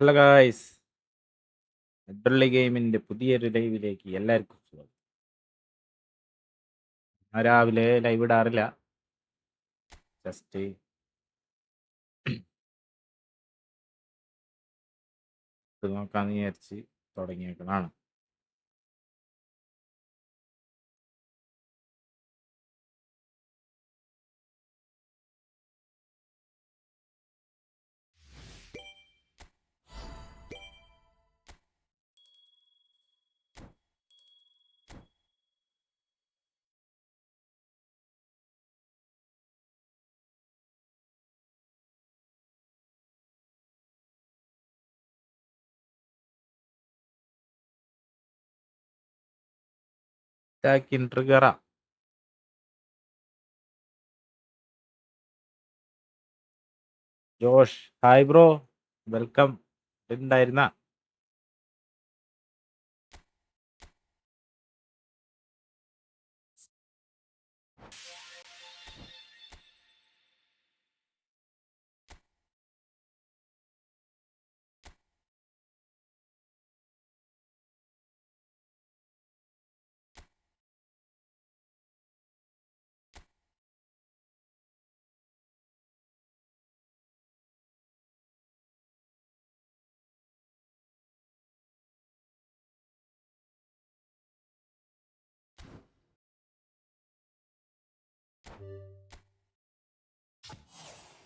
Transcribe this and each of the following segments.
Hello guys, അഡ്വള്ളി ഗെയിമിന്റെ പുതിയൊരു ലൈവിലേക്ക് എല്ലാവർക്കും സ്വാഗതം. ഞാൻ രാവിലെ ലൈവ് ഇടാറില്ല, ജസ്റ്റ് ഇത് നോക്കാന്ന് വിചാരിച്ച് തുടങ്ങിയേക്കുന്നതാണ്. ട്രിഗറ ജോഷ്, ഹായ് ബ്രോ, വെൽക്കം. ഉണ്ടായിരുന്ന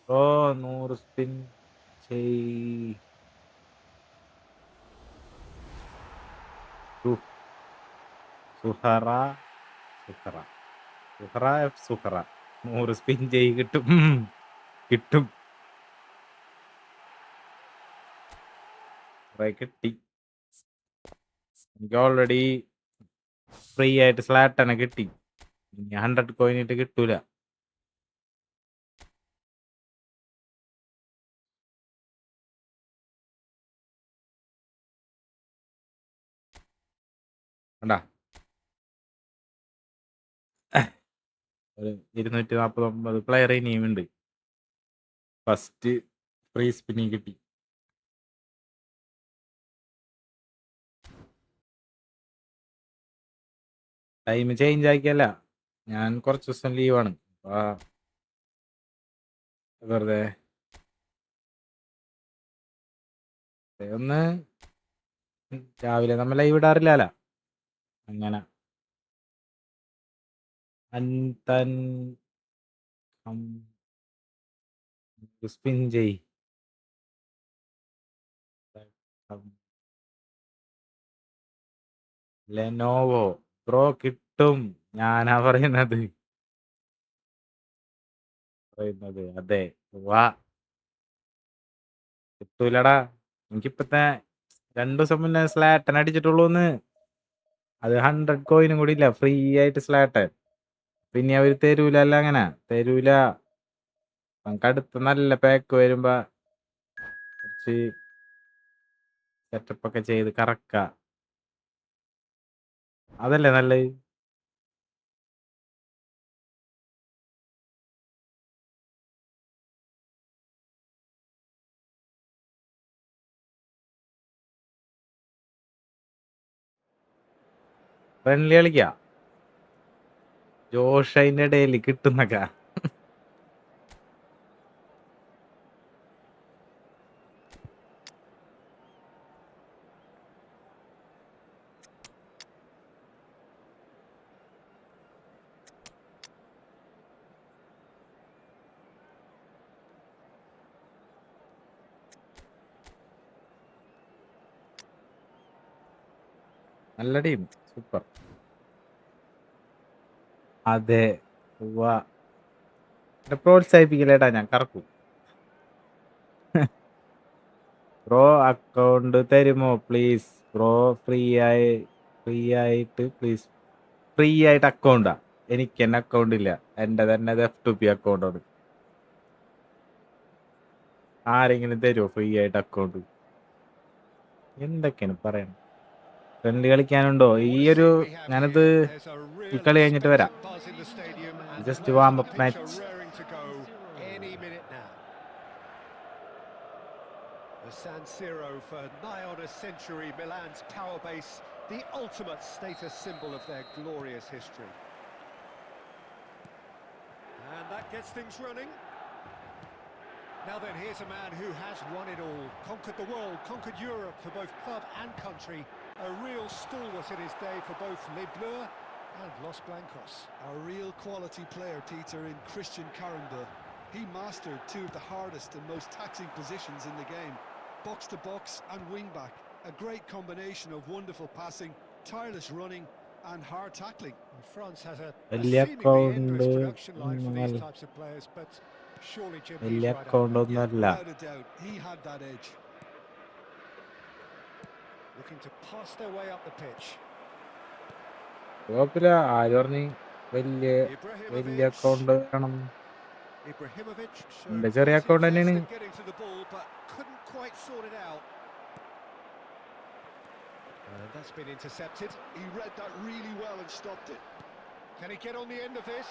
ഓ 100 സ്പിൻ ചെയ്. സുഹറ സുഹറ സുഹറ സുഹറ 100 സ്പിൻ ചെയ് കിട്ടും. കിട്ടും, കുറെ കിട്ടി. എനിക്ക് ഓൾറെഡി ഫ്രീ ആയിട്ട് സ്ലാട്ടനെ കിട്ടി. 100 കോയിനിട്ട് കിട്ടൂല. കണ്ടാ, ഒരു 249 പ്ലെയർ ഇനിയും ഉണ്ട്. ഫസ്റ്റ് ഫ്രീ സ്പിന്നിങ് കിട്ടി. ടൈം ചേഞ്ച് ആക്കിയല്ല, ഞാൻ കുറച്ച് ദിവസം ലീവാണ്. വെറുതെ ഒന്ന് രാവിലെ നമ്മൾ ലൈവ് ഇടാറില്ല, അങ്ങനെ. സ്പിൻ ചെയ്. ലെനോവോ ബ്രോ കിട്ടും, ഞാനാ പറയുന്നത്. അതെ, വാ, കിട്ടൂലടാ. എനിക്കിപ്പത്തെ 2 ദിവസം മുന്നേ സ്ലാട്ടൻ അടിച്ചിട്ടുള്ളൂന്ന്. അത് 100 കോയിനും കൂടി ഇല്ല, ഫ്രീ ആയിട്ട് സ്ലാട്ടൻ. പിന്നെ അവര് തരൂലല്ല, അങ്ങനെ തരൂല. നമുക്ക് അടുത്ത നല്ല പാക്ക് വരുമ്പോ കുറച്ച് സെറ്റപ്പ് ഒക്കെ ചെയ്ത് കറക്ക, അതല്ലേ നല്ലത്. ഫ്രണ്ട്ലി കളിക്ക, ജോഷ് അതിന്റെ ഇടയിൽ കിട്ടുന്നൊക്കെ. നല്ല ടീം, സൂപ്പർ. അതെ, വാ, പ്രോത്സാഹിപ്പിക്കലേട്ടാ, ഞാൻ കറക്കും. ബ്രോ അക്കൗണ്ട് തരുമോ പ്ലീസ് ബ്രോ? ഫ്രീ ആയിട്ട് പ്ലീസ്. ഫ്രീ ആയിട്ട് അക്കൗണ്ടാ? എനിക്ക് തന്നെ അക്കൗണ്ട് ഇല്ല, എന്റെ തന്നെ F2P അക്കൗണ്ടാണ്. ആരെങ്കിലും തരുമോ ഫ്രീ ആയിട്ട് അക്കൗണ്ട്? എന്തൊക്കെയാണ് പറയണം. ഫ്രണ്ട്ലി കളിക്കാനുണ്ടോ? ഞാനത് ഈ കളി കഴിഞ്ഞിട്ട് വരാം. Just warm up match. The San Siro for nigh on a century, Milan's power base, the ultimate status symbol of their glorious history. And that gets things running. Now then, here's a man who has won it all, conquered the world, conquered Europe for both club and country. A real stalwart in his day for both Les Bleus and Los Blancos. A real quality player, Peter, in Christian Karembeu. He mastered two of the hardest and most taxing positions in the game. Box to box and wing back. A great combination of wonderful passing, tireless running and hard tackling. And France has a വലിയ seemingly endless account production line for these types of players, but surely Jim, he's വലിയ right out account there. ഒന്നുമല്ല. Without a doubt, he had that edge. Looking to pass their way up the pitch. കുഴപ്പമില്ല. ആര് പറഞ്ഞു വലിയ account വേണം? Ibrahimovic എന്റെ showed ചെറിയ plenty of account zest തന്നെയാണ്. in getting to the ball, but couldn't quite sort it out. And that's been intercepted. He read that really well and stopped it. Can he get on the end of this?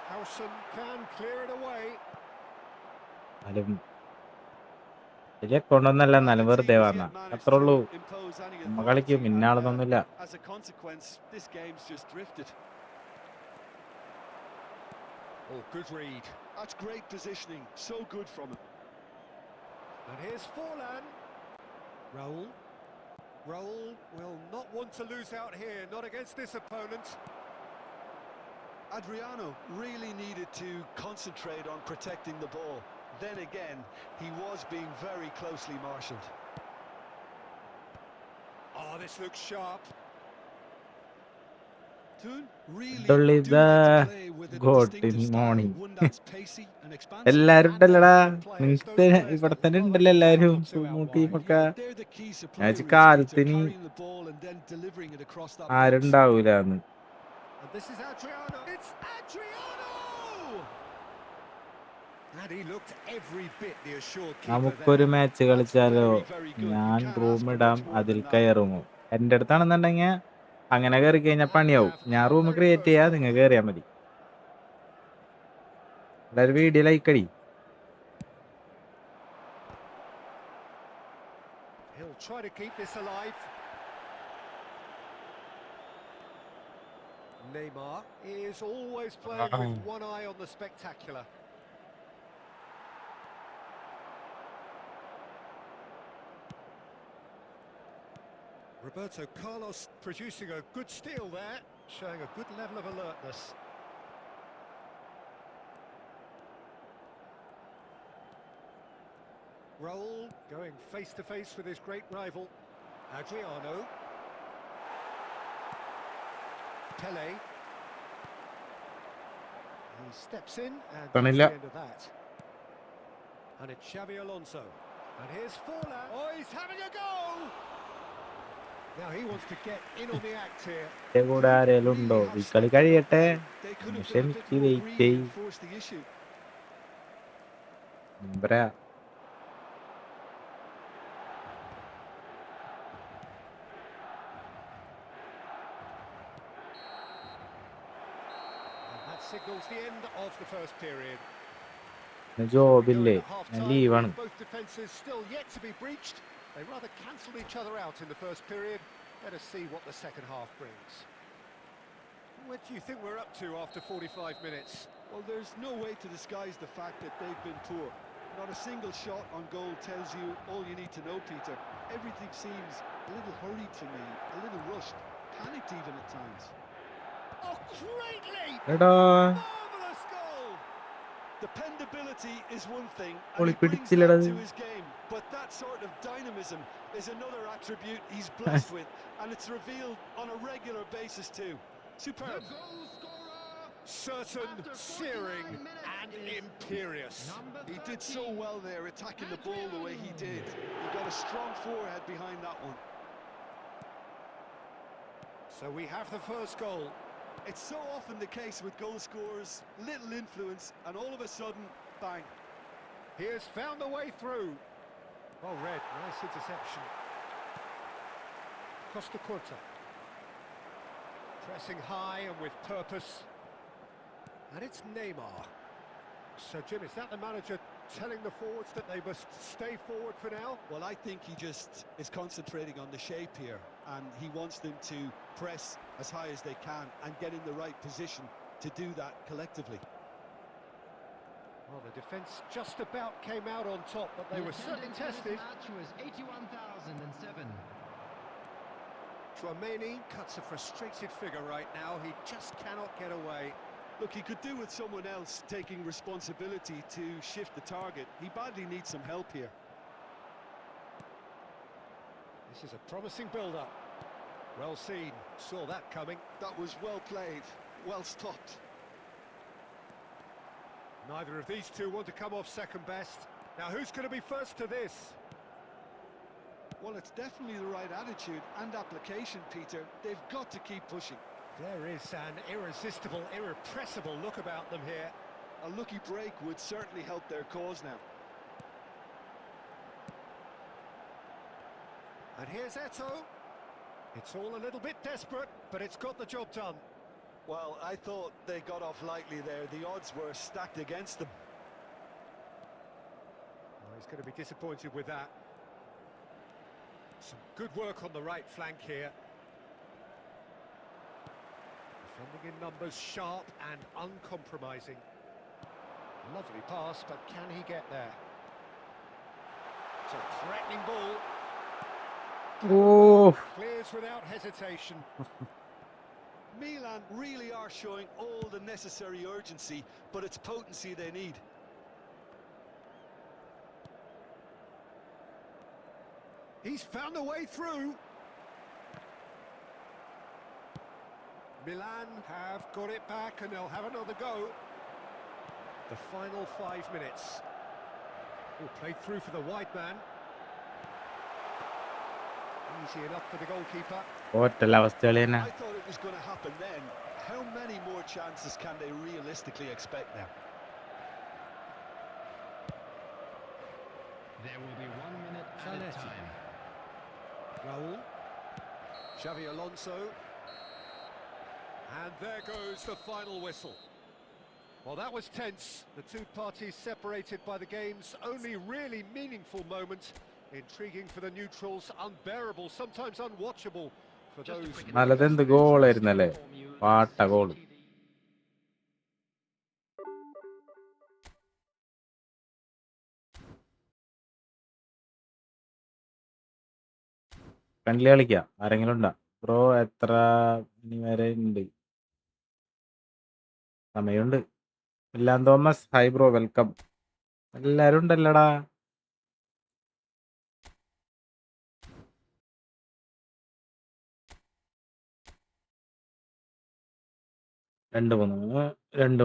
Howson can clear it away. എന്നാലും വലിയ account ഒന്നല്ല, എന്നാലും വെറുതെ പറഞ്ഞ അത്രേ ഉള്ളൂ. നമ്മ കളിക്കും, ഇന്നാളൊന്നുമില്ല. As a consequence, this game's just drifted. Oh, good read. That's great positioning, so good from him. And here's Forlan. Raul. Raul will not want to lose out here, not against this opponent. Adriano really needed to concentrate on protecting the ball. Then again, he was being very closely marshalled. Oh, this looks sharp. Really good morning. എല്ലാരും ഉണ്ടല്ലടാ, നിങ്ങക്ക് ഇവിടെ തന്നെ ഉണ്ടല്ലോ എല്ലാരും, ടീമൊക്കെ. ഞാൻ കാലത്തിന് ആരുണ്ടാവൂലെന്ന്. This is Adriano. It's Adriano! And he looked every bit the assured keeper. നമുക്കൊരു match കളിച്ചാലോ? ഞാൻ റൂം ഇടാം, അതിൽ കയറുമോ? എൻ്റെ അടുത്താണെന്നുണ്ടെങ്കിൽ അങ്ങനെ കയറി കഴിഞ്ഞാൽ പണിയാവും. ഞാൻ റൂം ക്രിയേറ്റ് ചെയ്യാ, നിങ്ങൾ കയറിയാൽ മതി. എല്ലാവരും വീഡിയോ ലൈക്ക് അടി. He'll try to keep this alive. Neymar is always playing with one eye on the spectacular. Roberto Carlos producing a good steal there, showing a good level of alertness. Raul going face to face with his great rival, Adriano. Pele. He steps in and that's the end of that. And it's Xavi Alonso. And here's Forlan. Oh, he's having a go! Now he wants to get in on the act here. കൂടെ ആരെങ്കിലും ഉണ്ടോ? ഈ കളി കഴിയട്ടെ, ക്ഷമിച്ച് wait ചെയ്യും. Signals the end of the first period. ജോബില്ലേ, ഞാൻ ലീവാണ്. Both defenses still yet to be breached. They rather cancelled each other out in the first period. Let us see what the second half brings. What do you think we're up to after 45 minutes? Well, there's no way to disguise the fact that they've been poor. Not a single shot on goal tells you all you need to know, Peter. Everything seems a little hurried to me, a little rushed, panicked even at times. Oh, great leap! Marvelous goal! Dependability is one thing, and he brings that to his game. But that sort of dynamism is another attribute he's blessed with, and it's revealed on a regular basis too. Superb. Certain, searing, and imperious. He did so well there, attacking the ball the way he did. He got a strong forehead behind that one. So we have the first goal. It's so often the case with goal scorers, little influence, and all of a sudden, bang. He has found a way through. Well read, nice interception. Costa Curta. Pressing high and with purpose. And it's Neymar. So, Jim, is that the manager telling the forwards that they must stay forward for now. Well, I think he just is concentrating on the shape here, and he wants them to press as high as they can and get in the right position to do that collectively. Well, the defence just about came out on top, but they were certainly tested. Match was 81,007. Chouameni cuts a frustrated figure right now. He just cannot get away. Look, he could do with someone else taking responsibility to shift the target. He badly needs some help here. This is a promising build-up. Well seen, saw that coming. That was well played, well stopped. Neither of these two want to come off second best. Now who's going to be first to this? Well, it's definitely the right attitude and application, Peter. They've got to keep pushing. There is an irresistible, irrepressible look about them here. A lucky break would certainly help their cause now. And here's Eto. It's all a little bit desperate, but it's got the job done. Well, I thought they got off lightly there. The odds were stacked against them. Oh, he's going to be disappointed with that. Some good work on the right flank here. Defending in numbers, sharp and uncompromising. Lovely pass, but can he get there? It's a threatening ball. Oh, Clears without hesitation. Milan really are showing all the necessary urgency, but it's potency they need. He's found a way through. Milan have got it back and they'll have another go. The final 5 minutes. Oh, played through for the wide man. Easy enough for the goalkeeper. total അവസ്ഥ കളി തന്നെ. I thought it was going to happen then. How many more chances can they realistically expect now? There will be 1 minute added Zanetti. time. Raul. Xavi Alonso. And there goes the final whistle. Well, that was tense. The two parties separated by the game's only really meaningful moment. Intriguing for the neutrals, unbearable, sometimes unwatchable for those. നല്ലതെന്ത് ഗോളായിരുന്നല്ലേ, പാട്ട goal. Friendly കളിക്കാം, ആരെങ്കിലും ഉണ്ടോ bro? എത്ര മണി വരെ ഉണ്ട്? സമയമുണ്ട്. ഇല്ലാൻ Thomas, hi bro, welcome. എല്ലാരും ഉണ്ടല്ലടാ. രണ്ട്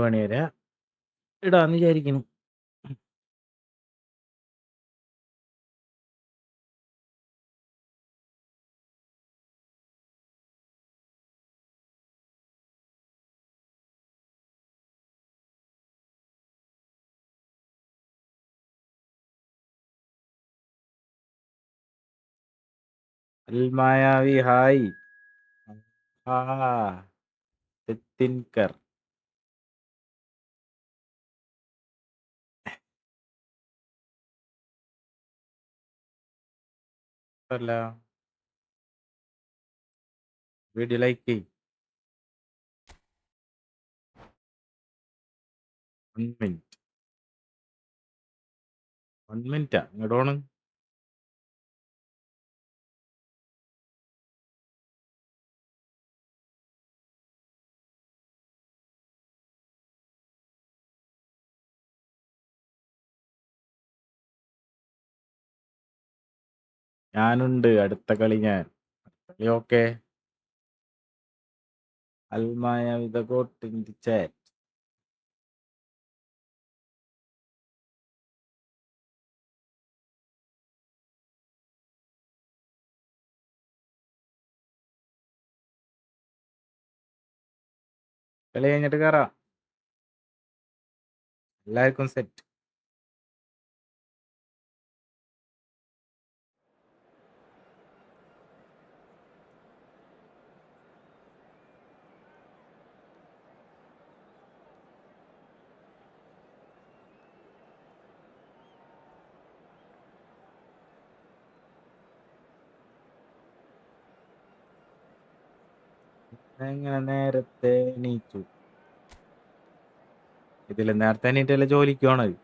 മണി വരെ ഇടാന്ന് വിചാരിക്കുന്നു. അൽമായാവി ഹായ്. ആ തിൻകർ അല്ല, വീഡിയോ ലൈക്ക് ചെയ്. 1 മിനിറ്റ് 1 മിനിറ്റാ ഇങ്ങോട്ടോണ്. ഞാനുണ്ട്, അടുത്ത കളി ഞാൻ. കളി ഓക്കെ. അൽമായാവി the goat in the chat. കളി കഴിഞ്ഞിട്ട് കയറാം. എല്ലാവർക്കും സെറ്റ്. എങ്ങനെ നേരത്തെ എണീച്ചു? ഇതിൽ നേരത്തെ എണീറ്റല്ലേ ജോലിക്ക് പോണത്.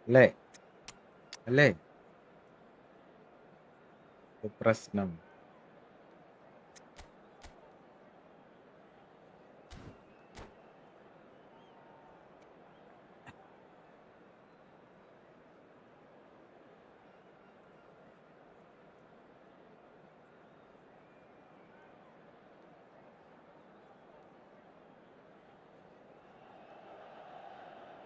അല്ലേ അല്ലേ ഇത് പ്രശ്നം.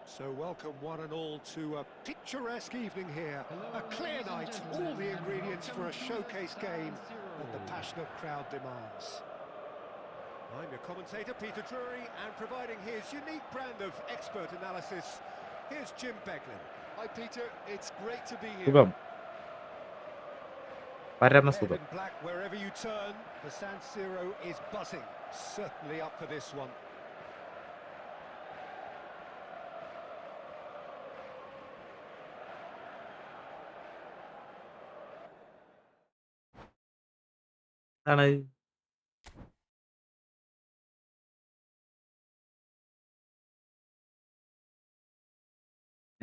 So welcome one and all to a picturesque evening here. Hello, A clear ladies and night, all gentlemen, the and ingredients for a welcome to showcase game San that the Siro. passionate crowd demands. I'm your commentator, Peter Drury, and providing his unique brand of expert analysis, here's Jim Beglin. Hi, Peter. It's great to be here. സുഖം, Red പരമസുഖം. and black wherever you turn, the San Siro is buzzing. Certainly up for this one. ആണ്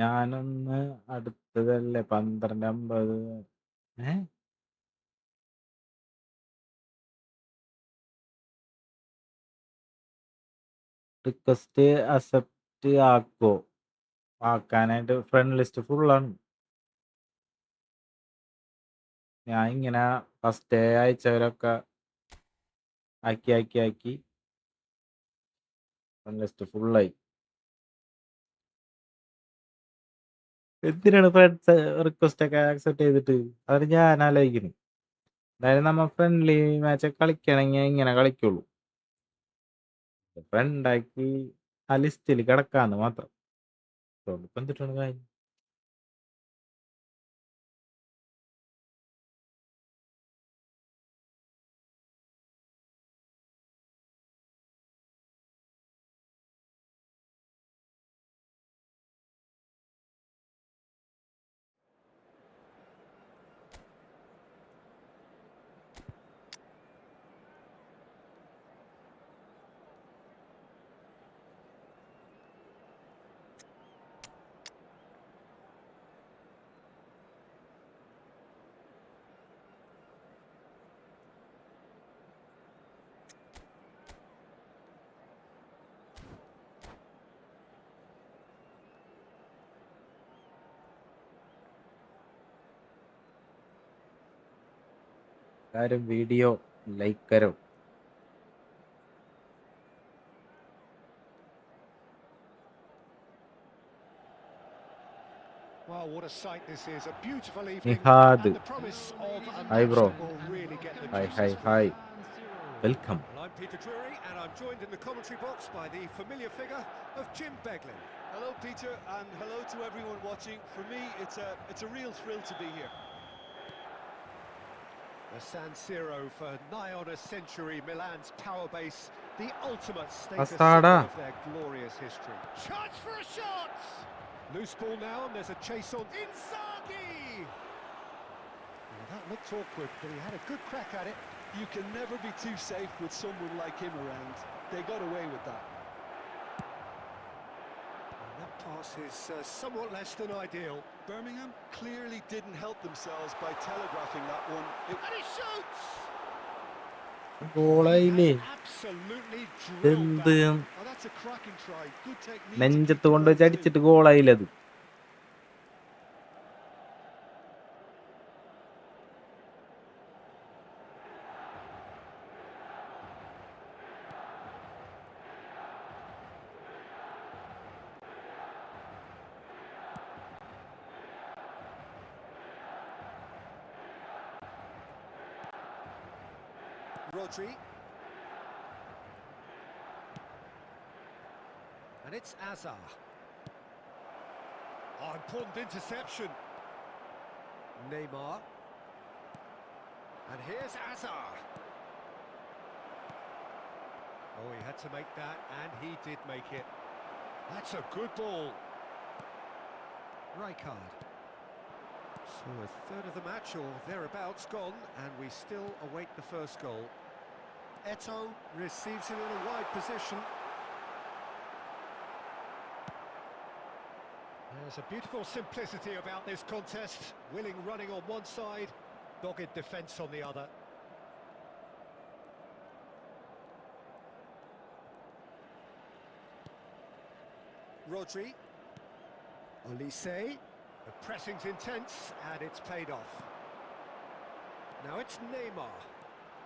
ഞാനൊന്ന് അടുത്തതല്ലേ 12:50. Request accept ആക്കാനായിട്ട് friend list ഫുള്ളാണ്. ഞാൻ ഇങ്ങനെ first അയച്ചവരൊക്കെ ആക്കി front list ഫുള്ളായി. എന്തിനാണ് ഫ്രണ്ട്സ് റിക്വസ്റ്റ് ഒക്കെ ആക്സെപ്റ്റ് ചെയ്തിട്ട്? അതാണ് ഞാൻ ആലോചിക്കുന്നു. അതായത് നമ്മ ഫ്രണ്ട്ലി മാച്ച് കളിക്കണമെങ്കിൽ ഇങ്ങനെ കളിക്കുള്ളൂ. ഫ്രണ്ടാക്കി ആ ലിസ്റ്റിൽ കിടക്കാന്ന് മാത്രം. അതുകൊണ്ട് ഇപ്പം എന്തിട്ടാണ് കാര്യം? എല്ലാവരും video like. Well, what a sight this is. A beautiful evening Nihad, and the promise of a hi match bro. that will really get the hi juices flowing. Hi, San Siro. Welcome. Well, I'm Peter Drury, and I'm joined in the commentary box by the familiar figure of Jim Beglin. Hello, Peter, and hello to everyone watching. For me, it's a real thrill to be here. The San Siro for nigh on a century, Milan's power base, the ultimate status Asada. symbol of their glorious history. Chance for a shot! Loose ball now, and there's a chase on Inzaghi! Well, that looked awkward, but he had a good crack at it. You can never be too safe with someone like him around. They got away with that. And that pass is somewhat less than ideal. Birmingham clearly didn't help themselves by telegraphing that one. And he shoots! ഗോളായില്ലേ? He has absolutely drilled എന്ത് that. Oh, that's a cracking try. Good technique. നെഞ്ചത്ത് കൊണ്ട് വെച്ച് അടിച്ചിട്ട് ഗോളായില്ലത്. Rodri. And it's Azar. Oh, important interception. Neymar. And here's Azar. Oh, he had to make that, and he did make it. That's a good ball. Rijkaard. So a third of the match or thereabouts gone, and we still await the first goal. Eto receives it in a wide position. There's a beautiful simplicity about this contest. Willing running on one side, dogged defence on the other. Rodri. Olise. The pressing's intense and it's paid off. Now it's Neymar.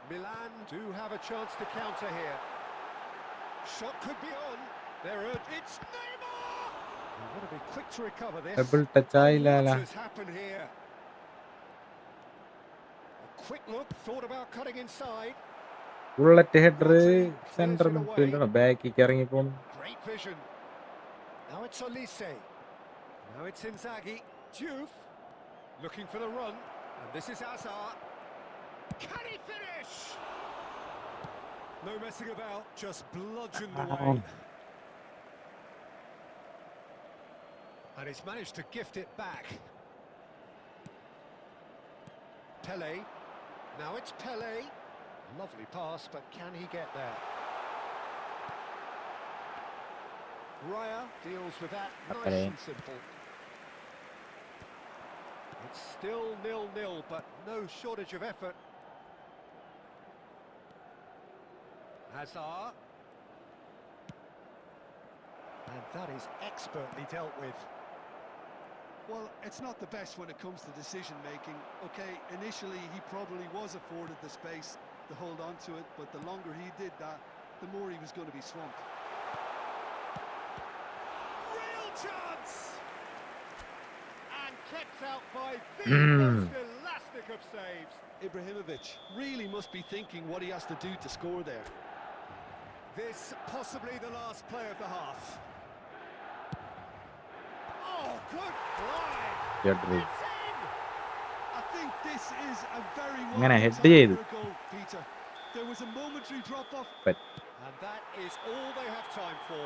Milan do have a chance to counter here. Shot could be on. It's Neymar! You want to be quick to recover this. Double touch ആയില്ലല്ല. What has happened here? A quick look, thought about cutting inside. Bullet header centre midfielder ബാക്കിക്ക് ഇറങ്ങി പോകുന്നു. Great vision. Now it's Olise. Now it's Inzaghi. Diouf looking for the run, and this is Hazard. Can he finish? No messing about, just bludgeoned away. And he's managed to gift it back. Pele. Now it's Pele. Lovely pass, but can he get there? Raya deals with that nice and simple. It's still 0-0, but no shortage of effort. Hazard. And that is expertly dealt with. Well, it's not the best when it comes to decision-making. Okay, initially he probably was afforded the space to hold on to it, but the longer he did that, the more he was going to be swamped. Real chance! And kept out by the most elastic of saves. Ibrahimovic really must be thinking what he has to do to score there. This possibly the last play of the half. Oh, good fly! It's in! I think this is a very അങ്ങനെ well head timed ചെയ്തു. for a goal, Peter. There was a momentary drop-off. And that is all they have time for.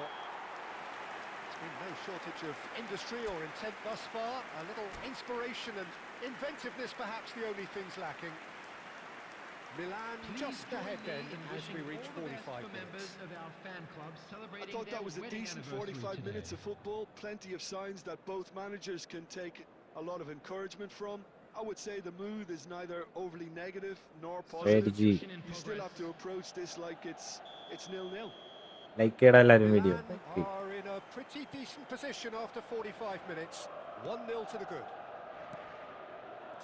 There's been no shortage of industry or intent thus far. A little inspiration and inventiveness perhaps the only things lacking. Milan just ahead then as we reach 45 minutes. I thought that was a decent 45 minutes of football. Plenty of signs that both managers can take a lot of encouragement from. I would say the mood is neither overly negative nor positive. You still have to approach this like it's 0-0. Like ചെയ്യടാ എല്ലാവരും video. Milan are in a pretty decent position after 45 minutes. 1-0 to the good.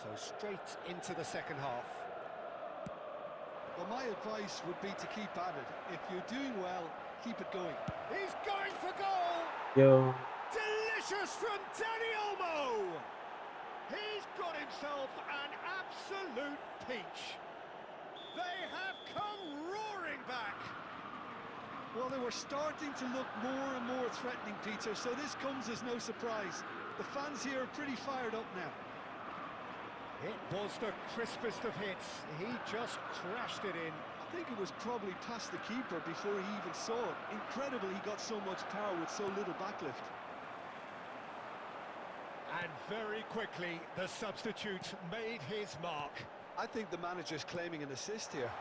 So straight into the second half. Well, my advice would be to keep at it. If you're doing well, keep it going. He's going for goal! Yo. Delicious from Dani Olmo! He's got himself an absolute peach. They have come roaring back. Well, they were starting to look more and more threatening, Peter, so this comes as no surprise. The fans here are pretty fired up now. It was the crispest of hits. He just crashed it in. I think it was probably past the keeper before he even saw it. Incredible he got so much power with so little backlift. And very quickly, the substitute made his mark. I think the manager's claiming an assist here.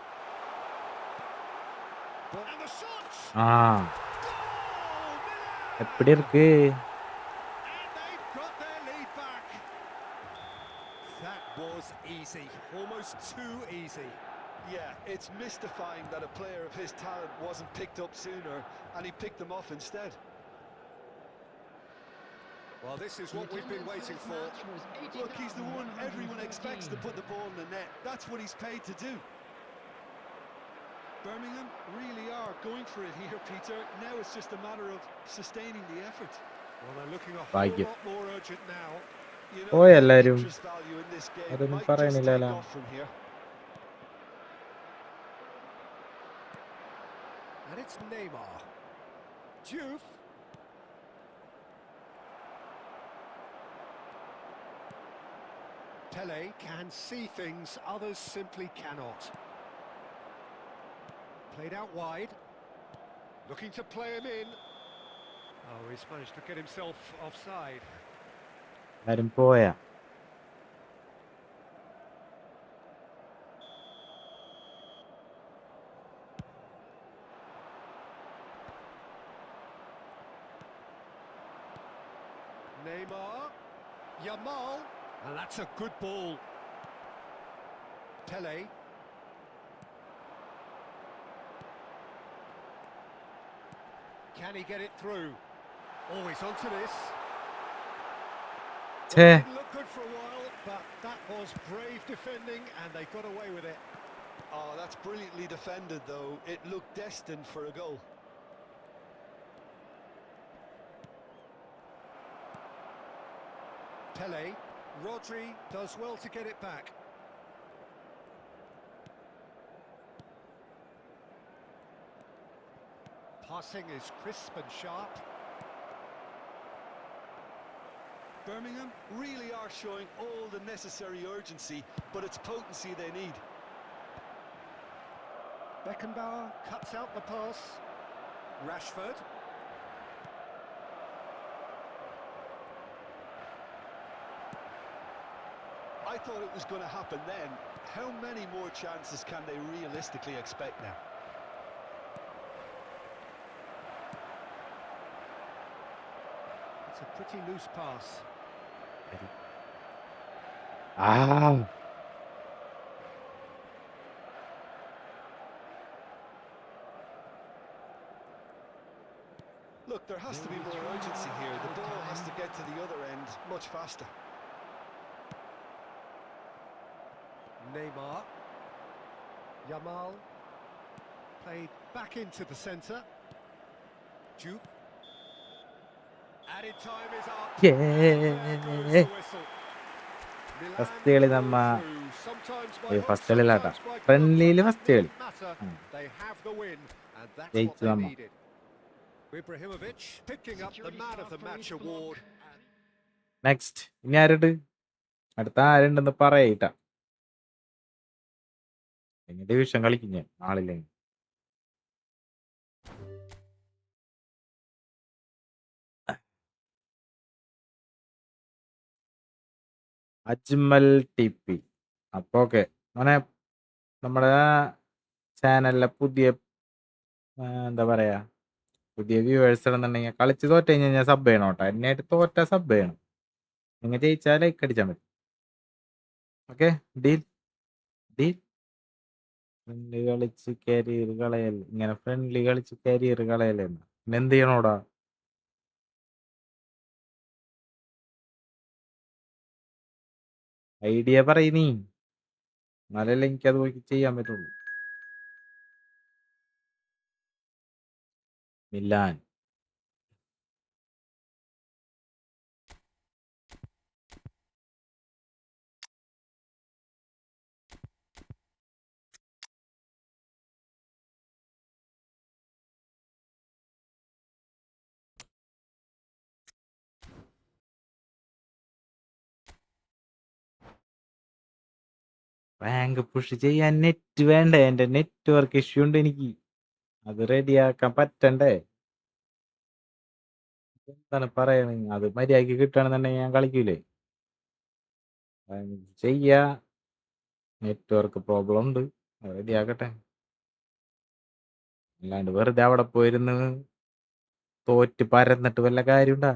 And the shots! Ah. Goal! Milan! எப்படி இருக்கு? And they've got their lead back. That was easy, almost too easy. Yeah, it's mystifying that a player of his talent wasn't picked up sooner, and he picked them off instead. Well, this is what we've been waiting for. Look, he's the one everyone expects to put the ball in the net. That's what he's paid to do. Birmingham really are going for it here, Peter. Now it's just a matter of sustaining the effort. Well, they're looking a Thank whole you. lot more urgent now. You Oh, know, yeah, the എല്ലാരും interest value in this game അതൊന്നും might just take പറയുന്നില്ലല്ലോ. off from here. And it's Neymar. Diouf. Pele can see things others simply cannot. Played out wide. Looking to play him in. Oh, he's managed to get himself offside. എല്ലാരും പോയാ? Yamal, and that's a good ball. Pele. Can he get it through? Always onto this. Well, it didn't look good for a while, but that was brave defending, and they got away with it. Oh, that's brilliantly defended, though. It looked destined for a goal. Pele. Rodri does well to get it back. Passing is crisp and sharp. Birmingham really are showing all the necessary urgency, but it's potency they need. Beckenbauer cuts out the pass. Rashford. I thought it was going to happen then. How many more chances can they realistically expect now? It's a pretty loose pass. Look, there has to be more urgency here. The ball has to get to the other end much faster. Neymar. Yamal. Played back into the centre. Juve. Added time is up. Yeah. There goes the whistle. First Milan കളി go നമ്മ through, sometimes by hook, first കളിയിലാട്ടാ sometimes by crook, ഫ്രണ്ട്ലിയില് but first that കളി doesn't matter. They have the win, and that's what ജയിച്ചു they നമ്മ needed. Ibrahimovic picking up the man of the match award. Next ഇനി ആരുണ്ട് അടുത്ത ആരുണ്ടെന്ന് പറയട്ടാ division കളിക്കും ഞാൻ ആളില്ലെങ്കിൽ അജ്മൽ ടി പി അപ്പൊ ഓക്കെ മോനെ നമ്മുടെ ചാനലിലെ പുതിയ എന്താ പറയാ പുതിയ വ്യൂവേഴ്സ് ഉണ്ടെന്നുണ്ടെങ്കിൽ കളിച്ച് തോറ്റ് കഴിഞ്ഞ് കഴിഞ്ഞാൽ സബ് ചെയ്യണം കേട്ടോ എന്നായിട്ട് തോറ്റ സബ് ചെയ്യണം നിങ്ങൾ ജയിച്ചാൽ ലൈക്ക് അടിച്ചാൽ മതി ഓക്കെ ഡീൽ ഡീൽ ഫ്രണ്ട്ലി കളിച്ച് കരിയർ കളയല്ല ഇങ്ങനെ ഫ്രണ്ട്ലി കളിച്ച് കരിയർ കളയല്ലെന്ന് പിന്നെ എന്ത് ചെയ്യണോടാ ഐഡിയ പറയ നീ എന്നാലല്ലേ എനിക്കത് പോയി ചെയ്യാൻ പറ്റുള്ളൂ മിലാൻ റാങ്ക് പുഷ് ചെയ്യാൻ നെറ്റ് വേണ്ടേ എന്റെ നെറ്റ്വർക്ക് ഇഷ്യൂ ഉണ്ട് എനിക്ക് അത് റെഡിയാക്കാൻ പറ്റണ്ടേ എന്താണ് പറയണ അത് മര്യാദക്ക് കിട്ടുകയാണെന്നുണ്ടെങ്കിൽ ഞാൻ കളിക്കൂലേ ചെയ്യാ നെറ്റ്വർക്ക് പ്രോബ്ലം ഉണ്ട് റെഡിയാക്കട്ടെ അല്ലാണ്ട് വെറുതെ അവിടെ പോയിരുന്ന് തോറ്റ് പരന്നിട്ട് വല്ല കാര്യമുണ്ടാ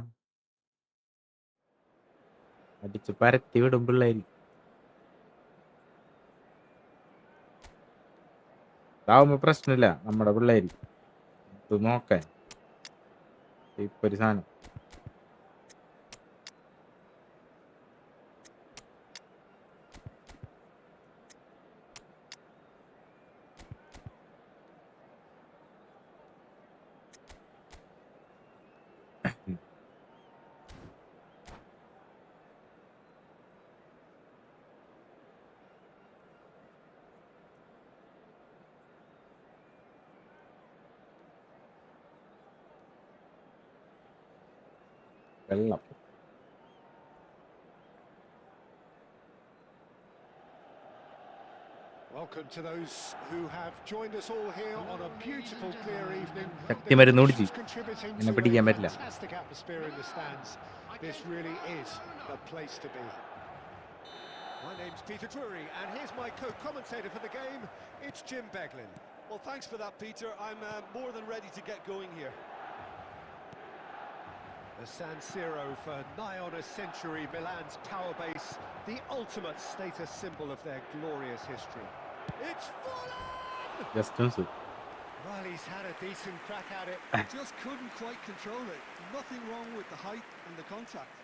അടിച്ച് പരത്തി വിടും പിള്ളേര് ഇതാവുമ്പോ പ്രശ്നമില്ല നമ്മുടെ പിള്ളേര് ഇത് നോക്കേ ഇപ്പൊ ഒരു സാധനം വെള്ളം Welcome to those who have joined us all here on a beautiful, clear evening. ശക്തി മരുന്ന് കുടിച്ച് Contributing എന്നെ to പിടിക്കാൻ a പറ്റില്ല fantastic atmosphere in the stands. This really is the place to be. My name's Peter Drury, and here's my co-commentator for the game. It's Jim Beglin. Well, thanks for that, Peter. I'm more than ready to get going here. The San Siro for nigh on a century, Milan's power base, the ultimate status symbol of their glorious history. It's fallen! ജസ്റ്റൻസ് Well, he's had a decent crack at it. Just couldn't quite control it. Nothing wrong with the height and the contact.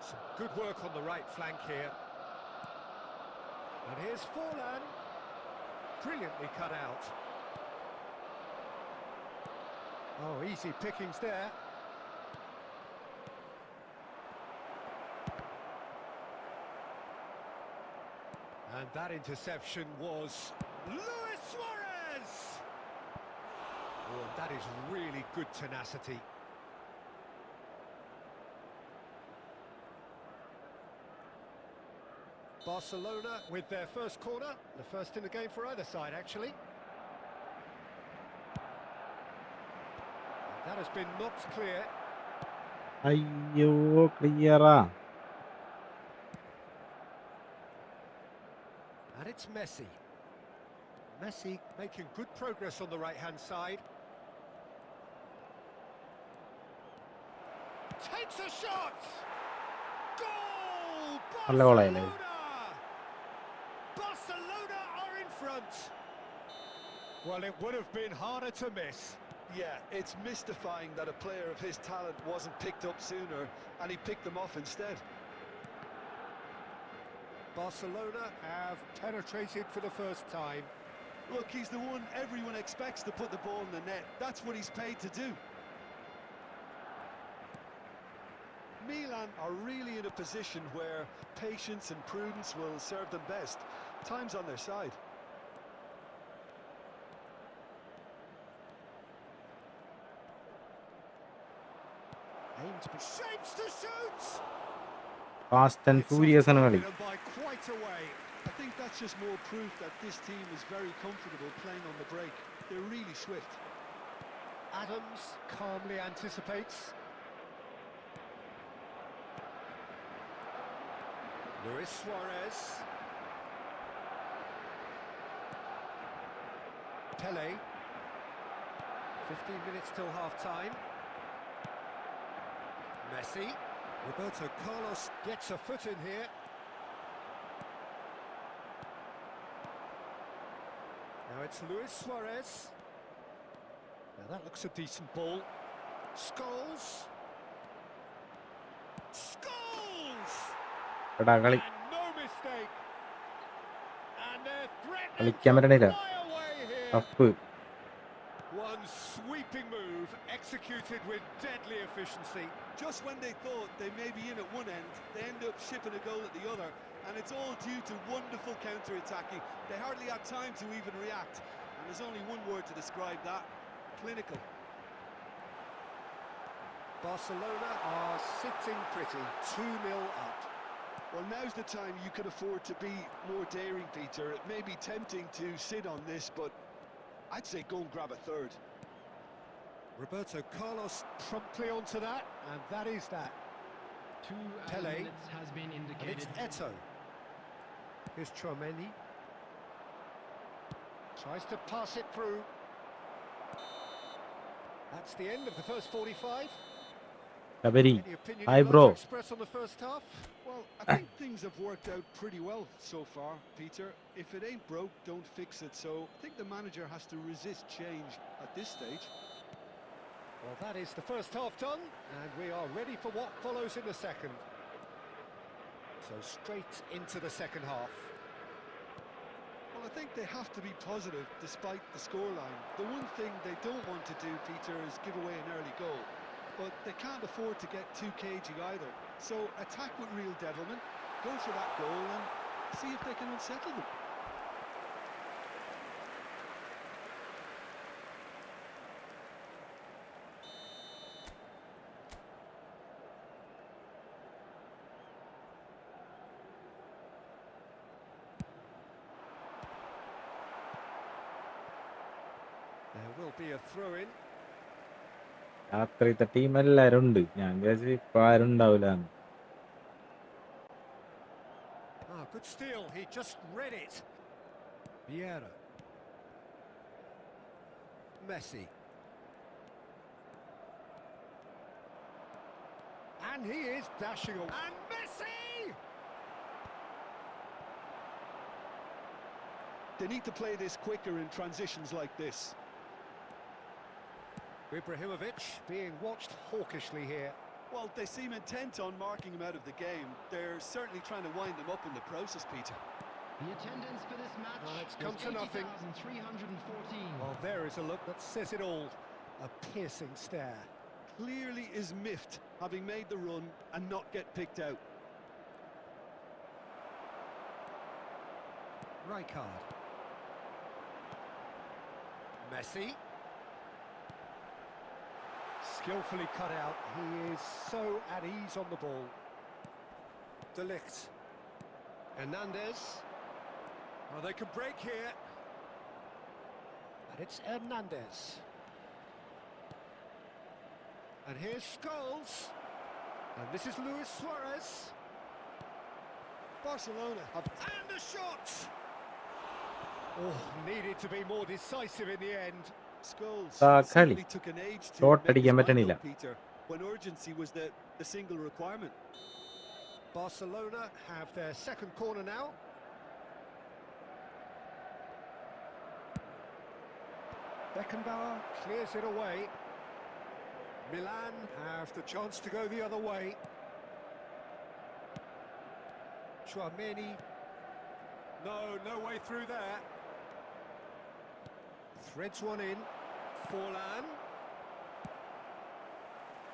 Some good work on the right flank here. And here's Forlan. Brilliantly cut out. Oh, easy pickings there. And that interception was Luis Suarez! Oh, and that is really good tenacity. Barcelona with their first corner, the first in the game for either side, actually. That has been knocked clear. അയ്യോ ക്ലിയറാ. And it's Messi. Messi making good progress on the right-hand side. Takes a shot! Goal! നല്ല ഗോളായില്ലേ? Barcelona are in front. Well, it would have been harder to miss. Yeah, it's mystifying that a player of his talent wasn't picked up sooner, and he picked them off instead. Barcelona have penetrated for the first time. Look, he's the one everyone expects to put the ball in the net. That's what he's paid to do. Milan are really in a position where patience and prudence will serve them best. Time's on their side. Aimed to shapes to shoot. Fast and furious ആണ് കളി. And by quite a way. I think that's just more proof that this team is very comfortable playing on the break. They're really swift. Adams calmly anticipates. Luis Suarez. Pele. 15 minutes till half-time. Messi. Roberto Carlos gets a foot in here. Now it's Luis Suarez. Now that looks a decent ball. Scholes. Scholes! എടാ കളി And no mistake. And they're threatening കളിക്കാൻ to പറ്റണില്ല. fly away here. Tough. One sweeping move executed with deadly efficiency. Just when they thought they may be in at one end, they end up shipping a goal at the other, and it's all due to wonderful counter-attacking. They hardly had time to even react, and there's only one word to describe that: clinical. Barcelona are sitting pretty, 2-0 up. Well, now's the time you can afford to be more daring, Peter. It may be tempting to sit on this, but I'd say go and grab a third. Roberto Carlos promptly onto that, and that is that. 2 Pele. minutes has been And indicated. it's Eto. Here's Chouameni. Tries to pass it through. That's the end of the first 45. കബരി. Any opinion Hi, you'd bro. like to express on the first half? Well, I think things have worked out pretty well so far, Peter. If it ain't broke, don't fix it. So I think the manager has to resist change at this stage. Well, that is the first half done, and we are ready for what follows in the second. So straight into the second half. Well, I think they have to be positive despite the scoreline. The one thing they don't want to do, Peter, is give away an early goal. But they can't afford to get too cagey either. So attack with real devilment, go for that goal and see if they can unsettle them. There will be a throw-in. രാത്രിത്തെ team എല്ലാരും ഉണ്ട്. ഞാൻ വിചാരിച്ചു ഇപ്പൊ ആരും ഉണ്ടാവില്ല. Ah, good steal. He just read it. Vieira. Messi. And he is dashing away. And Messi! They need to play this quicker in transitions like this. Ibrahimovic being watched hawkishly here. Well, they seem intent on marking him out of the game. They're certainly trying to wind him up in the process, Peter. The attendance for this match It's come was to nothing. 80,314. Well, there is a look that says it all. A piercing stare. Clearly is miffed, having made the run and not get picked out. Rijkaard. Messi. Skillfully cut out. He is so at ease on the ball. De Ligt. Hernandez. Oh, they can break here. And it's Hernandez. And here's Scholes. And this is Luis Suarez. Barcelona have... And a shot! Oh, needed to be more decisive in the end. Scholes കളി simply took an age to shot make അടിക്കാൻ his mind പറ്റണില്ല. up, Peter, when urgency was the single requirement. Barcelona have their second corner now. Beckenbauer clears it away. Milan have the chance to go the other way. Tchouaméni. No way through there. Threads one in. Forlan.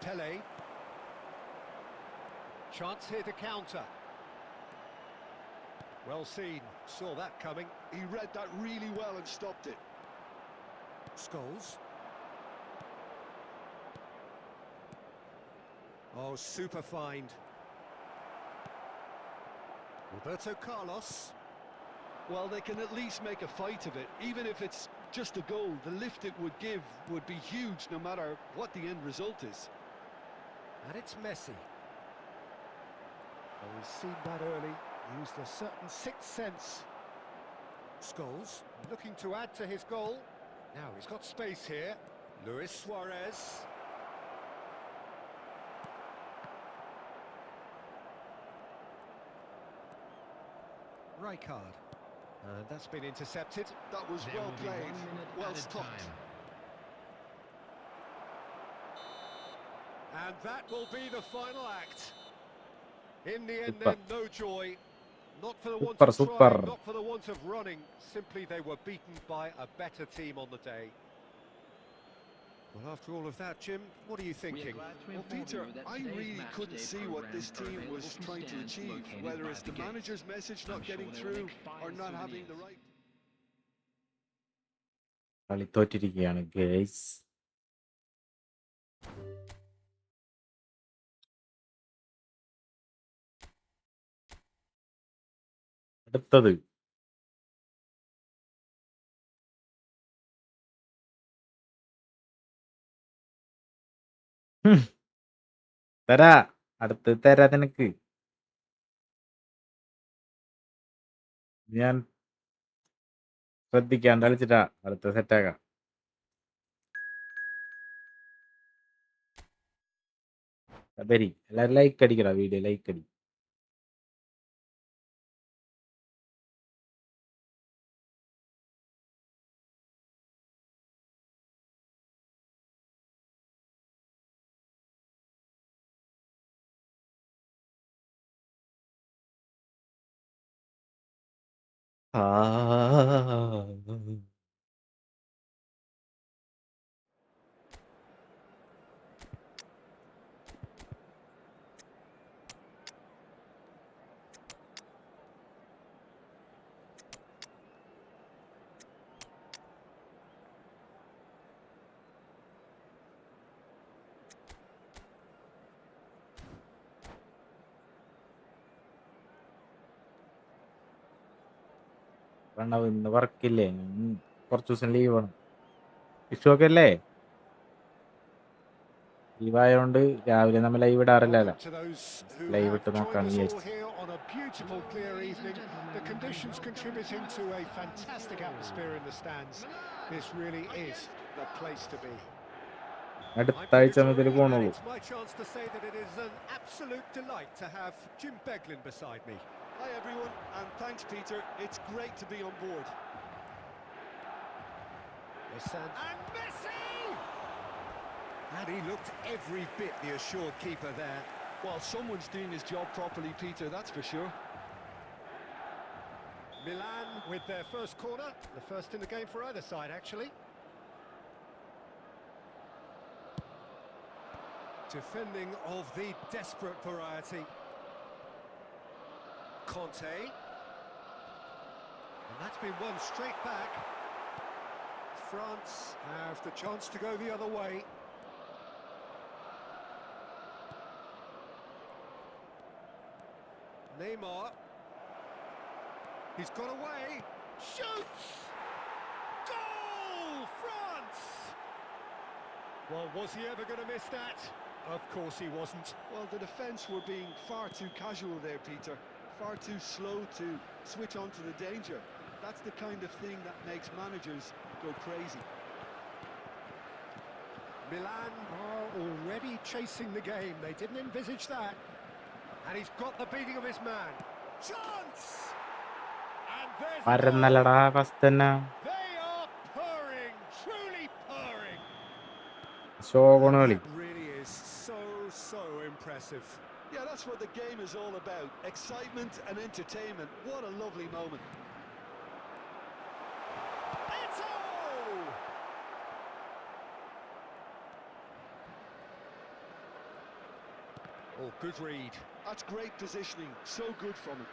Pele. Chance here to counter. Well seen. Saw that coming. He read that really well and stopped it. Scholes. Oh, super find. Roberto Carlos. Well, they can at least make a fight of it. Even if it's just a goal, the lift it would give would be huge no matter what the end result is. And it's Messi. Oh, he's seen that early. Used a certain sixth sense. Scholes looking to add to his goal. Now he's got space here. Luis Suarez. Rijkaard. And that's been intercepted. That was There well will be 1 played, minute well added stopped. time. And that will be the final act. In the end, Super. then, no joy. Not for the want Super, of super. trying, not for the want of running. Simply they were beaten by a better team on the day. Well, after all of that, Jim, what are you We are thinking? glad to Well, inform Peter, you that I today's really match couldn't day see what this programs are team available was from trying to stands achieve, located whether by it's the the gate. manager's message I'm not sure getting they will through make fine or not having the souvenirs. right... കളി തോറ്റിരിക്കുകയാണ് guys. അടുത്തത് തരാ, അടുത്ത് തരാ നിനക്ക്. ഞാൻ ശ്രദ്ധിക്കാണ്ട് കളിച്ചിട്ടാ, അടുത്ത സെറ്റാക്കാം. ബരി എല്ലാരും ലൈക്ക് അടിക്കടാ, വീഡിയോ ലൈക്ക് അടി. ആ പ്രണവ് ഇന്ന് വർക്കില്ലേ? കുറച്ച് ദിവസം ലീവാണ്. ഇഷ്ടമൊക്കെ അല്ലേ? ലീവായതുകൊണ്ട് രാവിലെ നമ്മൾ ലൈവ് ഇടാറില്ലല്ലോ. Welcome to those who live have ഇട്ട് joined നോക്കാന്ന് us all വിചാരിച്ചു. here on a beautiful, clear evening. The conditions contributing to a fantastic atmosphere in the stands. This really is the place to be. അടുത്ത I'm ആഴ്ച Peter മുതൽ Rooney, and പോണുള്ളൂ. it's my chance to say that it is an absolute delight to have Jim Beglin beside me. Hi everyone, and thanks Peter. It's great to be on board. And Messi! And he looked every bit the assured keeper there. Well, someone's doing his job properly, Peter, that's for sure. Milan with their first corner, the first in the game for either side actually. Defending of the desperate variety. Conte. And that's been won straight back. France have the chance to go the other way. Neymar. He's got away. Shoots! Goal! France! Well, was he ever going to miss that? Of course he wasn't. Well, the defence were being far too casual there, Peter. Far too slow to switch on to the danger. That's the kind of thing that makes managers go crazy. Milan are already chasing the game. They didn't envisage that. And he's got the beating of his man. Chance! And there's the goal. പരന്നല്ലടാ first തന്നെ. They are purring, truly purring. ശോകണ് കളി. That really is so impressive. Yeah, that's what the game is all about. Excitement and entertainment. What a lovely moment. Oh, good read. That's great positioning. So good from him.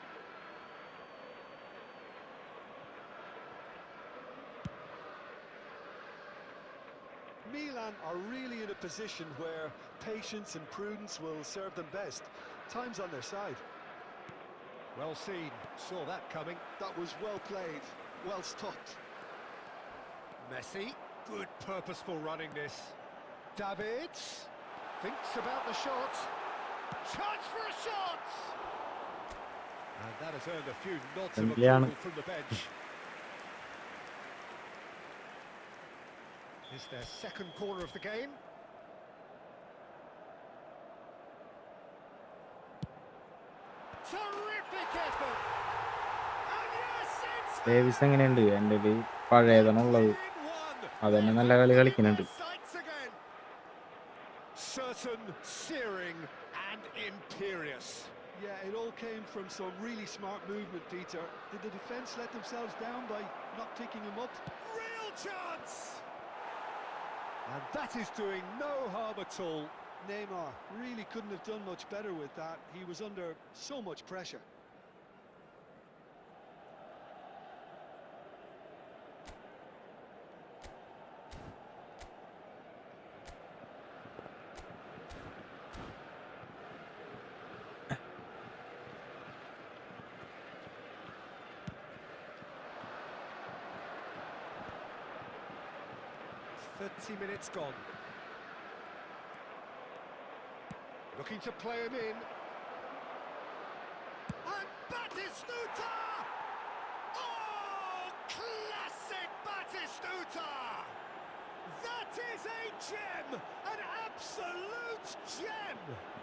Milan are really in a position where patience and prudence will serve them best. Time's on their side. Well seen. Saw that coming. That was well played. Well stopped. Messi. Good purposeful running this. Davids. Thinks about the shot. Chance for a shot! And that has earned a few nods of approval from the bench. Is their second corner of the game. Terrific effort! And yes, it's Davis എങ്ങനെയുണ്ട്? എൻ്റെ പഴയതാണുള്ളത്. അതന്നെ നല്ല കളി കളിക്കുന്നുണ്ട്. Certain, searing and imperious. Yeah, it all came from some really smart movement, Peter. Did the defence let themselves down by not picking him up? Real chance! And that is doing no harm at all. Neymar really couldn't have done much better with that. He was under so much pressure. Minutes gone. Looking to play him in. And Batistuta! Oh, classic Batistuta! That is a gem! An absolute gem!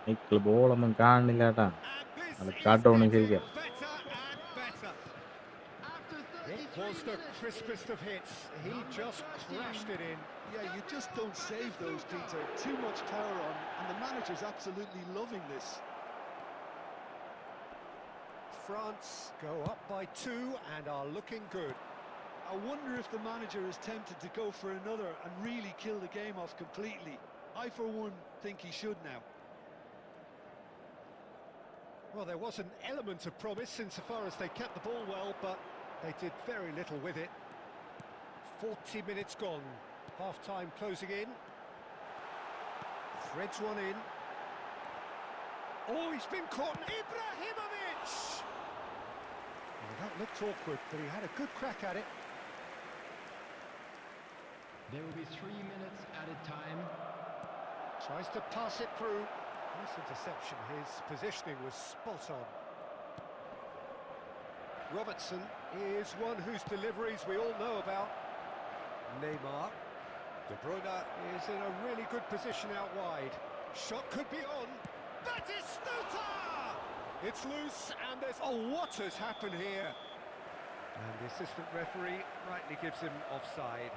Michael ബോളൊന്നും കാണില്ല കേട്ടാ. അത് കാട്ടോണ് ശരിക്കും. It was the crispest of hits. He just crashed it in. Yeah, you just don't save those, Peter. Too much power on, and the manager's absolutely loving this. France go up by 2 and are looking good. I wonder if the manager is tempted to go for another and really kill the game off completely. I, for one, think he should now. Well, there was an element of promise insofar as they kept the ball well, but they did very little with it. 40 minutes gone. Half-time closing in. Threads one in. Oh, he's been caught. Ibrahimovic! Well, that looked awkward, but he had a good crack at it. There will be 3 minutes added time. Tries to pass it through. Nice interception. His positioning was spot on. Robertson is one whose deliveries we all know about. Neymar. De Bruyne is in a really good position out wide. Shot could be on. Batistuta! It's loose and there's... Oh, what has happened here? And the assistant referee rightly gives him offside.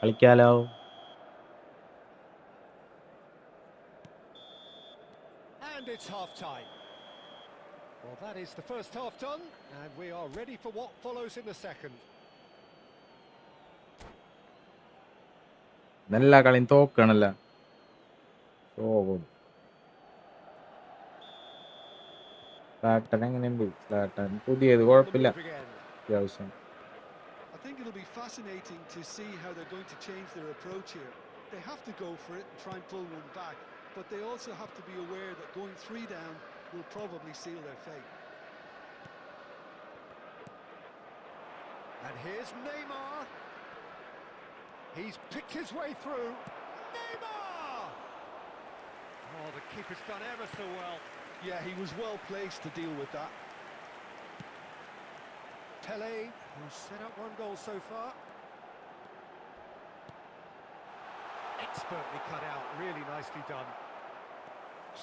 കളിക്കാലോ. And it's half-time. Well, that is the first half done, and we are ready for what follows in the second. നല്ല കളി തോക്കണല്ലോ. Zlatan എങ്ങനെയുണ്ട്? Zlatan പുതിയത് കുഴപ്പമില്ല, അത്യാവശ്യം. I think it'll be fascinating to see how they're going to change their approach here. They have to go for it and try and pull one back, but they also have to be aware that going 3 down will probably seal their fate. And here's Neymar. He's picked his way through. Neymar! Oh, the keeper's done ever so well. Yeah, he was well placed to deal with that. Pele, who's set up 1 goal so far. Expertly cut out, really nicely done.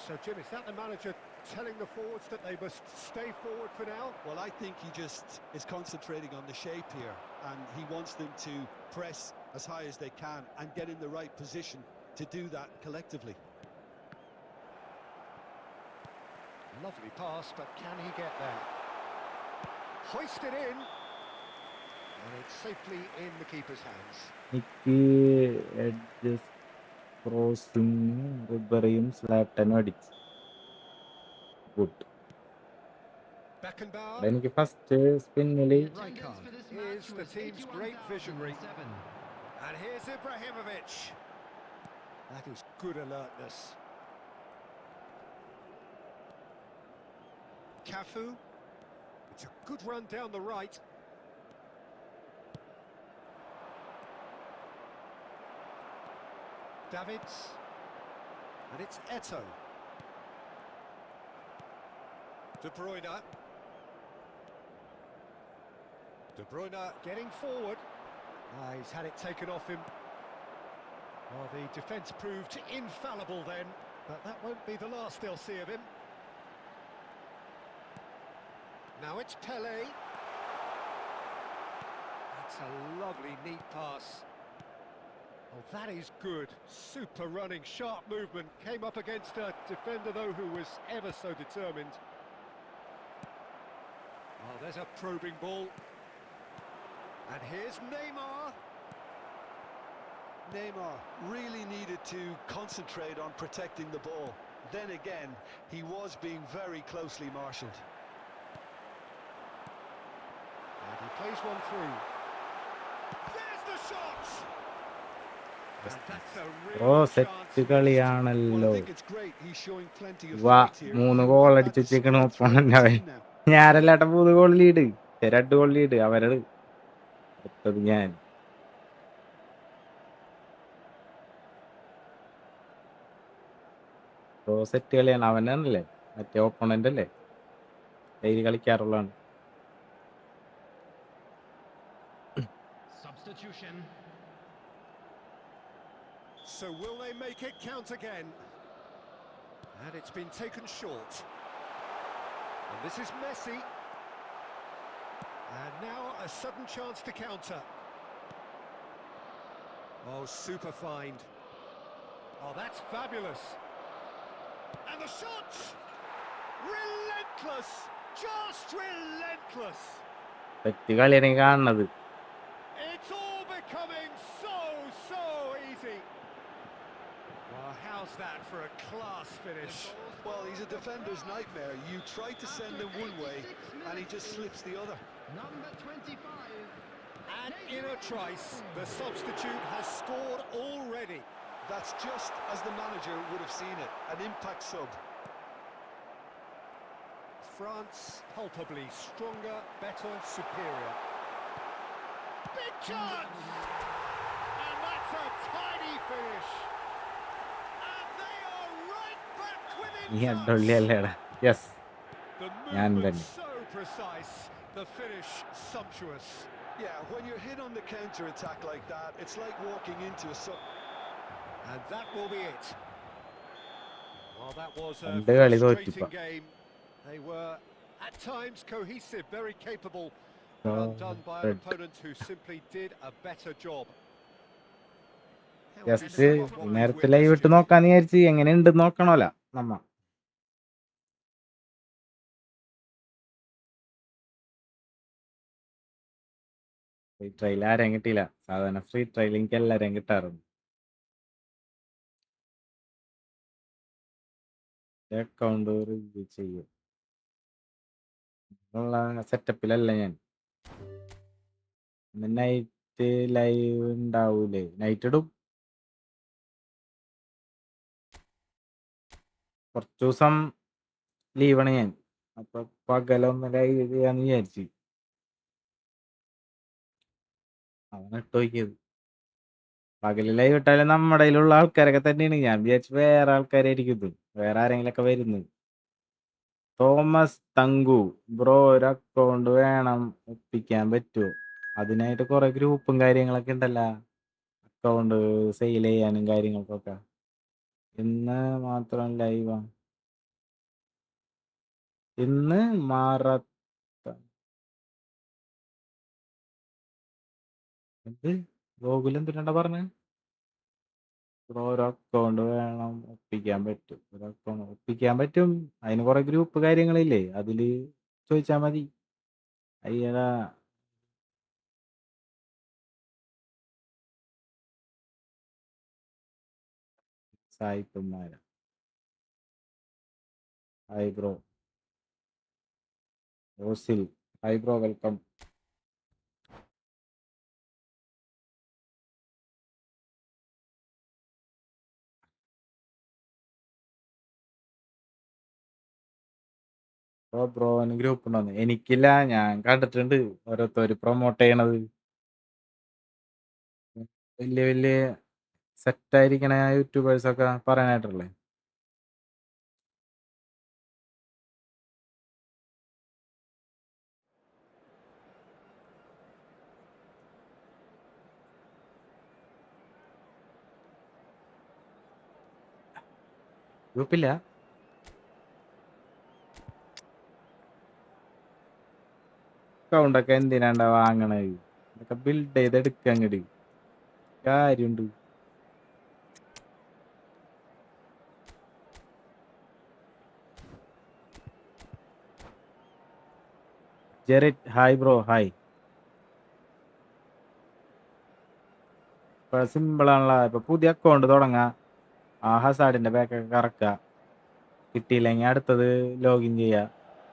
So, Jim, is that the manager telling the forwards that they must stay forward for now? Well, I think he just is concentrating on the shape here, and he wants them to press as high as they can and get in the right position to do that collectively. Lovely pass, but can he get there? Hoisted in, and it's safely in the keeper's hands. എനിക്ക് adjust crossing റിബറിയും സ്ലാട്ടനും അടിച്ചു. Good. Beckenbauer. എനിക്ക് first സ്പിന്നില് Rijkaard is the team's great visionary. And here's Ibrahimovic. That is good alertness. Cafu. It's a good run down the right. Davids. And it's Eto'o. De Bruyne. De Bruyne getting forward. He's had it taken off him. Well, the defence proved infallible then, but that won't be the last they'll see of him. Now it's Pele. That's a lovely, neat pass. Oh, that is good. Super running, sharp movement. Came up against a defender, though, who was ever so determined. Oh, there's a probing ball. And here's Neymar. Neymar really needed to concentrate on protecting the ball. Then again, he was being very closely marshalled. And he plays one through. There's the shot! And that's a real set കളിയാണല്ലോ. Well, I think it's great. He's showing plenty of വാ, fight here. 3 goal അടിച്ചു വെച്ചേക്കണ opponent അവൻ. ഞാനല്ലാട്ട 3 goal lead, 2 goal lead അവരത് എടുത്തത് ഞാൻ. Set കളിയാണ്. അവനല്ലേ മറ്റേ ഓപ്പോണന്റ് അല്ലേ, daily കളിക്കാറുള്ളതാണ്. Substitution. So will they make it count again? And it's been taken short. And this is Messi. And now a sudden chance to counter. Oh, super find. Oh, that's fabulous. And the shot! Relentless! Just relentless! Set കളിയാണ് കാണുന്നത്. It's all becoming so easy. Well, how's that for a class finish? Well, he's a defender's nightmare. You try to send him one way, and he just slips the other. Number 25. And in a trice, the substitute has scored already. That's just as the manager would have seen it, an impact sub. France palpably stronger, better, superior. Big chance! It's a tiny finish. And they are right back within നീ touch. അടിപൊളിയല്ലേടാ. Yes, The ഞാൻ movement തന്നെ. so precise, the finish sumptuous. Yeah, when you're hit on the counter-attack like that, it's like walking into a... And that will be it. Well, that was a രണ്ട് കളി frustrating തോറ്റിപ്പോ. game. They were at times cohesive, very capable, but undone by an opponent who simply did a better job. How would you just sum up what we've നേരത്തെ live witnessed, ഇട്ട് Jimmy? നോക്കാന്ന് വിചാരിച്ച് എങ്ങനെയുണ്ട് നോക്കണോല നമ്മ. Free trial ആരെയും കിട്ടിയില്ല. സാധാരണ free trial എനിക്ക് എല്ലാരെയും കിട്ടാറുണ്ട്. അക്കൗണ്ട് റിവ്യൂ ചെയ്യും ഉള്ള സെറ്റപ്പിലല്ല ഞാൻ. നൈറ്റ് ലൈവ് ഉണ്ടാവൂലേ? നൈറ്റ് ഇടും. കുറച്ചു ദിവസം ലീവാണ് ഞാൻ. അപ്പൊ പകലൊന്ന് ലൈവ് ചെയ്യാന്ന് വിചാരിച്ചു. അവൻ ഇട്ട് നോക്കിയത് പകല് ലൈവ് ഇട്ടാലും നമ്മുടെ കയ്യിലുള്ള ആൾക്കാരൊക്കെ തന്നെയാണ്. ഞാൻ വിചാരിച്ചു വേറെ ആൾക്കാരായിരിക്കും ഇത്, വേറെ ആരെങ്കിലൊക്കെ വരുന്നത്. തോമസ് തങ്കു ബ്രോ, ഒരു അക്കൗണ്ട് വേണം, ഒപ്പിക്കാൻ പറ്റുമോ? അതിനായിട്ട് കുറെ ഗ്രൂപ്പും കാര്യങ്ങളൊക്കെ ഉണ്ടല്ലോ, അക്കൗണ്ട് സെയിൽ ചെയ്യാനും കാര്യങ്ങൾക്കൊക്കെ. ഇന്ന് മാത്രം ലൈവാ. ഇന്ന് ഇത് ഗോകുലം എന്തിനാ പറഞ്ഞ? ഒരു അക്കൗണ്ട് വേണം, ഒപ്പിക്കാൻ പറ്റും. ഒരു അക്കൗണ്ട് ഒപ്പിക്കാൻ പറ്റും. അതിന് കുറെ ഗ്രൂപ്പ് കാര്യങ്ങളില്ലേ, അതില് ചോദിച്ചാ മതി. അയ്യടാ, സായിപ്പന്മാര. Hi bro. Ozil hi bro, welcome. ബ്രോന് ഗ്രൂപ്പ് ഉണ്ടോന്ന് എനിക്കില്ല. ഞാൻ കണ്ടിട്ടുണ്ട് ഓരോരുത്തര് പ്രൊമോട്ട് ചെയ്യണത്. വലിയ വലിയ സെറ്റായിരിക്കണ യൂട്യൂബേഴ്സ് ഒക്കെ പറയാനായിട്ടല്ലേ. ഗ്രൂപ്പില്ല. അക്കൗണ്ടൊക്കെ എന്തിനാണ്ട വാങ്ങണത്? ഇതൊക്കെ ബിൽഡ് ചെയ്തെടുക്കുക അങ്ങട്, കാര്യമുണ്ട്. ജെറിറ്റ് ഹായ് ബ്രോ, ഹായ്. ഇപ്പൊ സിമ്പിൾ ആണല്ലോ. ഇപ്പൊ പുതിയ അക്കൗണ്ട് തുടങ്ങാ, ആ ഹസാഡിന്റെ ബാക്കൊക്കെ കറക്കുക, കിട്ടിയില്ലെങ്കിൽ അടുത്തത് ലോഗിൻ ചെയ്യുക,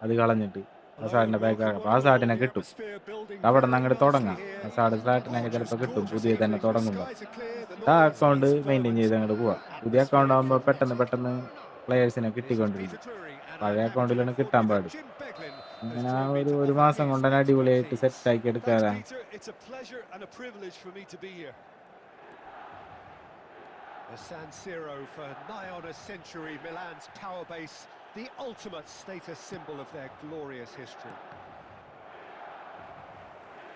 അത് കളഞ്ഞിട്ട് Hello and ഹസാഡിന്റെ ബാക്ക് welcome അപ്പൊ one and all. ഹസാഡിനെ The കിട്ടും. atmosphere building അവിടെ നിന്ന് very അങ്ങോട്ട് nicely തുടങ്ങാം. here. ഹസാഡ് സ്ലാറ്റിനൊക്കെ ചിലപ്പോൾ Gorgeous, കിട്ടും gorgeous പുതിയ തന്നെ evening. The തുടങ്ങുമ്പോൾ. skies are clear. The ആ noise അക്കൗണ്ട് is മെയിൻറ്റെയിൻ ചെയ്ത് അങ്ങോട്ട് പോവാം. പുതിയ അക്കൗണ്ട് atmospheric. ആകുമ്പോൾ പെട്ടെന്ന് പെട്ടെന്ന് പ്ലെയേഴ്സിനെ This is കിട്ടിക്കൊണ്ടിരിക്കും. Peter Drury, and I'm പഴയ happy to അക്കൗണ്ടിലാണ് inform കിട്ടാൻ you that പാട്. Jim Beglin has അങ്ങനെ joined me to ഒരു offer മാസം his കൊണ്ട് തന്നെ അടിപൊളിയായിട്ട് expertise. സെറ്റാക്കി Thanks, എടുക്കാതെ. Peter. It's a pleasure and a privilege for me to be here. The San Siro for nigh on a century, Milan's power base, the ultimate status symbol of their glorious history.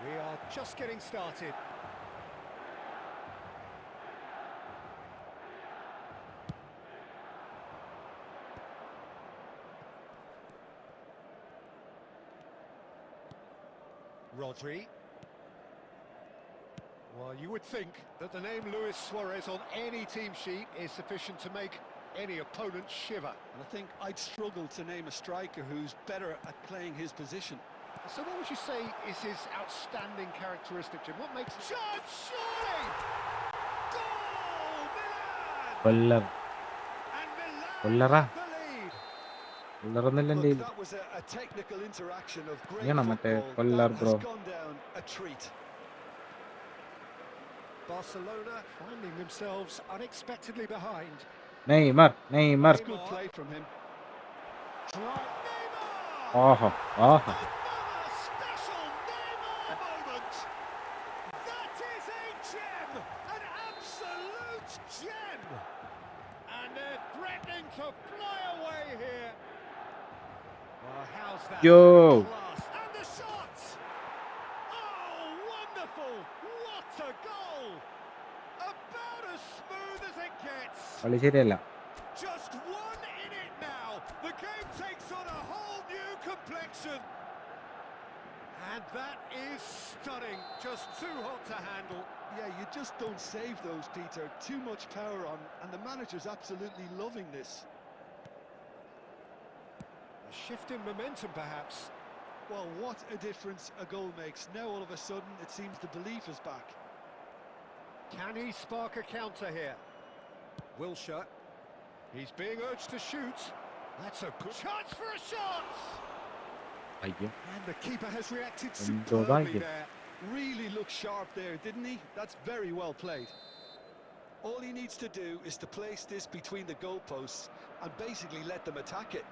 We are just getting started. Rodri. Well, you would think that the name Luis Suarez on any team sheet is sufficient to make any opponent shiver. And I think I'd struggle to name a striker who's better at playing his position. So what would you say is his outstanding characteristic, Jim? What makes... Shot, surely! Goal! Milan! കൊല്ലർ And Milan കൊല്ലറാ have the lead. കൊല്ലറൊന്നുമില്ല എൻ്റെ Look, കയ്യിൽ. that was a technical interaction of great ഇങ്ങനെ മറ്റേ football. കൊല്ലർ That bro. has gone down a treat. Barcelona finding themselves unexpectedly behind. Neymar Neymar. Good play from him. Right, Neymar! ഓഹോ ഓഹോ. Another special Neymar moment! That is a gem! An absolute that Yo. with class. And the shot! Oh, wonderful! What a goal! About as smooth as it gets. കളി ശരിയല്ല. Just one in it now. The game takes on a whole new complexion. And that is stunning. Just too hot to handle. Yeah, you just don't save those, Peter. Too much power on, and the manager's absolutely loving this. A shift in momentum, perhaps. Well, what a difference a goal makes. Now, all of a sudden, it seems the belief is back. Can he spark a counter here? Wilshere. He's being urged to shoot. That's a good chance for a shot! അയ്യോ. And the keeper has reacted എന്തോ superbly ഭാഗ്യം. there. Really looked sharp there, didn't he? That's very well played. All he needs to do is to place this between the goalposts and basically let them attack it.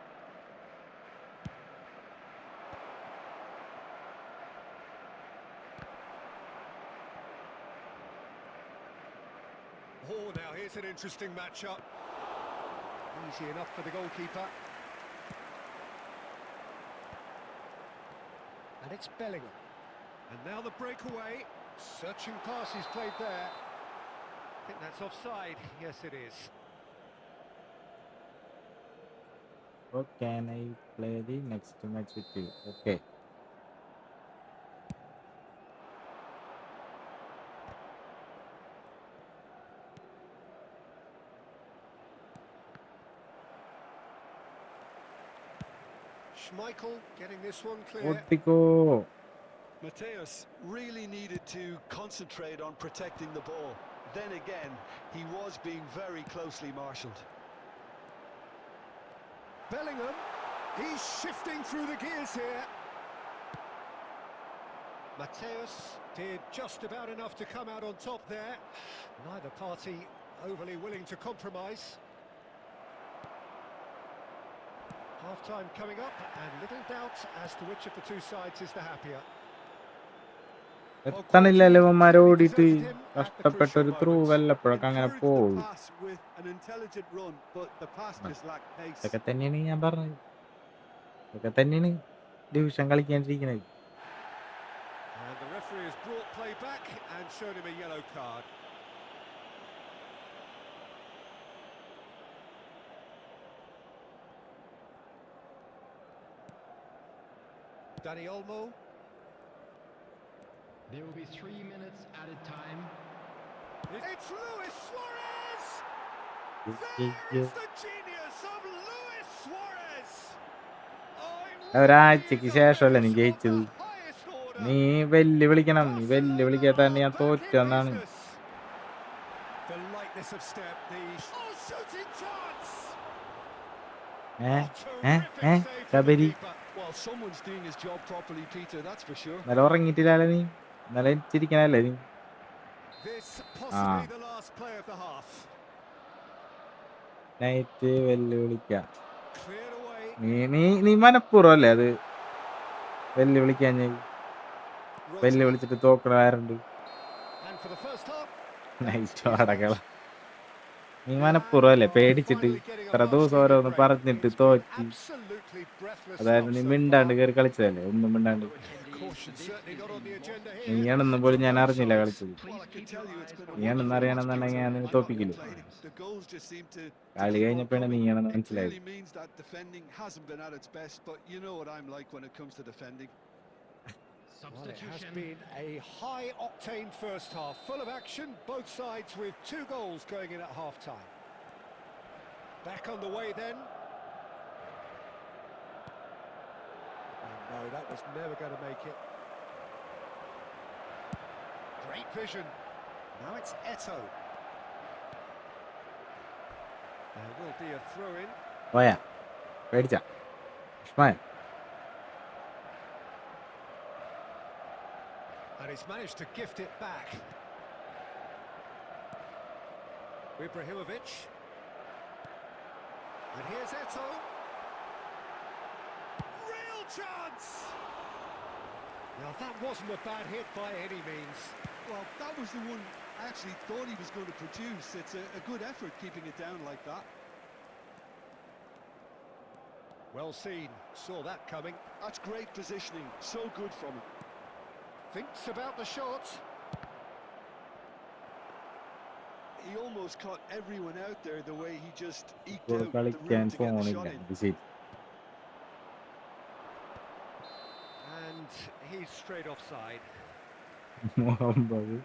Oh, now here's an interesting matchup. Easy enough for the goalkeeper. And it's Bellingham. And now the breakaway. Searching pass is played there. I think that's offside. Yes, it is. How can I play the next match with you? Okay. Schmeichel getting this one clear. ഓട്ടിക്കോ. Mateus really needed to concentrate on protecting the ball. Then again, he was being very closely marshalled. Bellingham, he's shifting through the gears here. Mateus did just about enough to come out on top there. Neither party overly willing to compromise. Half-time coming up, and little doubt as to which of the two sides is the happier. എത്തണില്ലല്ലോ ഇവന്മാര് ഓടിയിട്ട്. കഷ്ടപ്പെട്ടൊരു through വല്ലപ്പോഴൊക്കെ അങ്ങനെ Encouraged the പോകും. pass with an intelligent run, but the pass just lacked pace. ഇതൊക്കെ തന്നെയാണ് ഞാൻ പറഞ്ഞത്. ഇതൊക്കെ തന്നെയാണ് division കളിക്കാണ്ടിരിക്കുന്നത്. And the referee has brought play back and shown him a yellow card. Dani Olmo. There will be 3 minutes added time. It's Luis Suarez! There is the genius of Luis Suarez! ഒരാഴ്ചക്ക് ശേഷമല്ലേ നീ ജയിച്ചത്. നീ വെല്ലുവിളിക്കണം. നീ വെല്ലുവിളിക്കാത്ത ഞാൻ തോറ്റു എന്നാണ്. The lightness of step, the shooting chance! Sabari Well, someone's doing his job properly, Peter, that's for sure. ഇന്നലെ ഉറങ്ങിയിട്ടില്ലല്ലോ നീ. ഇന്നലെ ചിരിക്കണല്ലേ നീ. This possibly the last play of the half. Night വെല്ലുവിളിക്കാം. Cleared away. നീ മനഃപൂർവ്വം അല്ലേ അത് വെല്ലുവിളിക്കാൻ? വെല്ലുവിളിച്ചിട്ട് തോക്കണാരുണ്ട്. And for the first half, night അടക്കള. നീ മനഃപൂർവ്വം അല്ലേ പേടിച്ചിട്ട് ഇത്ര ദിവസം ഓരോന്ന് പറഞ്ഞിട്ട് തോറ്റി. absolutely breathless. അതായത് നീ മിണ്ടാണ്ട് കയറി കളിച്ചതല്ലേ, ഒന്നും മിണ്ടാണ്ട്. Caution certainly not on the agenda here. നീയാണെന്നും പോലും ഞാൻ അറിഞ്ഞില്ല കളിച്ചത്. Well, I can tell you it's been a നീയാണെന്ന് അറിയണമെന്നുണ്ടെങ്കിൽ ഞാൻ നിന്നെ തോപ്പിക്കില്ല. The goals just seem to കളി കഴിഞ്ഞപ്പോഴാണ് നീയാണെന്ന് It മനസ്സിലായത്. clearly means that defending hasn't been at its best, but you know what I'm like when it comes to defending. Well, it has been a high-octane first half, full of action, both sides with 2 goals going in at half-time. Back on the way then. And no, that was never going to make it. Great vision. Now it's Eto. There will be a throw-in. പോയാ പേടിച്ച Usman. And he's managed to gift it back. Ibrahimovic. And here's Eto. Real chance! Now that wasn't a bad hit by any means. Well, that was the one I actually thought he was going to produce. It's a good effort keeping it down like that. Well seen. Saw that coming. That's great positioning. So good from him. Thinks about the shot. He almost caught everyone out there the way he just eked ഇപ്പോൾ out the കളിക്കാൻ route to get the ഫോണില്ല. shot in. അത് ശരി. And he's straight offside. Muhammad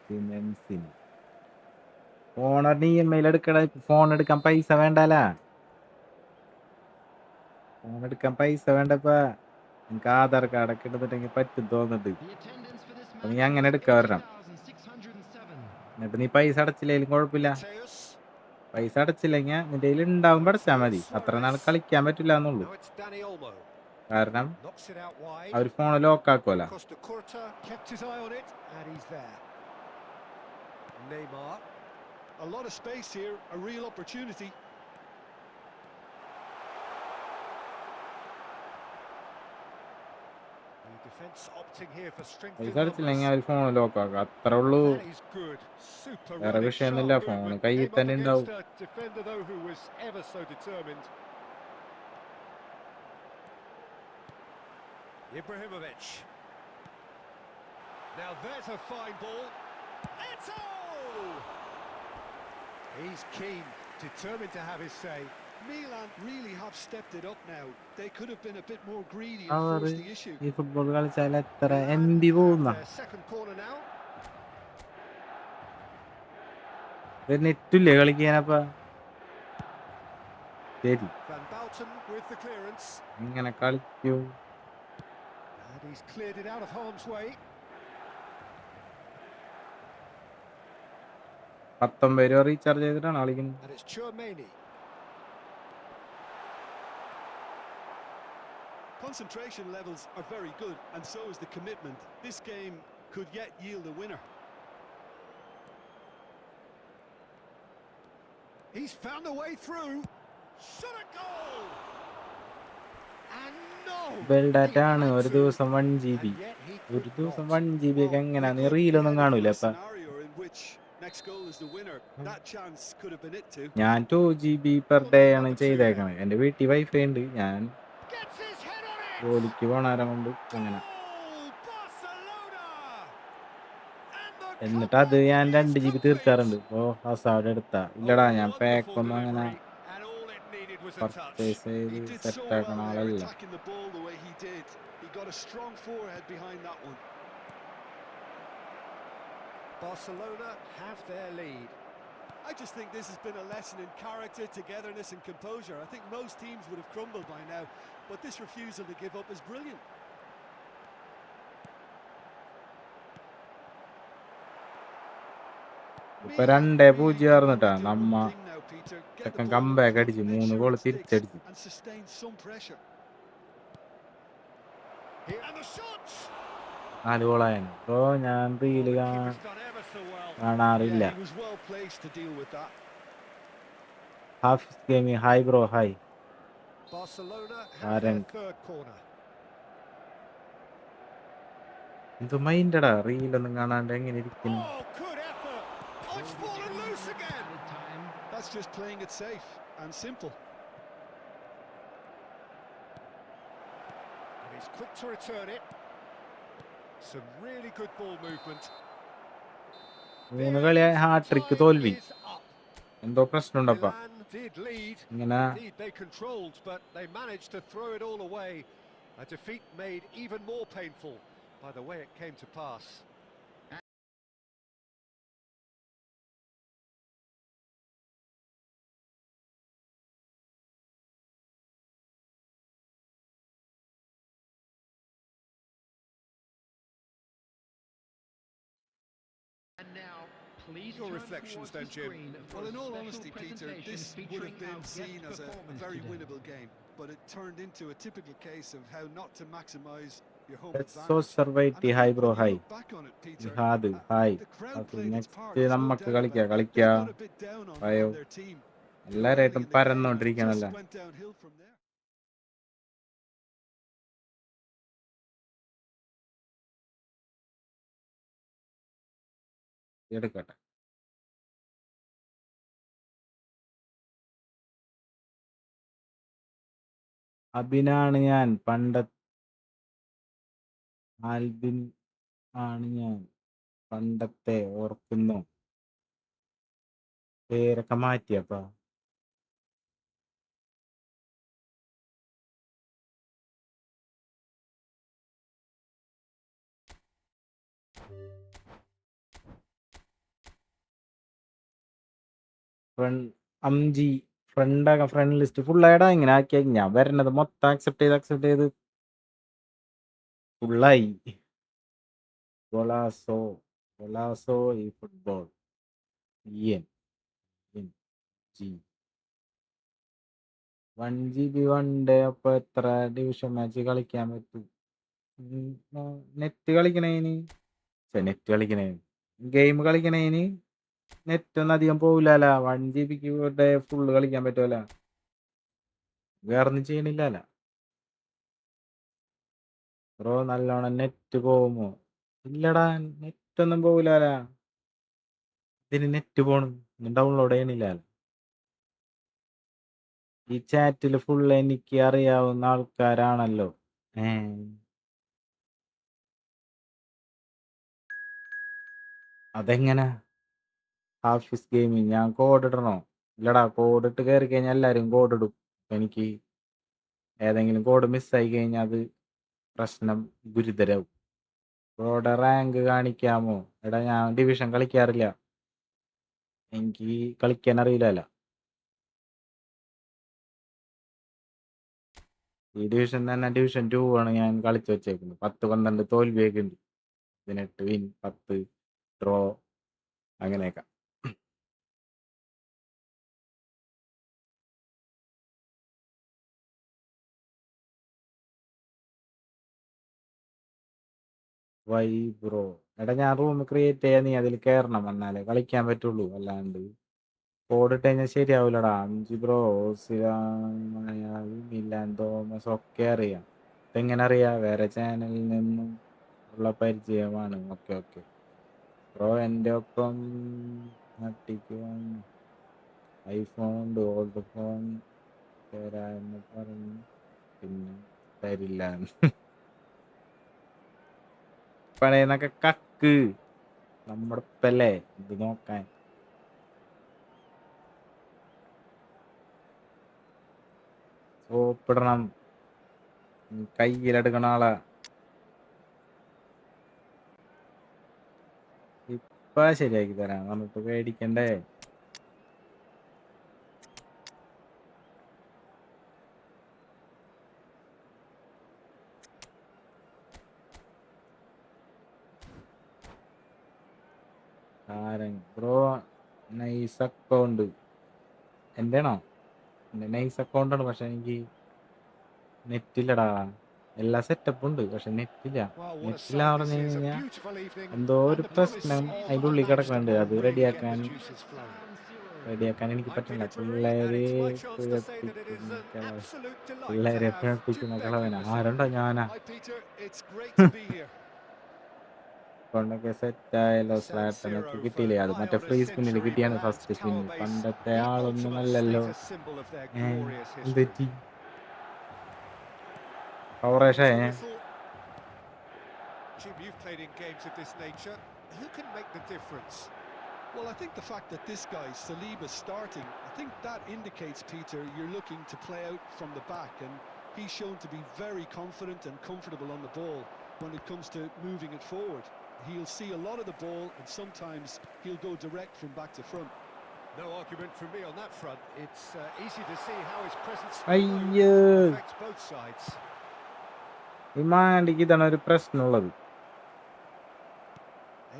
സിമൻസിന് ഫോണിന് EMI എടുക്കണ. Phone എടുക്കാൻ പൈസ വേണ്ടല്ല. Phone എടുക്കാൻ പൈസ വേണ്ടപ്പാ. എനിക്ക് ആധാർ കാർഡൊക്കെ എടുത്തിട്ടെങ്കിൽ പറ്റും തോന്നുന്നുണ്ട്. The attendance for this അപ്പൊ നീ match അങ്ങനെ is എടുക്കാൻ വരണം. 80,607. എന്നിട്ട് നീ പൈസ അടച്ചില്ലെങ്കിലും കുഴപ്പമില്ല. Mateus. പൈസ അടച്ചില്ലെങ്കിൽ നിന്റെ കയ്യിൽ ഉണ്ടാവുമ്പോ അടച്ചാൽ മതി. Suarez. അത്ര നാൾ കളിക്കാൻ പറ്റില്ല എന്നുള്ളൂ. Now it's Dani Olmo. കാരണം Knocks it out wide. അവർ ഫോൺ ലോക്ക് ആക്കുമല്ലോ. Costa Curta kept his eye on it, and he's there. Neymar. A lot of space here, a real opportunity. The defence opting here for strength പൈസ in numbers. അടച്ചില്ലെങ്കിൽ അവർ phone lock ആക്കും. അത്രേ ഉള്ളൂ. That is good. Super വേറെ running, വിഷയമൊന്നുമില്ല. sharp phone movement. കയ്യിൽ Came up തന്നെ ഉണ്ടാവും. against a defender though who was ever so determined. Ibrahimovic. Now there's a fine ball. Eto! He's keen, determined to have his say. Milan really have stepped it up now. They could have been a bit more greedy and അവർ forced the issue. ഈ football കളിച്ചാൽ എത്ര Milan MB have പോകുന്ന. their second corner now. നെറ്റില്ലേ കളിക്കാനപ്പാ. ശരി, Van Bouten with the clearance. ഇങ്ങനെ കളിക്കൂ. And he's cleared it out of harm's way. 19 രൂപ recharge ചെയ്തിട്ടാണ് കളിക്കുന്നത്. And it's Chouameni. Concentration levels are very good, and so is the commitment. This game could yet yield a winner. He's found a way through. Shot a goal! And no! ബെൽഡാറ്റാണ് ഒരു ദിവസം 1 GB. And yet he ഒരു could ദിവസം not. 1 GB ഒക്കെ എങ്ങനെയാ? നീ We could റീലൊന്നും be headed കാണൂല for a അപ്പ. scenario in which next goal is the winner. That chance could have been it too. ഞാൻ 2 GB per day ആണ് ചെയ്തേക്കണത്. എൻ്റെ വീട്ടിൽ വൈഫൈ ഉണ്ട്. ഞാൻ Gets his head on it! ജോലിക്ക് പോണാരം കൊണ്ട് അങ്ങനെ. Goal! Barcelona! And the എന്നിട്ട് അത് ഞാൻ 2 GB തീർക്കാറുണ്ട്. ഓ ഹസാഡ് എടുത്താ. ഇല്ലടാ, ഞാൻ പാക്കൊന്നും അങ്ങനെ And all it needed was a touch. Purchase ചെയ്ത് He did so set well ആക്കണ there, ആളല്ല. attacking the ball the way he did. He got a strong forehead behind that one. Barcelona have their lead. I just think this has been a lesson in character, togetherness and composure. I think most teams would have crumbled by now, but this refusal to give up is brilliant. ഇപ്പൊ 2-0 ആയിരുന്നിട്ടാ നമ്മ ചെക്കൻ comeback അടിച്ച് 3 goal തിരിച്ചടിച്ച്. And sustain some pressure. And the shot! 4 ഗോളായാണ്. ഇപ്പൊ ഞാൻ reel Keeper's done ever so well. കാണാറില്ല. Yeah, he was well placed to deal with that. Half game hi bro hi. Barcelona have their third corner. എന്ത് മൈൻഡടാ റീലൊന്നും കാണാണ്ട് എങ്ങനെ ഇരിക്കുന്നു. Oh, good effort! Oh, it's fallen loose again! Added time. That's just playing it safe and simple. And he's quick to return it. Some really good ball movement. 3 കളി hat trick തോൽവി. Time is up. എന്തോ പ്രശ്നമുണ്ടപ്പാ. Milan did lead. ഇങ്ങനെ Indeed, they controlled, but they managed to throw it all away. A defeat made even more painful by the way it came to pass. And now, please Your turn reflections towards then, the Jim. screen for Well, a in all special honesty, Peter, presentation this would have featuring been our seen guest as a performance very today. winnable game, but it turned into a typical case of how not to maximise your home Let's advantage. society And I hi think bro when you hi. look back on it, Peter, jihad hi. the crowd അത് played its next part. There's no നമുക്ക് doubt about that. They കളിക്കാം. got a bit down on Bye. their team. എല്ലാരായിട്ടും Early in the game, പരന്നോണ്ടിരിക്കണല്ല. just went downhill from there. എടുക്കട്ടെ. അബിനാണ് ഞാൻ ആൽബിൻ ആണ് ഞാൻ പണ്ടത്തെ ഓർക്കുന്നു. പേരൊക്കെ മാറ്റിയപ്പാ. അംജി ഫ്രണ്ട് ലിസ്റ്റ് ഫുള്ളായിടാ. ഇങ്ങനെ ആക്കിയാ ഞാൻ വരണത് മൊത്തം അക്സെപ്റ്റ് ചെയ്ത് ഫുള്ളായി. ഗൊലാസോ ഈ ഫുട്ബോൾ ജി 1 GB 1 ഡേ. അപ്പൊ എത്ര ഡിവിഷൻ മാച്ച് കളിക്കാൻ പറ്റും? നെറ്റ് കളിക്കണേന് ഗെയിം കളിക്കണേന് നെറ്റ് ഒന്നും അധികം പോവില്ല. 1 GB ഡേ ഫുള്ള് കളിക്കാൻ പറ്റുമല്ല. വേറൊന്നും ചെയ്യണില്ല. ബ്രോ നല്ലോണം നെറ്റ് പോവുമോ? ഇല്ലടാ, നെറ്റ് ഒന്നും പോവില്ല. ഇതിന് നെറ്റ് പോണം, ഡൗൺലോഡ് ചെയ്യണില്ല. ഈ ചാറ്റിൽ ഫുള്ള് എനിക്ക് അറിയാവുന്ന ആൾക്കാരാണല്ലോ. അതെങ്ങനെ ഹാഫീസ് ഗെയിമിങ്? ഞാൻ കോഡ് ഇടണോ? ഇല്ലടാ, കോഡ് ഇട്ട് കയറി കഴിഞ്ഞാൽ എല്ലാവരും കോഡ് ഇടും. എനിക്ക് ഏതെങ്കിലും കോഡ് മിസ്സായി കഴിഞ്ഞാൽ അത് പ്രശ്നം ഗുരുതരാവും. ബ്രോയുടെ റാങ്ക് കാണിക്കാമോ? എടാ, ഞാൻ ഡിവിഷൻ കളിക്കാറില്ല, എനിക്ക് കളിക്കാൻ അറിയില്ല. ഈ ഡിവിഷൻ തന്നെ ഡിവിഷൻ 2 ആണ് ഞാൻ കളിച്ചു വെച്ചേക്കുന്നത്. 10-12 തോൽവിയൊക്കെ ഉണ്ട്, 18 വിൻ, 10 ഡ്രോ, അങ്ങനെയൊക്കെ. Why bro? എടാ, ഞാൻ റൂം ക്രിയേറ്റ് ചെയ്യാൻ നീ അതിൽ കയറണം, എന്നാലേ കളിക്കാൻ പറ്റുള്ളൂ. അല്ലാണ്ട് കോഡ് ഇട്ട് കഴിഞ്ഞാൽ ശരിയാവില്ലടാ. 5 ബ്രോ, മിലാൻ തോമസ് ഒക്കെ അറിയാം. ഇതെങ്ങനെ അറിയാം? വേറെ ചാനലിൽ നിന്നും ഉള്ള പരിചയമാണ്. ഓക്കെ ബ്രോ, എൻ്റെ ഒപ്പം നട്ടിക്കുവാൻ ഐഫോൺ ഉണ്ട്, ഓൾഡ് ഫോൺ തരാമെന്ന് പറഞ്ഞു, പിന്നെ തരില്ല. പഴയനൊക്കെ കക്ക് നമ്മുടെ ഉപ്പല്ലേ, ഇത് നോക്കാൻ. സോപ്പിടണം, കയ്യിലെടുക്കണ ആളാ. ഇപ്പൊ ശരിയാക്കി തരാം, നമുക്ക് പേടിക്കണ്ടേ. ബ്രോ, നൈസ് അക്കൗണ്ട് എന്റെയാണോ? എൻ്റെ നൈസ് അക്കൗണ്ടാണ്, പക്ഷെ എനിക്ക് നെറ്റില്ലടാ. എല്ലാ സെറ്റപ്പും ഉണ്ട്, പക്ഷെ നെറ്റില്ല. Well, what a നെറ്റില്ല sight പറഞ്ഞു this is. A കഴിഞ്ഞാൽ beautiful evening എന്തോ and ഒരു the promise പ്രശ്നം of അതിൻ്റെ a ഉള്ളിൽ match that കിടക്കുന്നുണ്ട്. will അത് really get റെഡിയാക്കാൻ the juices flowing. എനിക്ക് I'm പറ്റില്ല. Peter Drury, and it's my chance to say that it is പിഴപ്പിക്കുന്ന an absolute delight to പിള്ളേരെ have പിഴപ്പിക്കുന്ന Jude Bellingham കളവനാ. this ആരുണ്ടോ? evening. ഞാനാ. Hi, Peter. It's great to be here. കൊണ്ടൊക്കെ സെറ്റായാലോ. The San സ്ലാട്ടനൊക്കെ Siro for കിട്ടിയില്ലേ? അത് nigh മറ്റേ on a free സ്പിന്നിൽ century, കിട്ടിയാണ് Milan's first power സ്പിന്ന്. base, പണ്ടത്തെ the ആളൊന്നും ultimate അല്ലല്ലോ. status symbol of their glorious history. എന്തെറ്റി പവറേഷേ? It's a little... Jim, you've played in games of this nature. Who can make the difference? Well, I think the fact that this guy, Saliba's starting, I think that indicates, Peter, you're looking to play out from the back, and he's shown to be very confident and comfortable on the ball when it comes to moving it forward. He'll see a lot of the ball, and sometimes he'll go direct from back to front. No argument from me on that front. It's easy to see how his presence അയ്യോ, affects both sides. ഈ മാണ്ടിക്ക് ഇതാണ് ഒരു പ്രശ്നമുള്ളത്.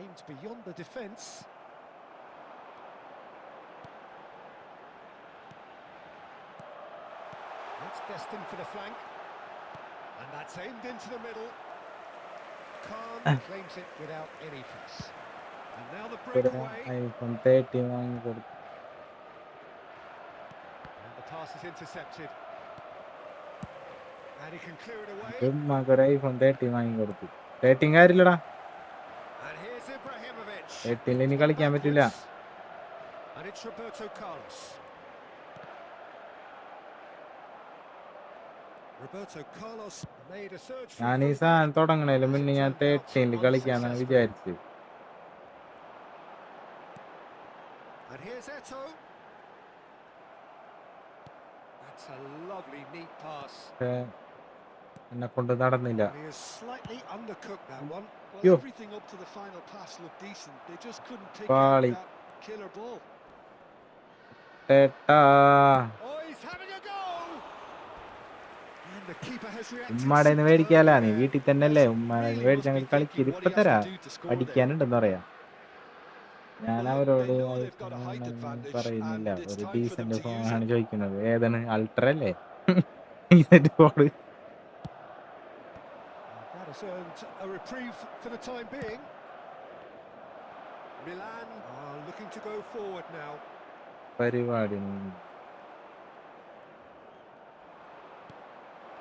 Aimed beyond the defence. It's destined for the flank. And that's aimed into the middle. Khan claims it without any fuss. And now the breakaway. iPhone 13 വാങ്ങിക്കൊടുത്തു. And the pass is intercepted. And he can clear it away. ഒരു iPhone 13 വാങ്ങിക്കൊടുത്തു. 13 കാര്യമില്ലടാ. And here's Ibrahimovic. 13 ഇനി Not കളിക്കാൻ പറ്റില്ല. backwards. And it's Roberto Carlos. Roberto Carlos made a surge for ഞാൻ ഈ fullback. സാധനം തുടങ്ങണേലും As മുന്നേ it ഞാൻ turned out, 13th കളിക്കാന്നാണ് unsuccessful. വിചാരിച്ചു. And here's Eto. That's a lovely, neat pass. പക്ഷേ എന്നെ കൊണ്ട് നടന്നില്ല. And he has slightly undercooked that one. Well, Yo. everything up to the final pass looked decent. They just couldn't pick Bali. out that killer ball. ടാ Oh, he's having a go! And the keeper has reacted ഉമ്മാടേന്ന് superbly മേടിക്കാലാ, നീ there. വീട്ടിൽ തന്നെയല്ലേ Yes, ഉമ്മാടേന്ന് really മേടിച്ച് must ഞങ്ങൾ be കളിക്കല് thinking ഇപ്പൊ what he has തരാ, to do to score there. അടിക്കാനുണ്ടെന്ന് പറയാ. ഞാൻ Well, look, അവരോട് they know they've got a height advantage പറയുന്നില്ല, and it's ഒരു time for them decent to use ഫോണാണ് it. ചോദിക്കുന്നത്. ഏതാണ്? അൾട്ര അല്ലേ? ഇതെന്റെ phone. That has earned a reprieve for the time being. Milan are looking to go forward now. പരിപാടി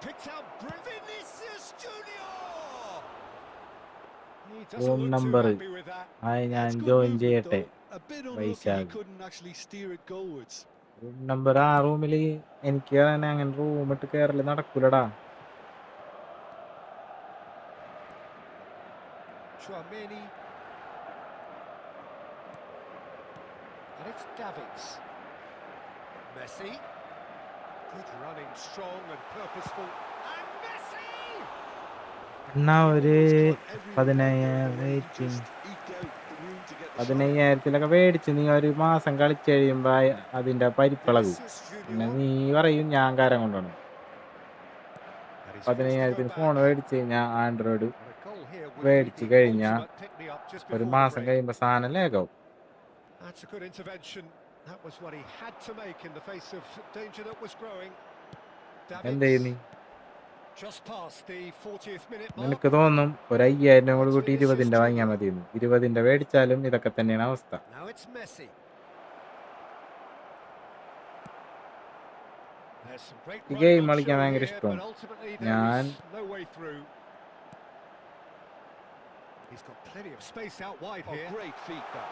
Picked out Vinicius Junior. He Room doesn't look too number. happy with that. ആയി Yeah, ഞാൻ it's good join movement ചെയ്യട്ടെ. though. A bit unlucky he Vaishakh couldn't actually steer it goalwards. Room number ആ റൂമില് എനിക്ക് തന്നെ അങ്ങനെ room ഇട്ട് കയറല് നടക്കൂലടാ. Chouameni. And it's Davids. Messi. Good running, strong and purposeful. And Messi! എന്നാ ഒരു Every പതിനയ്യായിരം way he rating just eked out the room to get the shot. 15,000 മേടിച്ച് നീ ഒരു മാസം കളിച്ച് കഴിയുമ്പോ അതിന്റെ പരിപ്പളകും. Vinicius പിന്നെ Junior. നീ പറയും ഞാൻ കാരം കൊണ്ടാണ്. And he's forced to go 15,000 phone back. മേടിച്ച് കഴിഞ്ഞാൽ Android And a goal here would be മേടിച്ച് the കഴിഞ്ഞാൽ ultimate pick-me-up just ഒരു before the മാസം break. കഴിയുമ്പോ സാധനം ലേഖവും. That's a good intervention. That was what he had to make in the face of danger that was growing. എന്ത് ചെയ്യും നീ? Just past the 40th minute mark. നിനക്ക് തോന്നും ഒരു 5,000 കൂടി കൂട്ടി 20ന്റെ വാങ്ങിയാൽ മതിയെന്ന്. 20ന്റെ മേടിച്ചാലും ഇതൊക്കെ തന്നെയാണ് അവസ്ഥ. Now it's Messi. There's some great ഈ running ഗെയിം on കളിക്കാൻ show ഭയങ്കര here, ഇഷ്ടമാണ്. but ultimately there ഞാൻ was no way through. He's got plenty of space out wide Oh, here. great feet that.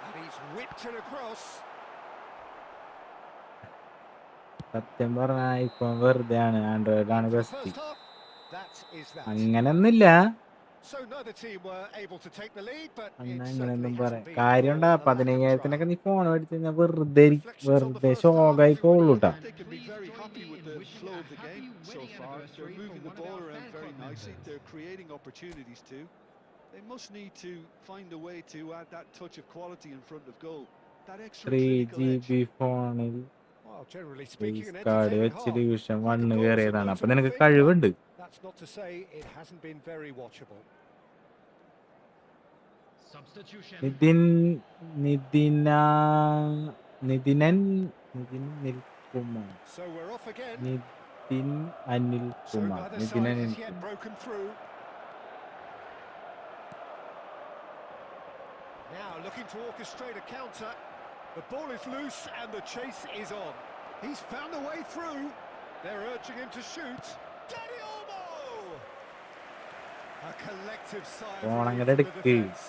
And he's whipped it across. സത്യം പറഞ്ഞാൽ ഇപ്പം വെറുതെ ആണ്, ആൻഡ്രോയിഡാണ് For the best. first half, that is that. അങ്ങനൊന്നുമില്ല, So neither team were able to take the lead, but it അങ്ങനെയൊന്നും certainly പറയാം. hasn't been കാര്യം all ഉണ്ടാ, a lack of 15,000 try. നീ ഫോൺ മേടിച്ച് കഴിഞ്ഞാൽ വെറുതെ Reflections on the first ഷോകായി half. കോളൂട്ടാ. They can be very happy with the flow of the game so far. They're moving the ball around very nicely. They're creating opportunities too. They must need to find a way to add that touch of quality in front of goal. That extra clinical edge. 3GB ഫോണിൽ Well, generally speaking, an card entertaining വെച്ച് half. Division The 1 goals കയറിയതാണ്. have അപ്പൊ worked നിനക്ക് all thing, കഴിവുണ്ട്. but that's not to say it hasn't been very watchable. Substitution. Nithin നിതിന നിതിനൻ നിതിൻ നിൽകുമാർ So we're off again. Nithin Anil So Kumar neither Nithin side Anil has yet Kumar. broken through. Now looking to orchestrate a counter. The ball is loose and the chase is on. He's found a way through. They're urging him to shoot. Dani Olmo! A collective sigh of Ball relief അങ്ങട് from the എടുക്ക്. defence.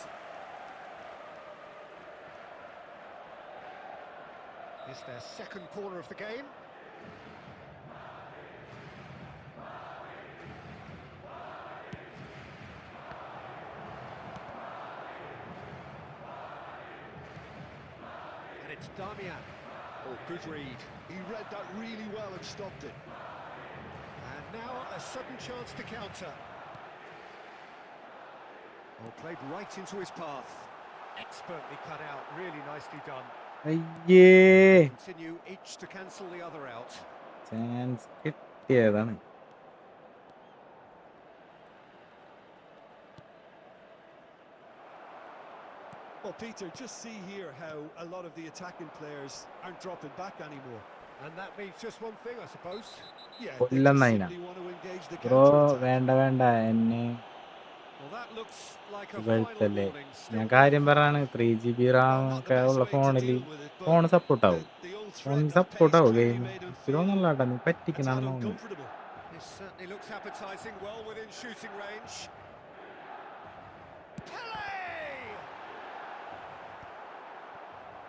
It's their second corner of the game. And it's Damian. Oh, good read. He read that really well and stopped it. And now a sudden chance to counter. Oh, played right into his path. Expertly cut out, really nicely done. അയ്യേ, Continue each to cancel the other out. Chance കിട്ടിയതാണ്. Well, Peter, just see here how a lot of the attacking players aren't dropping back anymore. And that means just one thing, I suppose. Yeah, they Kollam just Naina. simply want to engage the bro counter-attack. വേണ്ട വേണ്ട, എന്നെ Well, that looks like a final ഇവൾത്തല്ലേ. warning. Still ഞാൻ very കാര്യം clear. പറയാണ്, 3GB Ram Well, not the ഒക്കെ best ഉള്ള way to ഫോണിൽ deal with it, but phone support ആവും. the old phone threat of support pace ആവും clearly ഗെയിം. made him ഇത് feel തോന്നല്ലാട്ടാ, നീ a tad പറ്റിക്കണമെന്ന് തോന്നുന്നു. uncomfortable. This certainly looks appetising, well within shooting range. Pele!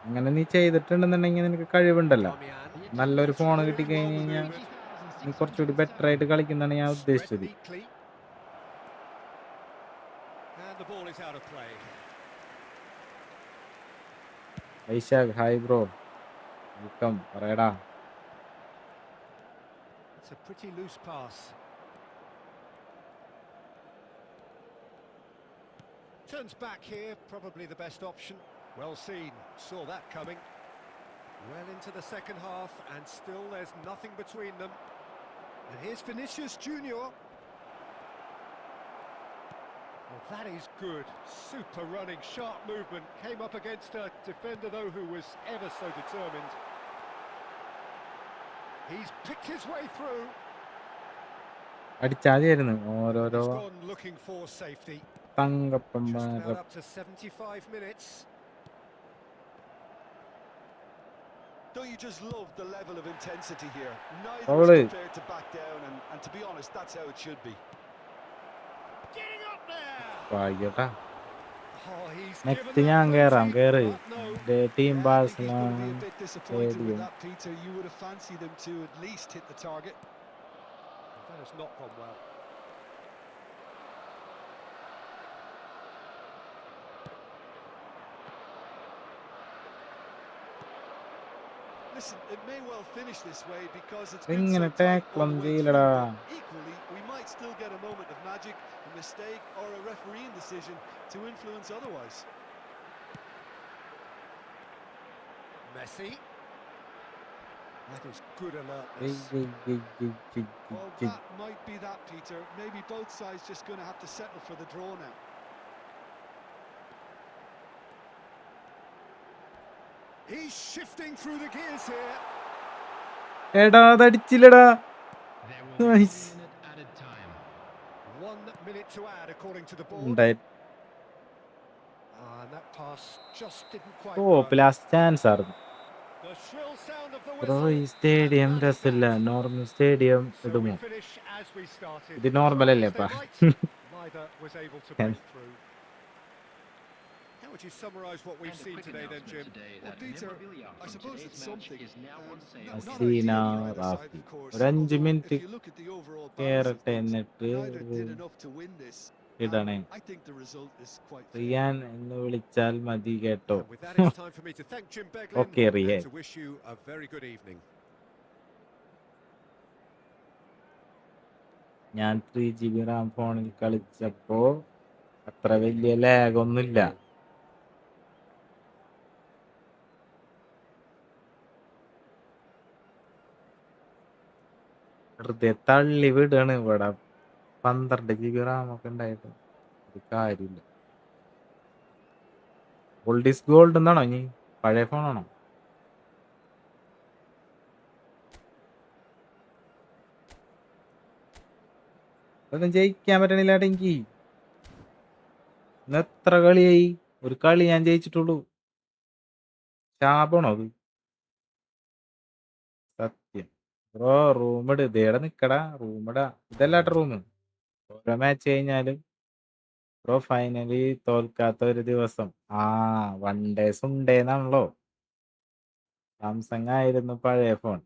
അങ്ങനെ നീ ചെയ്തിട്ടുണ്ടെന്നുണ്ടെങ്കിൽ നിനക്ക് കഴിവുണ്ടല്ലോ. Damian. നല്ലൊരു phone കിട്ടിക്കഴിഞ്ഞ് കഴിഞ്ഞാൽ ഇനി കുറച്ചുകൂടി ബെറ്റർ ആയിട്ട് കളിക്കുന്നതാണ് ഞാൻ Spread ഉദ്ദേശിച്ചത്. neatly. And the ball is out of play. Vaishakh hi bro, welcome. പറയടാ. It's a pretty loose pass. Turns back here, probably the best option. Well seen, saw that coming. Well into the second half, and still there's nothing between them. And here's Vinicius Junior. Well, that is good. Super running, sharp movement. Came up against a defender, though, who was ever so determined. He's picked his way through. അടിച്ചാതെയായിരുന്നു ഓരോരോ He's gone looking for safety. Just തങ്കപ്പന്മാരെ. about up to 75 minutes. Don't you just love the level of intensity here? Neither Foul. is prepared to back down, and to be honest, that's how it should be. Getting up there. ഭാഗ്യട്ടാ. Oh, he's next given ഞാൻ that കയറാം. plenty, കയറി but no. എൻ്റെ team Yeah, I think he's going to be Barcelona a bit disappointed with stadium. that, Peter. You would have fancied him to at least hit the target. That has not gone well. Listen, it may well finish this way because it's ഇങ്ങനെ been so tight tackle all the ഒന്നും way through, ചെയ്യില്ലടാ. but equally, we might still get a moment of magic, a mistake, or a refereeing decision to influence otherwise. Messi. That is good ഏയ് alertness. ഏയ് ഏയ് ഏയ് ഏയ് Well, ഏയ്. that might be that, Peter. Maybe both sides just going to have to settle for the draw now. He's shifting through the gears here. എടാ അതടിച്ചില്ലടാ. There will be Nice. 1 minute added time. 1 minute to add according to the board. ഉണ്ടായി. And that pass just didn't quite top work. Last chance ആയിരുന്നു. The shrill sound of the bro whistle. ഈ stadium And that's രസമില്ല. that. Normal stadium So we ഇടുമോ? finish as we started. ഇത് normal Try അല്ലേ as they അപ്പാ? might, neither was able to break through. How would you summarise what we've And a seen quick today then, announcement Jim? today Well, that Peter, memorabilia I from suppose today's it's match something. is now on sale. Not Asina ideal for either side, Rafi. of course. ഒരു 5 Although, minute if you look at the overall balance of കേറട്ടെ things, എന്നിട്ട് neither did enough to win this. ഇടണേ. I think the result is quite fair. Riyan എന്ന് വിളിച്ചാൽ മതി കേട്ടോ. And with that, it's time for me to thank Jim Beglin Okay, and Rian. to wish you a very good evening. ഞാൻ 3GB Ram ഫോണിൽ കളിച്ചപ്പോ അത്ര വലിയ lag ഒന്നുമില്ല. വെറുതെ തള്ളി വിടാണ് ഇവിടെ. 12GB റാം ഒക്കെ ഉണ്ടായിട്ട് ഒരു കാര്യമില്ല. ഓൾഡ് ഈസ് ഗോൾഡ് എന്നാണോ ഇനി? പഴയ ഫോണാണോ? അതൊന്നും ജയിക്കാൻ പറ്റണില്ല എനിക്ക്. ഇന്ന് എത്ര കളിയായി? ഒരു കളി ഞാൻ ജയിച്ചിട്ടുള്ളൂ. ശാപമാണോ അത്? സത്യം ബ്രോ. റൂമിട് ഇതേടെ നിക്കടാ. റൂമിടാ. ഇതല്ലാട്ട റൂം. ഓരോ മാച്ച് കഴിഞ്ഞാലും ബ്രോ ഫൈനലി തോൽക്കാത്ത ഒരു ദിവസം. ആ 1 ഡേയ്സ് ഉണ്ടേന്നാണല്ലോ. സാംസങ് ആയിരുന്നു പഴയ ഫോൺ.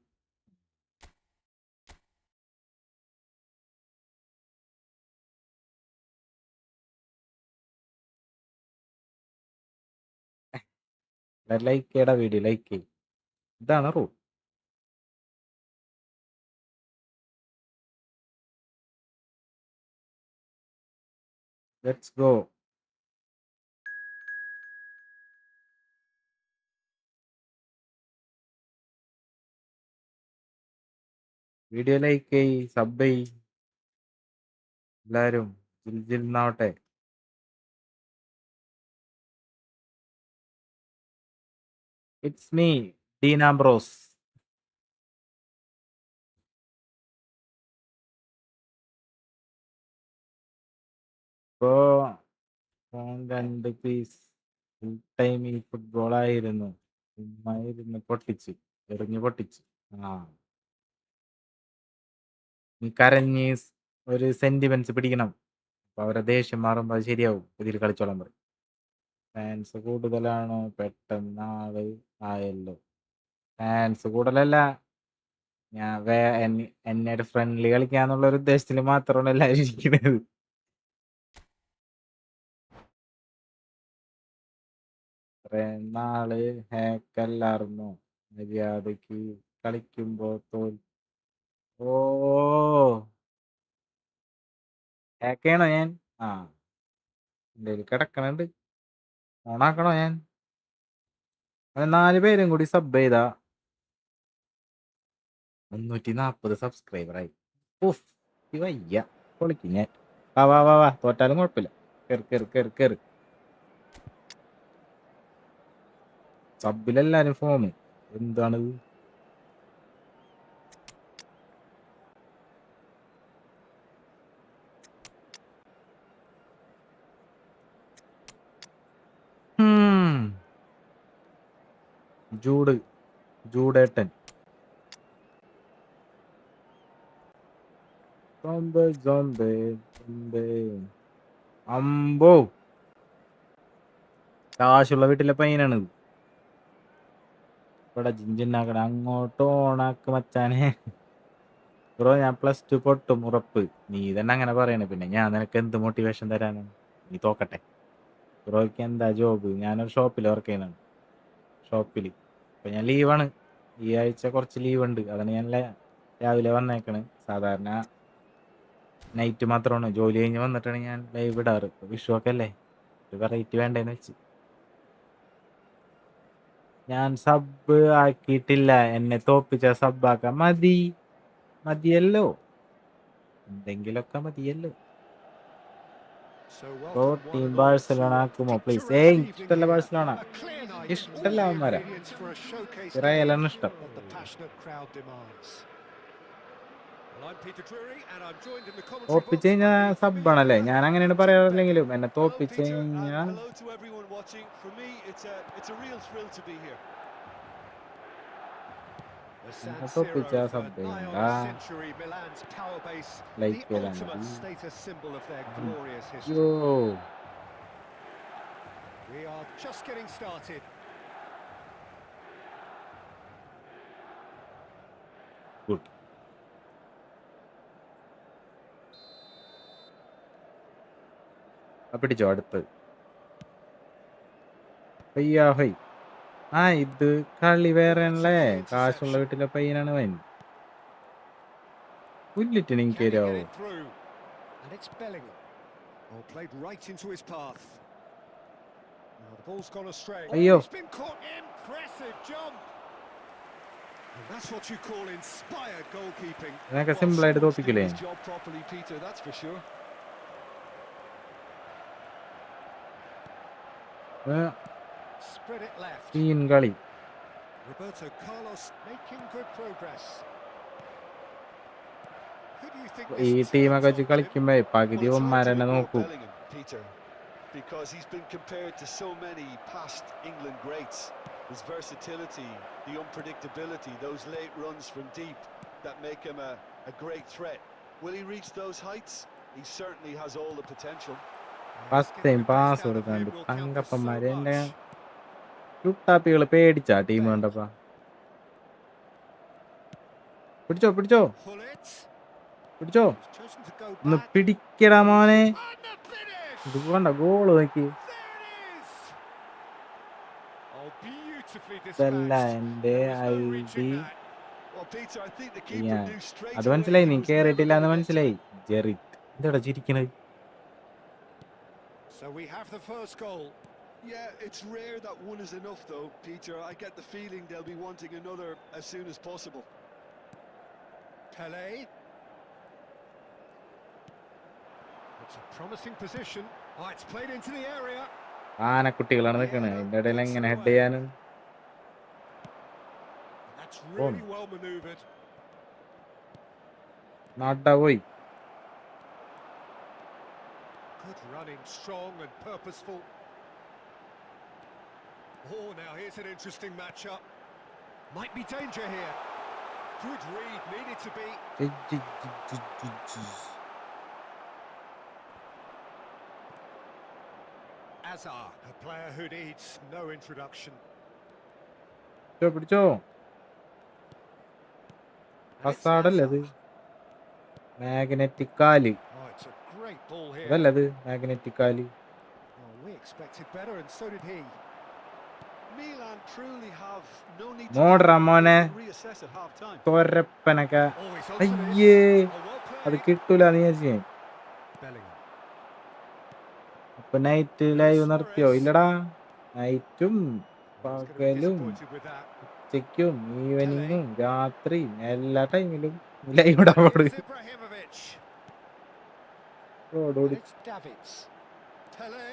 ലൈക്ക് ചെയ്യടാ, വീഡിയോ ലൈക്ക് ചെയ്യും. ഇതാണ് room. Let's go. Video like ചെയ്, സബ് ചെയ്. എല്ലാരും ജിൽ ജിൽ എന്നാവട്ടെ. ഇറ്റ്സ് മീ ഡീനാംബ്രോസ്. ഇപ്പോ ഫോൺ 2 പീസ് ഫുൾ ടൈം ഈ ഫുട്ബോൾ ആയിരുന്നു. ചുമ്മായിരുന്നു പൊട്ടിച്ച് എറിഞ്ഞ് പൊട്ടിച്ച്. ആ നീ കരഞ്ഞ് ഒരു സെന്റിമെന്റ്സ് പിടിക്കണം. അപ്പൊ അവരെ ദേഷ്യം മാറുമ്പോ അത് ശരിയാവും. ഇതിൽ കളിച്ചോളാൻ പറയും. ഫാൻസ് കൂടുതലാണോ? പെട്ടെന്ന് ആള് ആയല്ലോ. ഫാൻസ് കൂടുതലല്ല, ഞാൻ എന്നോട് ഫ്രണ്ട്ലി കളിക്കാന്നുള്ള ഒരു ഉദ്ദേശത്തിൽ മാത്രമാണ് എല്ലാവരും ഇരിക്കുന്നത്. ഇത്രയും നാള് ഹാക്കല്ലായിരുന്നു, മര്യാദക്ക് കളിക്കുമ്പോ ഓ ഹാക്കണോ ഞാൻ? ആ എന്റെ കിടക്കണുണ്ട്, ഓണാക്കണോ ഞാൻ? 4 പേരും കൂടി സബ് ചെയ്താ 340 സബ്സ്ക്രൈബറായി. ഉഫ്, വയ്യ, പൊളിക്കും ഞാൻ. വാ തോറ്റാലും കുഴപ്പമില്ല. കേറ് സബിലെല്ലാരും ഫോം എന്താണിത്? ജൂഡേട്ടൻ അമ്പോ, കാശുള്ള വീട്ടിലെ പയ്യനാണ് ഇവിടെ ജിഞ്ചിണ്ടാക്കണ. അങ്ങോട്ട് ഓണാക്ക് മച്ചാനെ. ബ്രോ ഞാൻ +2 പൊട്ടും ഉറപ്പ്. നീ തന്നെ അങ്ങനെ പറയണ, പിന്നെ ഞാൻ നിനക്ക് എന്ത് മോട്ടിവേഷൻ തരാനാണ്? നീ തോക്കട്ടെ. ബ്രോയ്ക്ക് എന്താ ജോബ്? ഞാനൊരു ഷോപ്പിൽ വർക്ക് ചെയ്യുന്നതാണ്. ഷോപ്പിൽ ഇപ്പൊ ഞാൻ ലീവാണ്. ഈ ആഴ്ച കുറച്ച് ലീവ് ഉണ്ട്, അതാണ് ഞാൻ രാവിലെ വന്നേക്കണ്. സാധാരണ നൈറ്റ് മാത്രമാണ്, ജോലി കഴിഞ്ഞ് വന്നിട്ടാണ് ഞാൻ ലൈവ് ഇടാറ്. വിഷു ഒക്കെ അല്ലേ, ഒരു വെറൈറ്റി വേണ്ടേന്ന് വെച്ച്. ഞാൻ സബ് ആക്കിയിട്ടില്ല, എന്നെ തോപ്പിച്ച സബ് ആക്കാൻ മതിയല്ലോ, എന്തെങ്കിലൊക്കെ മതിയല്ലോ. ബ്രോ ടീം ബാഴ്സലോണ ആക്കുമോ പ്ലീസ്? ഇഷ്ടല്ല ബാഴ്സലോണ, ഇഷ്ടല്ല അവന്മാരാ. റയലാണ് ഇഷ്ടം. തോപ്പിച്ച് കഴിഞ്ഞാൽ സബ്ബാണല്ലേ, ഞാൻ അങ്ങനെയാണ് പറയാറില്ലെങ്കിലും എന്നെ തോപ്പിച്ച് കഴിഞ്ഞാൽ തോപ്പിച്ച സബ് ചെയ്യണ്ട, ലൈക്ക് ചെയ്താൽ മതി. യോ ഗുഡ്. പിടിച്ചോ അടുത്ത്. ഹൊയ്. ഇത് കളി വേറെ ആണല്ലേ, കാശുള്ള വീട്ടിലെ പയ്യനാണ് അവൻ. പുല്ലിട്ട് എനിക്ക് തരാവോ? അയ്യോ, ഇതിനൊക്കെ സിമ്പിൾ ആയിട്ട് തോപ്പിക്കില്ലേ? സീൻ കളി. ഈ ടീമൊക്കെ വെച്ച് കളിക്കുമ്പോ പകുതി ഒന്മാരെന്നെ നോക്കൂ. Because he's been compared to so many past England greats. His versatility, the unpredictability, those late runs from deep that make him a great threat. Will he reach those heights? He certainly has all the potential. First time pass കൊടുക്കാണ്ട് തങ്കപ്പന്മാര് എന്റെ ലുട്ടാപ്പികള് പേടിച്ചാ team കണ്ടപ്പാ. പിടിച്ചോ ഒന്ന് പിടിക്കടാ മോനെ. ഇത് വേണ്ട, goal നോക്കി. ഇതല്ല എന്റെ ഐഡി. അത് മനസ്സിലായി, നീ കേറിയിട്ടില്ല എന്ന് മനസ്സിലായി. ജെറിറ്റ് എന്താടാ ചിരിക്കണത്? Yeah, it's rare that one is enough though, Peter. I get the feeling they'll be wanting another as soon as possible. Pele. It's a promising position. It's played into the area. ആനക്കുട്ടികളാണ് നിൽക്കണത്, അതിന്റെ ഇടയിൽ എങ്ങനെ head ചെയ്യാനും? That's really well maneuvered. നാട്ടാ പോയി. Good running, strong and purposeful. Oh, now here's an interesting matchup. Might be danger here. Good read, needed to be. Azar, a player who needs no introduction. പിടിച്ചോ. And it's ഫസാഡല്ലേ Asa. അത്? Magnetic കാല് Oh, it's a great ball here. അതല്ലേ അത്? Magnetic കാല്. Oh, we expected better, and so did he. Milan truly have no need to മോഡ്രാ മോനെ reassess at half time. തോരപ്പനൊക്കെ. Oh, he's onto this. അയ്യേ Oh, well അത് played. കിട്ടൂല നീ വിചാരിച്ചു. Bellingham. അപ്പൊ നൈറ്റ് ലൈവ് നിർത്തിയോ? ഇല്ലടാ, നൈറ്റും He's going to be പകലും disappointed with that. ഉച്ചയ്ക്കും ഈവനിങ്ങും രാത്രിയും എല്ലാ ടൈമിലും ലൈവ് ഇടാൻ പാടും. Here's Ibrahimovic. And it's Davids. Tele.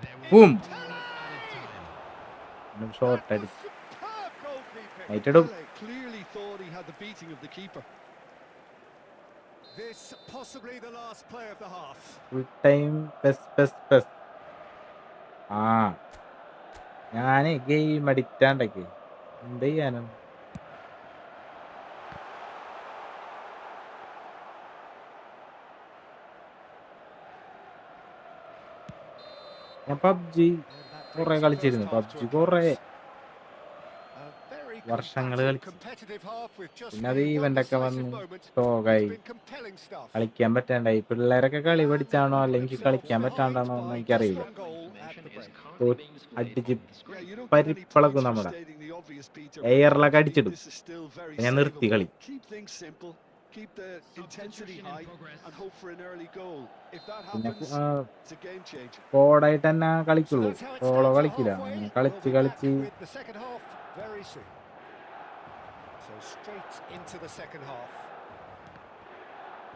There will Boom. be no added time. Short That അടി. was superb goalkeeping. നൈറ്റ് ഇടും. Pele clearly thought he had the beating of the keeper. This possibly the last play of the half. Full time pes. ആ ഞാന് game അഡിക്റ്റാണ്ടൊക്കെ എന്ത് ചെയ്യാനാണ്. ഞാൻ PUBG And that കുറെ brings the കളിച്ചിരുന്നു. first half to PUBG a കുറെ close. A very വർഷങ്ങള് കളിച്ചു. competitive half with just പിന്നെ അത് the one ഈവൻ്റൊക്കെ decisive വന്ന് moment. ഷോകായി. It's been compelling stuff. കളിക്കാൻ പറ്റാണ്ടായി. പിള്ളേരൊക്കെ കളി പഠിച്ചാണോ അല്ലെങ്കിൽ കളിക്കാൻ Themselves പറ്റാണ്ടാണോ behind എന്ന് by എനിക്കറിയില്ല. just one goal at the break. അടിച്ച് Yeah, you don't get any പരിപ്പളക്കും points for നമ്മുടെ stating the obvious, Peter. എയറിലൊക്കെ അടിച്ചിടും. This is still very ഞാൻ നിർത്തി കളി. Keep things simple, keep the intensity high, and hope for an early goal. If that പിന്നെ happens, it's a game changer. കോഡായിട്ട് തന്നെ So കളിക്കുള്ളൂ, that's how it solo stands at കളിക്കില്ല. halfway. അങ്ങനെ We'll കളിച്ച് be back കളിച്ച് with the second half very soon. So straight into the second half.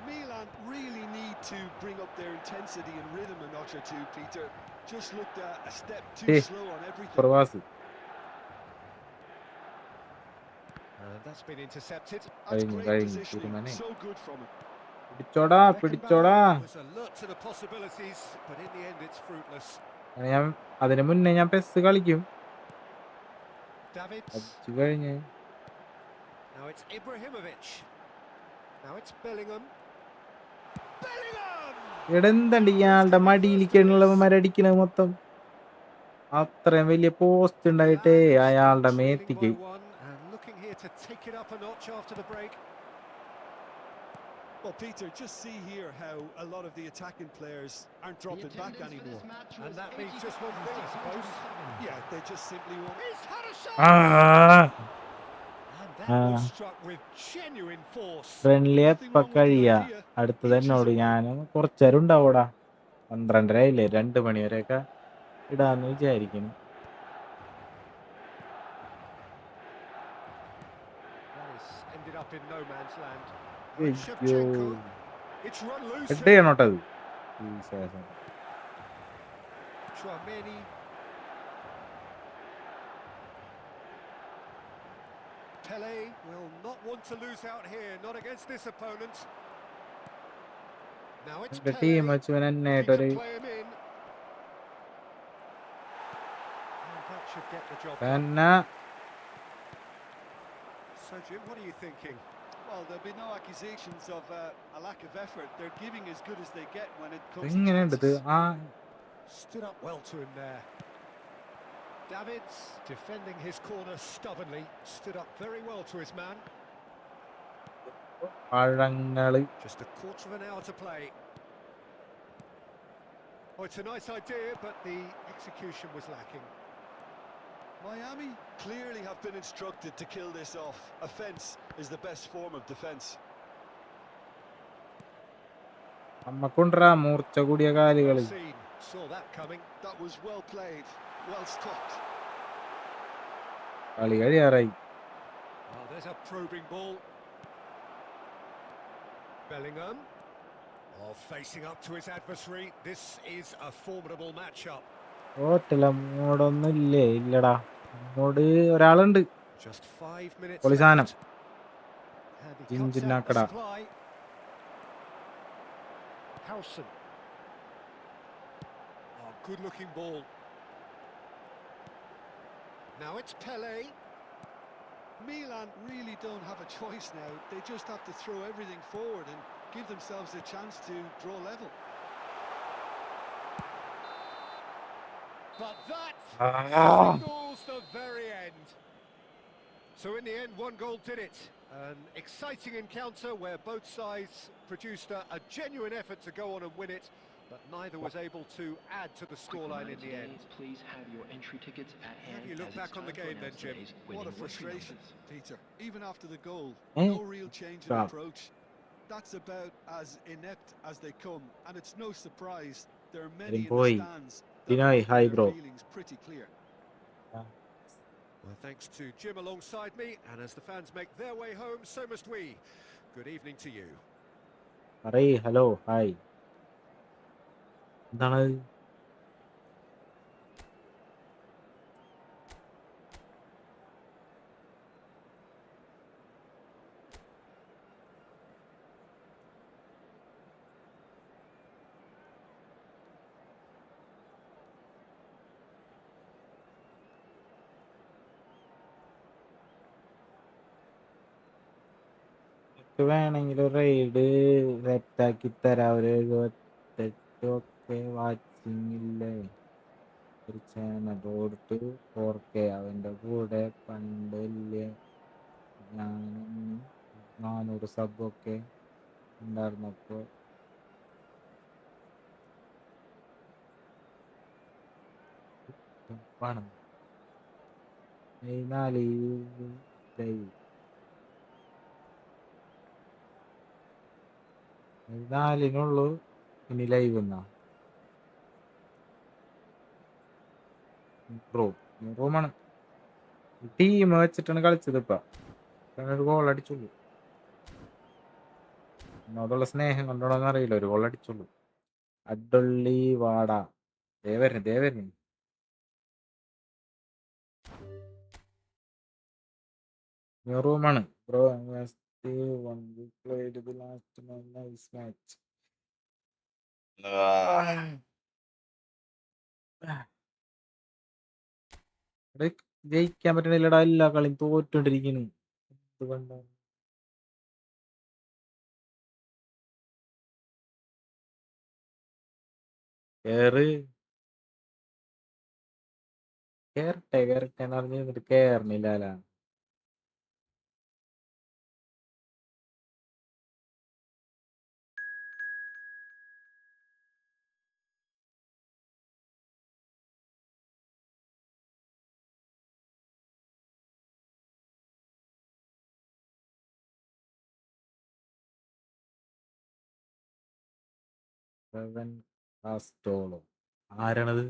Milan really need to bring up their intensity and rhythm a notch or two, Peter. Just looked a step too slow on everything. Pravas And that's been intercepted. That's കഴിഞ്ഞു great positioning. തീരുമാനേ. So good from him. പിടിച്ചോടാ. Beckenbauer was alert to the possibilities, but in the end it's fruitless. ഞാൻ അതിന് മുന്നേ ഞാൻ pes കളിക്കും. Davids. PUBG കഴിഞ്ഞ് Now it's Ibrahimovic. Now it's Bellingham. Bellingham! ഇവിടെ എന്തുണ്ട് ഇയാളുടെ മടിയിലേക്കുള്ളവന്മാരടിക്കണത് മൊത്തം. അത്രയും വലിയ പോസ്റ്റ് ഉണ്ടായിട്ടേ അയാളുടെ മേത്തിക്ക്. And looking here to take it up a notch after the break. Well, Peter, just see here how a lot of the attacking players aren't dropping back anymore. And that means just one thing, I suppose. Yeah, they just simply won't. He's had a shot! And that was struck with genuine force. Friendly എപ്പ കഴിയാ അടുത്തത് എന്നോട് ഞാൻ കുറച്ചേരം ഉണ്ടാവൂടാ. 12:30 2 മണി വരെയൊക്കെ ഇടാന്ന് വിചാരിക്കുന്നു. That has ended up in no man's land. അയ്യോ It's run loose. Head ചെയ്യണോട്ടത്. Chouameni. Pele will not want to lose out here, not against this opponent. Now it's Pele. Team വെച്ച് Looking എന്നായിട്ടൊരു to play him in. And that should get the job done. തന്നെ. So Jim, what are you thinking? Well, there'll be no accusations of a lack of effort. They're giving as good as they get when it comes to എങ്ങനെയുണ്ടത്? chances. ആ Stood up well to him there. Davids defending his corner stubbornly, stood up very well to his man. പഴങ്ങള് Just a quarter of an hour to play. Oh, it's a nice idea, but the execution was lacking. Miami clearly have been instructed to kill this off. Offence is the best form of defence. നമ്മക്കൊണ്ടാ മൂർച്ച കൂടിയ കാലുകള്. Well seen, saw that coming. That was well played, well stopped. കളി കഴിയാറായി. Oh, there's a probing ball. Bellingham. Oh, facing up to his adversary. This is a formidable matchup. ഹോട്ടല അങ്ങോട്ടൊന്നും ഇല്ലേ? ഇല്ലടാ, അങ്ങോട്ട് ഒരാളുണ്ട്. Just 5 minutes പൊളിസാനം. left. And he cuts out the ജിഞ്ചിനാക്കട. supply. Howson. Oh, good looking ball. Now it's Pele. Milan really don't have a choice now. They just have to throw everything forward and give themselves a chance to draw level. But that Ah. signals the very end. So in the end, one goal did it. An exciting encounter where both sides produced a genuine effort to go on and win it, but neither was able to add to the scoreline in the end. Please have your entry tickets at hand. How do you look back on the game then, Jim? What a frustration, Peter. Even after the goal, Eh? no real change in approach. That's about as inept as they come, and it's no surprise there are many in the boy. stands that Deny, are hi, making bro. their feelings pretty clear. Well, thanks to Jim alongside me, and as the fans make their way home, so must we. Good evening to you. Hey, hello, hi. എന്താണ് വേണമെങ്കിൽ ride സെറ്റാക്കി തരാം. ഒരു 78 watching ഇല്ലേ? ഒരു channel കൊടുത്ത് 4K അവന്റെ കൂടെ പണ്ട് വലിയ ഞാൻ 400 സബൊക്കെ ഉണ്ടായിരുന്നപ്പോ പണം 4 ഇനി ലൈവ് എന്നാ റൂമാണ് ടീം വെച്ചിട്ടാണ് കളിച്ചത്. ഇപ്പൊ ഒരു ഗോൾ അടിച്ചുള്ളൂ. അതുള്ള സ്നേഹം കൊണ്ടോന്ന് അറിയില്ല. ഒരു ഗോൾ അടിച്ചുള്ളൂ. അഡ്ഡള്ളി വാട ദേവരന് റൂമാണ് ബ്രോ. ജയിക്കാൻ പറ്റണില്ലടാ. എല്ലാ കളിയും തോറ്റോണ്ടിരിക്കുന്നു. എന്തുകൊണ്ടാണ്? കേറട്ടെ എന്ന് പറഞ്ഞിട്ട് കേറണില്ല. ആരാണത്?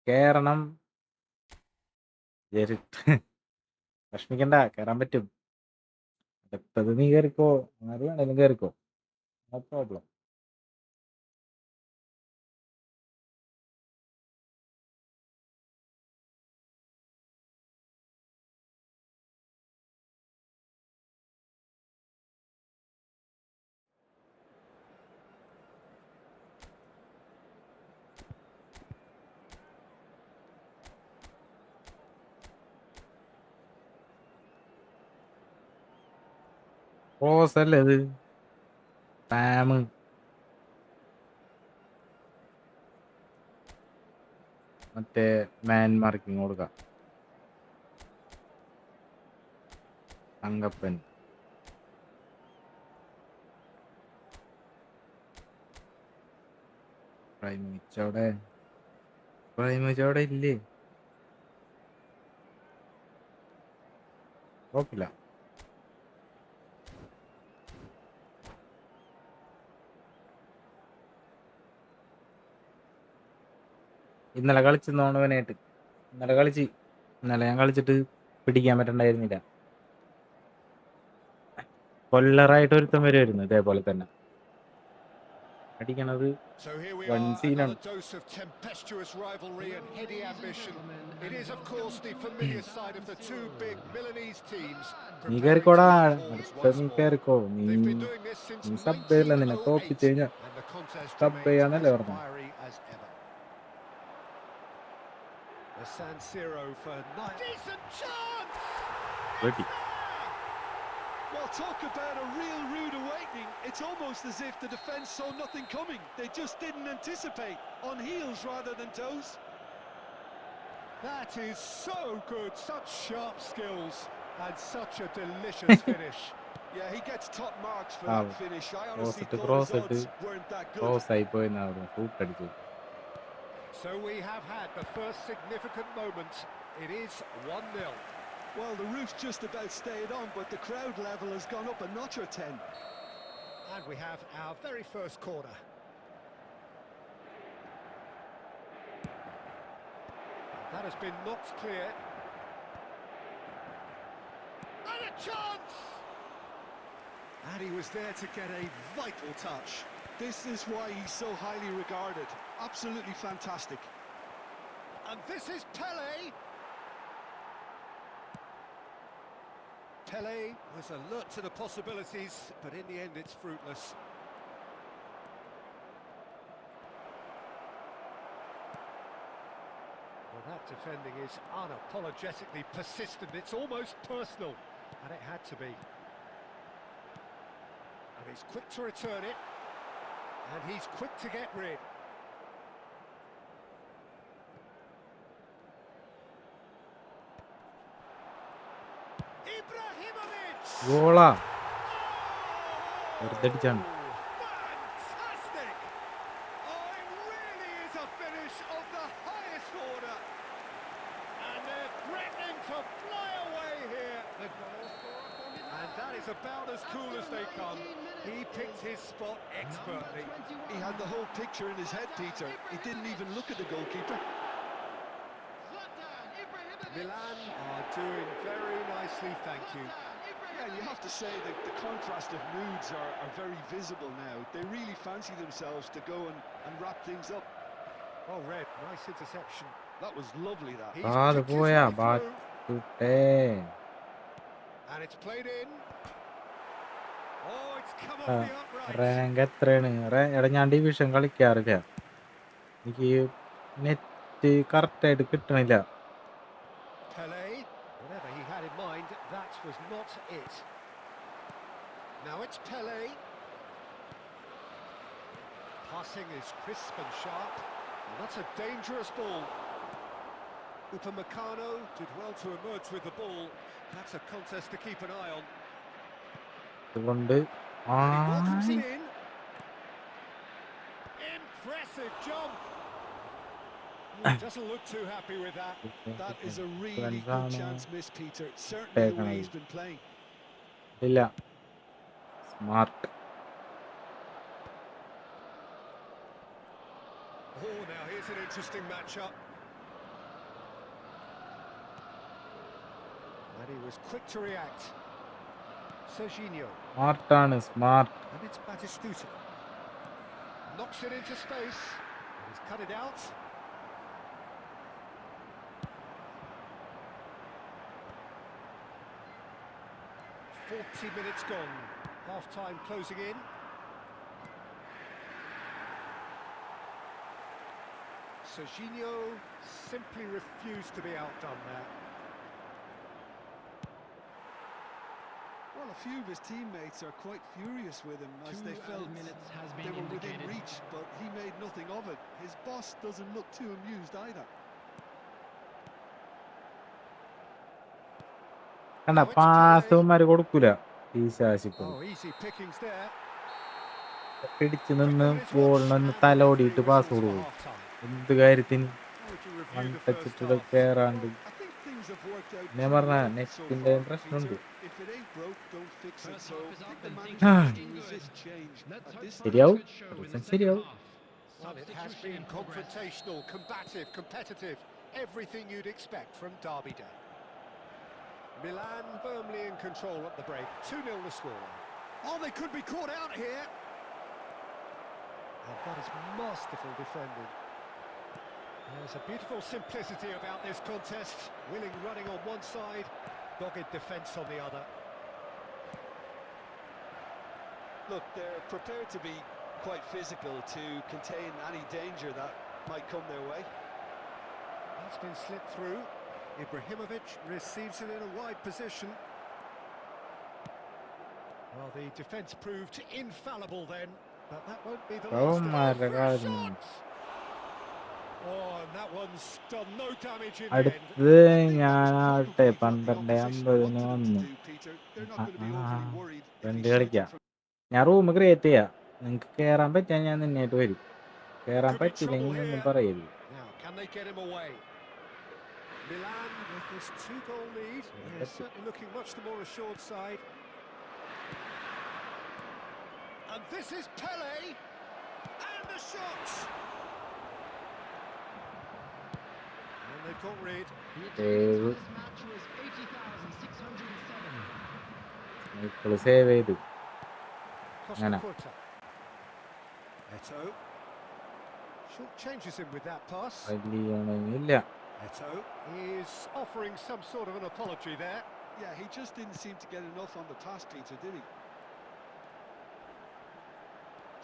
കേറണം. വിഷമിക്കണ്ട, കേറാൻ പറ്റും. അടുത്തത് നീ കേറിക്കോ. ആര് വേണേലും കേറിക്കോ. No problem. അല്ലേ ഇത്? സ്പാമ്. മറ്റേ മാൻ മാർക്കിങ് കൊടുക്കാം. തങ്കപ്പൻ പ്രൈമിച്ചവിടെ ഇല്ലേ? കുഴപ്പമില്ല. ഇന്നലെ കളിച്ചോണവനായിട്ട് ഇന്നലെ ഞാൻ കളിച്ചിട്ട് പിടിക്കാൻ പറ്റണ്ടായിരുന്നില്ല. കൊല്ലറായിട്ട് ഒരുത്തം വരുമായിരുന്നു ഇതേപോലെ തന്നെ അടിക്കണത്. So here we one are, സീനാണ്. another dose of tempestuous rivalry and heady ambition. It is, of course, the familiar side of the two big Milanese teams നീ preparing to കേറിക്കോടാ. lock horns അടുത്ത once നീ more. കേറിക്കോ. They've been doing this since നീ സബ്ബല്ല. നിന്നെ തോപ്പിച്ച് 1908, കഴിഞ്ഞാൽ and the the contest Sub remains ചെയ്യാന്നല്ലേ as പറഞ്ഞത്? fiery as ever. The San Siro for decent chance. Ready. Well, talk about a real rude awakening. It's almost as if the defence saw nothing coming. They just didn't anticipate. On heels rather than toes. That is so good. Such sharp skills and such a delicious finish. Yeah, he gets top marks for Ah, that finish. I honestly cross thought his it, odds weren't that good. cross ആയി പോയെന്നാണ് shoot അടിച്ചു. So we have had the first significant moment. It is 1-0. Well, the roof's just about stayed on, but the crowd level has gone up a notch or 10. And we have our very first corner. That has been knocked clear. And a chance! And he was there to get a vital touch. This is why he's so highly regarded. Absolutely fantastic. And this is Pele. Pele was alert to the possibilities, but in the end it's fruitless. Well, that defending is unapologetically persistent. It's almost personal, and it had to be. And he's quick to return it, and he's quick to get rid. ഗോളാ വെറുതെ അടിച്ചാണ്. Fantastic! Oh, it really is a finish of the highest order. And they're threatening to fly away here. And that is about as cool as they come. He picked his spot expertly. He had the whole picture in his head, Peter. He didn't even look at the goalkeeper. Milan are doing very nicely, thank you. Yeah, you have to say that the contrast of moods are very visible now. They really fancy themselves to go and wrap things up. Oh, Red, nice interception. That was lovely, that. He's അത് kicked his പോയാ way through, ബാറ്റേ. and it's played in. Oh, it's come off the upright. Rank എത്രയാണ്? എടാ ഞാൻ division കളിക്കാറില്ല. എനിക്ക് net correct ആയിട്ട് കിട്ടണില്ല. Pele, whatever he had in mind, that was not it. Now it's Pele. Passing is crisp and sharp. And that's a dangerous ball. Upamecano did well to emerge with the ball. That's a contest to keep an eye on. അതുകൊണ്ട് And he welcomes it in. Impressive jump. He doesn't look too happy with that. That is a really good chance miss, Peter. Certainly the way he's been playing. ഇല്ല smart. Oh, now here's an interesting matchup. And he was quick to react. Serginho. സ്മാർട്ടാണ് smart. And it's Batistuta. Knocks it into space. And he's cut it out. "40 minutes gone. Half-time closing in. Serginho simply refused to be outdone there. Well, a few of his teammates are quite furious with him as they felt they were within reach, but he made nothing of it. His boss doesn't look too amused either. കണ്ട പാസ്മാര് കൊടുക്കൂല. ഈ ശാശിക്കും Oh, easy pickings there. പിടിച്ചു നിന്ന് ബോളിനൊന്ന് തലോടിയിട്ട് pass കൊടുക്കും. എന്ത് കാര്യത്തിന് മണ്ടച്ചിട്ട് കയറാണ്ട്. ഞാൻ പറഞ്ഞ നെറ്റിന്റെ പ്രശ്നമുണ്ട്. ശരിയാവും ശരിയാവും. Well, it has been confrontational, combative, competitive. Everything you'd expect from Derby Day. Milan firmly in control at the break. 2-0 the score. Oh, they could be caught out here. And that is masterful defending. There's a beautiful simplicity about this contest. Willing running on one side, dogged defence on the other. Look, they're prepared to be quite physical to contain any danger that might come their way. That's been slipped through. Ibrahimovic receives it in a wide position. Well, the defence proved infallible then, but that won't be the last of it. For a shot! Oh, and that one's done no damage in the end. അടുത്ത് ഞാനാട്ടെ Probably what the opposition 12:50 wanted them വന്നു. to do, Peter. They're not going to be overly worried if friend he shoots കളിക്കാം. it from. ഞാൻ room create ചെയ്യാം. നിങ്ങൾക്ക് കയറാൻ പറ്റാൻ ഞാൻ നിന്നായിട്ട് വരും. കയറാൻ Could be പറ്റില്ലെങ്കിൽ trouble ഒന്നും here. പറയരുത്. Now, can they get him away? Milan with this 2-goal lead. They're certainly looking much the more assured side. And this is Pele. And the shot! And they've got rid. Save This match was 80,607. Michael save ചെയ്തു. Costa Nana. Curta. Eto. Short changes him with that pass. വലിയൊന്നുമില്ല. Eto is offering some sort of an apology there. Yeah, he just didn't seem to get enough on the pass, Peter, did he?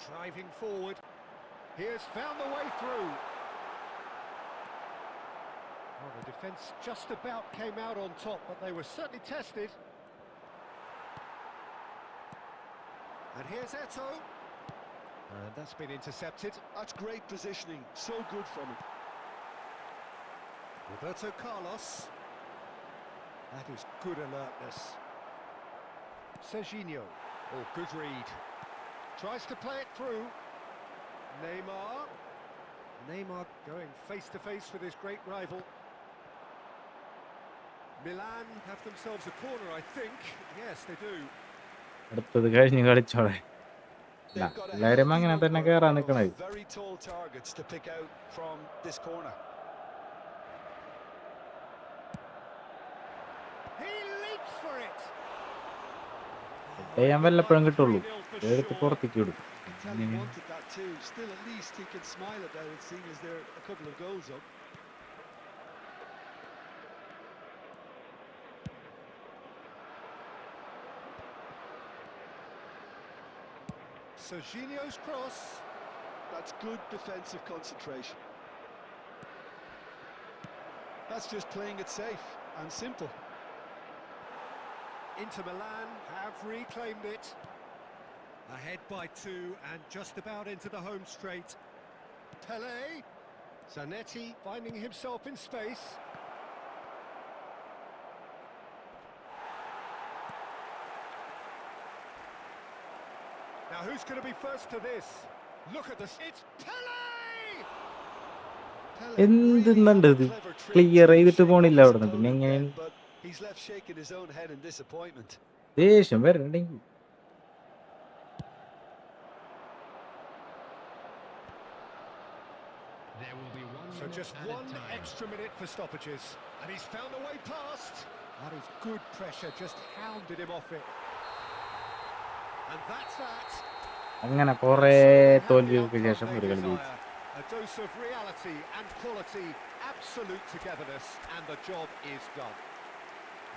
Driving forward. He has found the way through. Well, the defence just about came out on top, but they were certainly tested. And here's Eto. And that's been intercepted. That's great positioning. So good from him. Roberto Carlos. That is good alertness. Serginho. Oh, good read. Tries to play it through. Neymar. Neymar going face to face with his great rival. Milan have themselves a corner, I think. Yes, they do. അടുത്തത് കഴിഞ്ഞ് കളിച്ചോളെ. They've got a എല്ലാവരും healthy അങ്ങനെ തന്നെ number കയറാൻ of നിൽക്കണത്. very tall targets to pick out from this corner. He leaps for it. ചെയ്യാൻ വല്ലപ്പോഴും കിട്ടുള്ളൂ. എടുത്ത് പുറത്തേക്ക് വിടും. Tell he wanted that too. Still, at least he can smile about it, seeing as they're a couple of goals up. Serginho's cross. That's good defensive concentration. That's just playing it safe and simple. Inter Milan have reclaimed it. Ahead by 2 and just about into the home straight. Pele. Zanetti finding himself in space. Now who's going to be first to this? Look at this. It's Pele! എന്തുന്നുണ്ട് ഇത്? Clear ചെയ്തിട്ട് പോണില്ല അവിടുന്ന്. പിന്നെ എങ്ങനെയാണ് He's left shaking his own head in disappointment. ദേഷ്യം വരണ്ടെങ്കിൽ There will be one So minute just added one time. extra minute for stoppages. And he's found a way past. That is good pressure, just hounded him off it. And that's that. അങ്ങനെ കുറെ തോൽവികൾക്ക് ശേഷം ഒരു കളി ജയിച്ചു. A dose of reality and quality, absolute togetherness, and the job is done.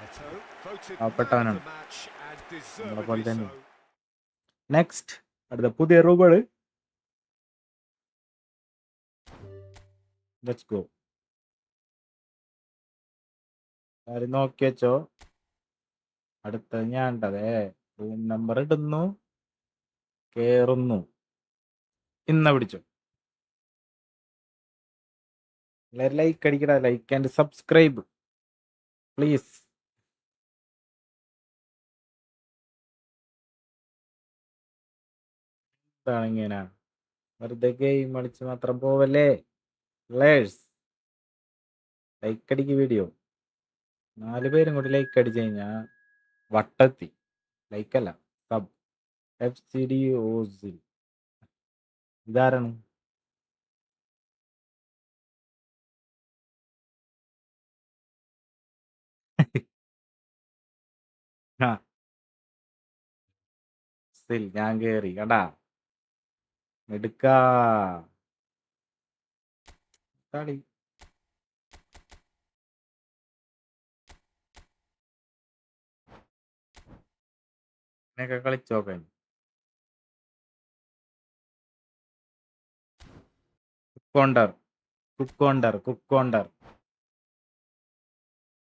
Eto voted man of the match and deservedly so. Next അടുത്ത പുതിയ റൂബിള്. Let's go. ആരും നോക്കി വെച്ചോ. അടുത്ത ഞാൻ ഉണ്ടതേ റൂം നമ്പർ ഇടുന്നു, കേറുന്നു. ഇന്ന പിടിച്ചോ. എല്ലാവരും ലൈക്ക് അടിക്കട. Like and subscribe please. ഇതാണ് ഇങ്ങനെ വെറുതെ ഗെയിം കളിച്ച് മാത്രം പോവല്ലേ. പ്ലേയേഴ്സ് ലൈക്ക് അടിക്ക്. വീഡിയോ 4 പേരും കൂടി ലൈക്ക് അടിച്ചു കഴിഞ്ഞാൽ വട്ടത്തി. ലൈക്കല്ല, സബ്. FCD ഓസിൽ ഇതാരാണ്? ആ still ഞാൻ കേറി കണ്ടാ എടുക്കാ കളി. കളിച്ചോക്കാൻ കോണ്ടർ കുക്കോണ്ടർ കുക്കോണ്ടർ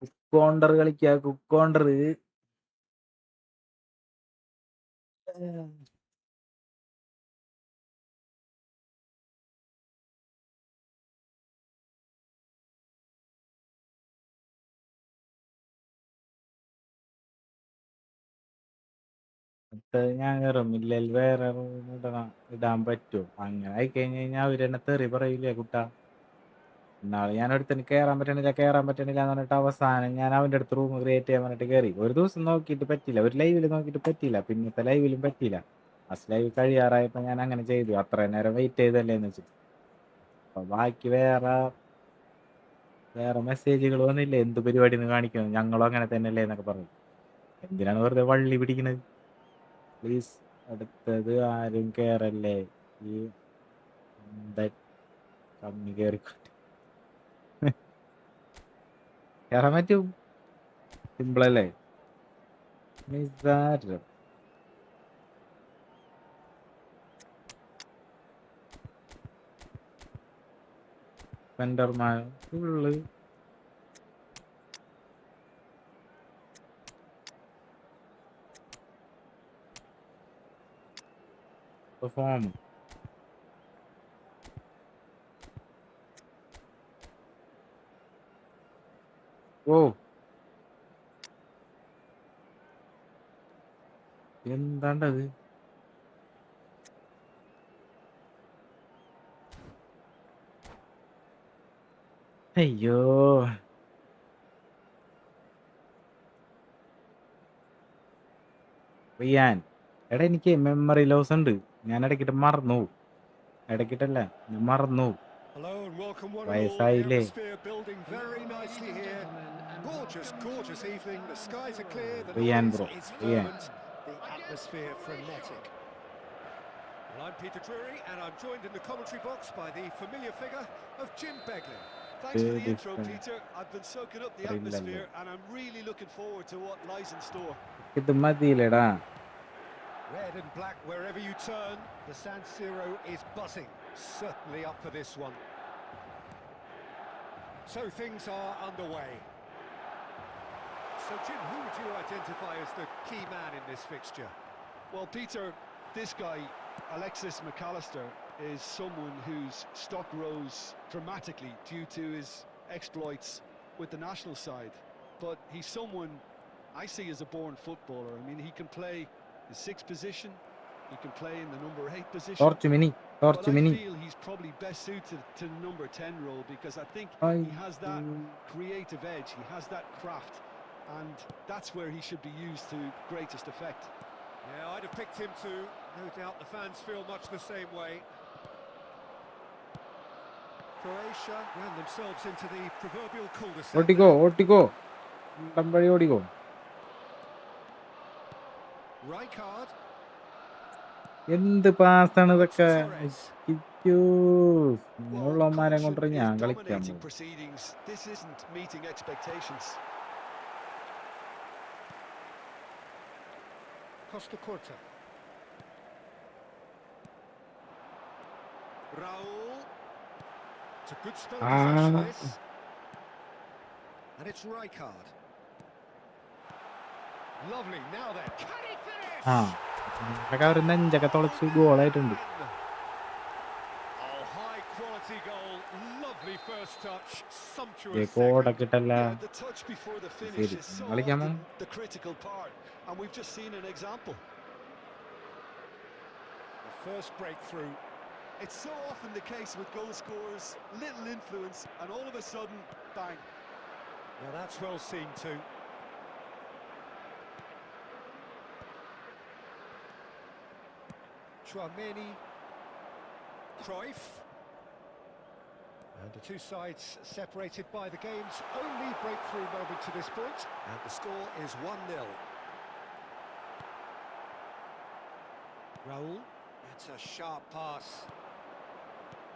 കുക്കോണ്ടർ കളിക്കുക കുക്കോണ്ടർ. ഞാൻ കയറും ഇല്ലെങ്കിൽ വേറെ ഇടാൻ പറ്റുമോ? അങ്ങനെ ആയിക്കഴിഞ്ഞാൽ അവരെന്നെ തെറി പറയില്ലേ കുട്ടാ. എന്നാള് ഞാൻ അടുത്തിന് കയറാൻ പറ്റണില്ല എന്ന് പറഞ്ഞിട്ട് അവസാനം ഞാൻ അവൻ്റെ അടുത്ത് റൂം ക്രിയേറ്റ് ചെയ്യാൻ പറഞ്ഞിട്ട് കയറി. ഒരു ദിവസം നോക്കിയിട്ട് പറ്റില്ല, ഒരു ലൈവിൽ നോക്കിയിട്ട് പറ്റിയില്ല, പിന്നത്തെ ലൈവിലും പറ്റിയില്ല. ഫസ്റ്റ് ലൈവ് കഴിയാറായപ്പോൾ ഞാൻ അങ്ങനെ ചെയ്തു. അത്ര നേരം വെയിറ്റ് ചെയ്തല്ലേ എന്ന് വെച്ചിട്ട്. അപ്പൊ ബാക്കി വേറെ മെസ്സേജുകൾ വന്നില്ല, എന്ത് പരിപാടി എന്ന് കാണിക്കുന്നു, ഞങ്ങളും അങ്ങനെ തന്നെയല്ലേ എന്നൊക്കെ പറഞ്ഞു. എന്തിനാണ് വെറുതെ വള്ളി പിടിക്കണത്? പ്ലീസ് അടുത്തത് ആരും കേറല്ലേ, ഈ കമ്മി കയറിക്കോട്ടെ. കയറാൻ പറ്റും, സിമ്പിളല്ലേ? നിസ്സാരം. സെന്റർമാൻ ഫുള്ള് ഫോം. ഓ എന്താണ്ടത്? അയ്യോ, റിയാൻ എടാ, എനിക്ക് മെമ്മറി ലോസ് ഉണ്ട്. ഞാൻ ഇടയ്ക്കിട്ട് മറന്നു പോവും. ഇടയ്ക്കിട്ടല്ല, ഞാൻ മറന്നു പോവും. Hello and welcome one and all. The വയസ്സായില്ലേ? atmosphere building very nicely here. Gorgeous evening. The skies are clear. The Rian noise bro, is Rian. fervent. The atmosphere frenetic. Well, I'm Peter Drury and I'm joined in the commentary box by the familiar figure of Jim Beglin. Thanks for the intro, Different. Peter. I've been soaking up the Thriller. atmosphere and I'm really looking forward to what lies in store. ഇത് മതിയില്ലടാ. Red and black wherever you turn. The San Siro is buzzing. Certainly up for this one. So things are underway. So Jim, who would you identify as the key man in this fixture? Well, Peter, this guy, Alexis McAllister, is someone whose stock rose dramatically due to his exploits with the national side. But he's someone I see as a born footballer. I mean, he can play the sixth position, he can play in the number 8 position. Torch mini. But I feel he's probably best suited to the number 10 role because I think he has that creative edge, he has that craft, and that's where he should be used to greatest effect. Yeah, I'd have picked him too. No doubt the fans feel much the same way. Croatia ran themselves into the proverbial cul-de-sac. ഓട്ടിക്കോ വഴി ഓടിക്കോ. Rijkaard. എന്ത് പാസ്സാണ് ഇതൊക്കെ? Well, ഉള്ളമാരെ caution കൊണ്ട് is ഞാൻ കളിക്കാൻ dominating പോകും. proceedings. This isn't meeting expectations. Costa Curta. Raul. It's a good spell of possession, this. And it's Rijkaard. Lovely, now then. Can he finish? അവർ നെഞ്ചൊക്കെ തുളച്ച് ഗോളായിട്ടുണ്ട്. Oh, high quality goal. Lovely first touch. Sumptuous കോടൊക്കെ second. ഇട്ടല്ല. Yeah, the touch before the finish is so കളിക്കാമോ? often the critical part, and we've just seen an example. The first breakthrough. It's so often the case with goal scorers, little influence, and all of a sudden, bang. Now that's well seen too. Chouameni, Cruyff, and the two sides separated by the game's only breakthrough moment to this point, and the score is 1-0. Raul, it's a sharp pass.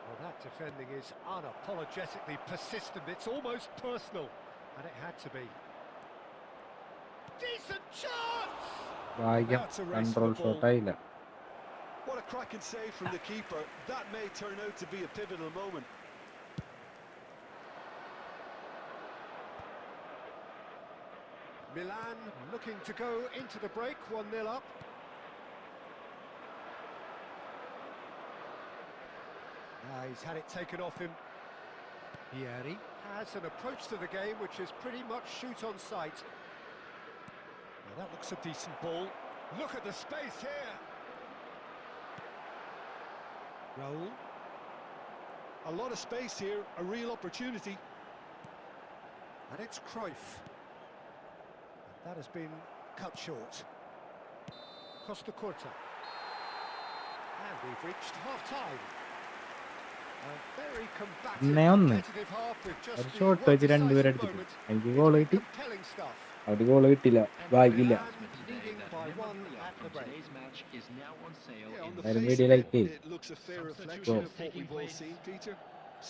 Well, that defending is unapologetically persistent, it's almost personal, and it had to be. Decent chance! ഭാഗ്യം, control ഷോട്ടായില്ല. What a cracking save from the keeper. That may turn out to be a pivotal moment. Milan looking to go into the break, 1-0 up. He's had it taken off him. Vieri has an approach to the game which is pretty much shoot on sight. Now that looks a decent ball. Look at the space here. Raul. A lot of space here, a real opportunity. And it's Cruyff. That has been cut short. Costa Curta. And we've reached half-time. A very combative, competitive half with just ഒരു the shot one വെച്ച് രണ്ടുപേരും decisive അടിച്ചിട്ടു. moment. എനിക്ക് It's goal been കിട്ടി, compelling stuff. അവർക്ക് goal കിട്ടില്ല, ഭാഗ്യമില്ല. Milan leading by one at the break. Today's match is now on sale Yeah, on in the Very face very of like it, it. it looks a fair Substitution reflection of what taking we've all place. seen, Peter.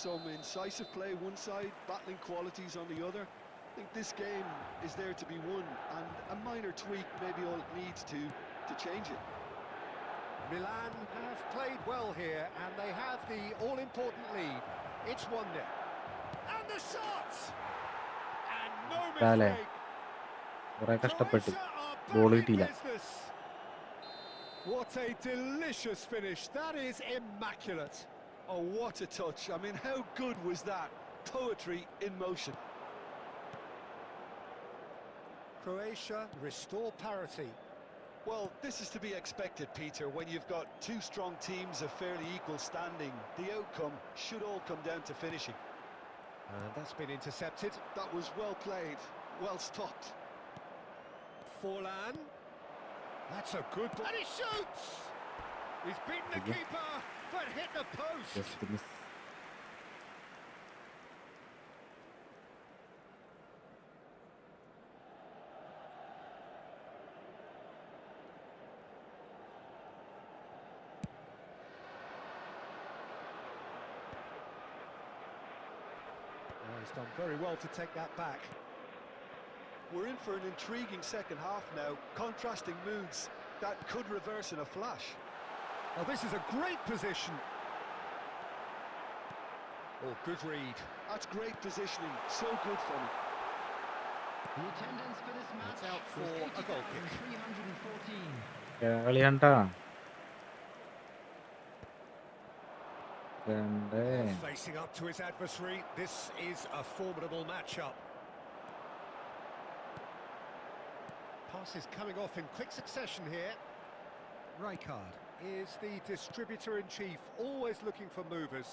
Some incisive play one side, battling qualities on the other. I think this game is there to be won, and a minor tweak maybe all it needs to change it. Milan have played well here, and they have the all-important lead. It's 1-0. And the shots! And no Dale. mistake. കുറെ കഷ്ടപ്പെട്ടു, Croatia are goal back in കിട്ടിയില്ല. business. What a delicious finish. That is immaculate. Oh, what a touch. I mean, how good was that? Poetry in motion. Croatia restore parity. Well, this is to be expected, Peter, when you've got two strong teams of fairly equal standing. The outcome should all come down to finishing. And that's been intercepted. That was well played, well stopped. Forlan. That's a good ball. And he shoots! He's beaten the keeper, but hit the post. Just miss. Oh, he's done very well to take that back. We're in for an intriguing second half now, contrasting moods that could reverse in a flash. Oh, this is a great position. Oh, good read. That's great positioning, so good from him. The attendance for this match It's out for was a goal kick. 80,314. കളി കണ്ടാ രണ്ട്. Facing up to his adversary, this is a formidable matchup. Pass is coming off in quick succession here. Rijkaard is the distributor-in-chief, always looking for movers.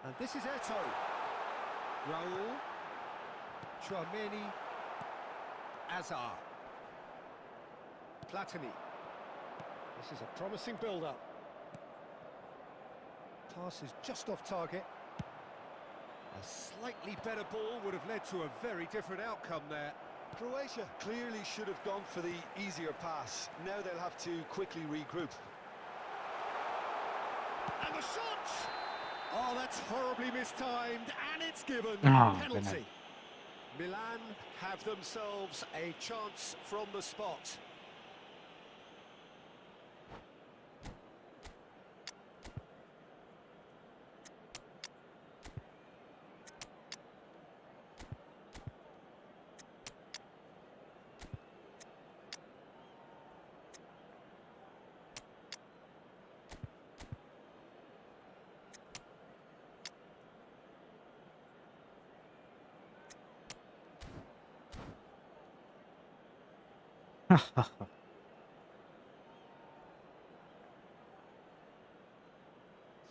And this is Eto. Raul. Chouameni. Azar. Platini. This is a promising build-up. Pass is just off target. A slightly better ball would have led to a very different outcome there. Croatia clearly should have gone for the easier pass. Now they'll have to quickly regroup. And the shot! Oh, that's horribly mistimed, and it's given penalty. Milan have themselves a chance from the spot.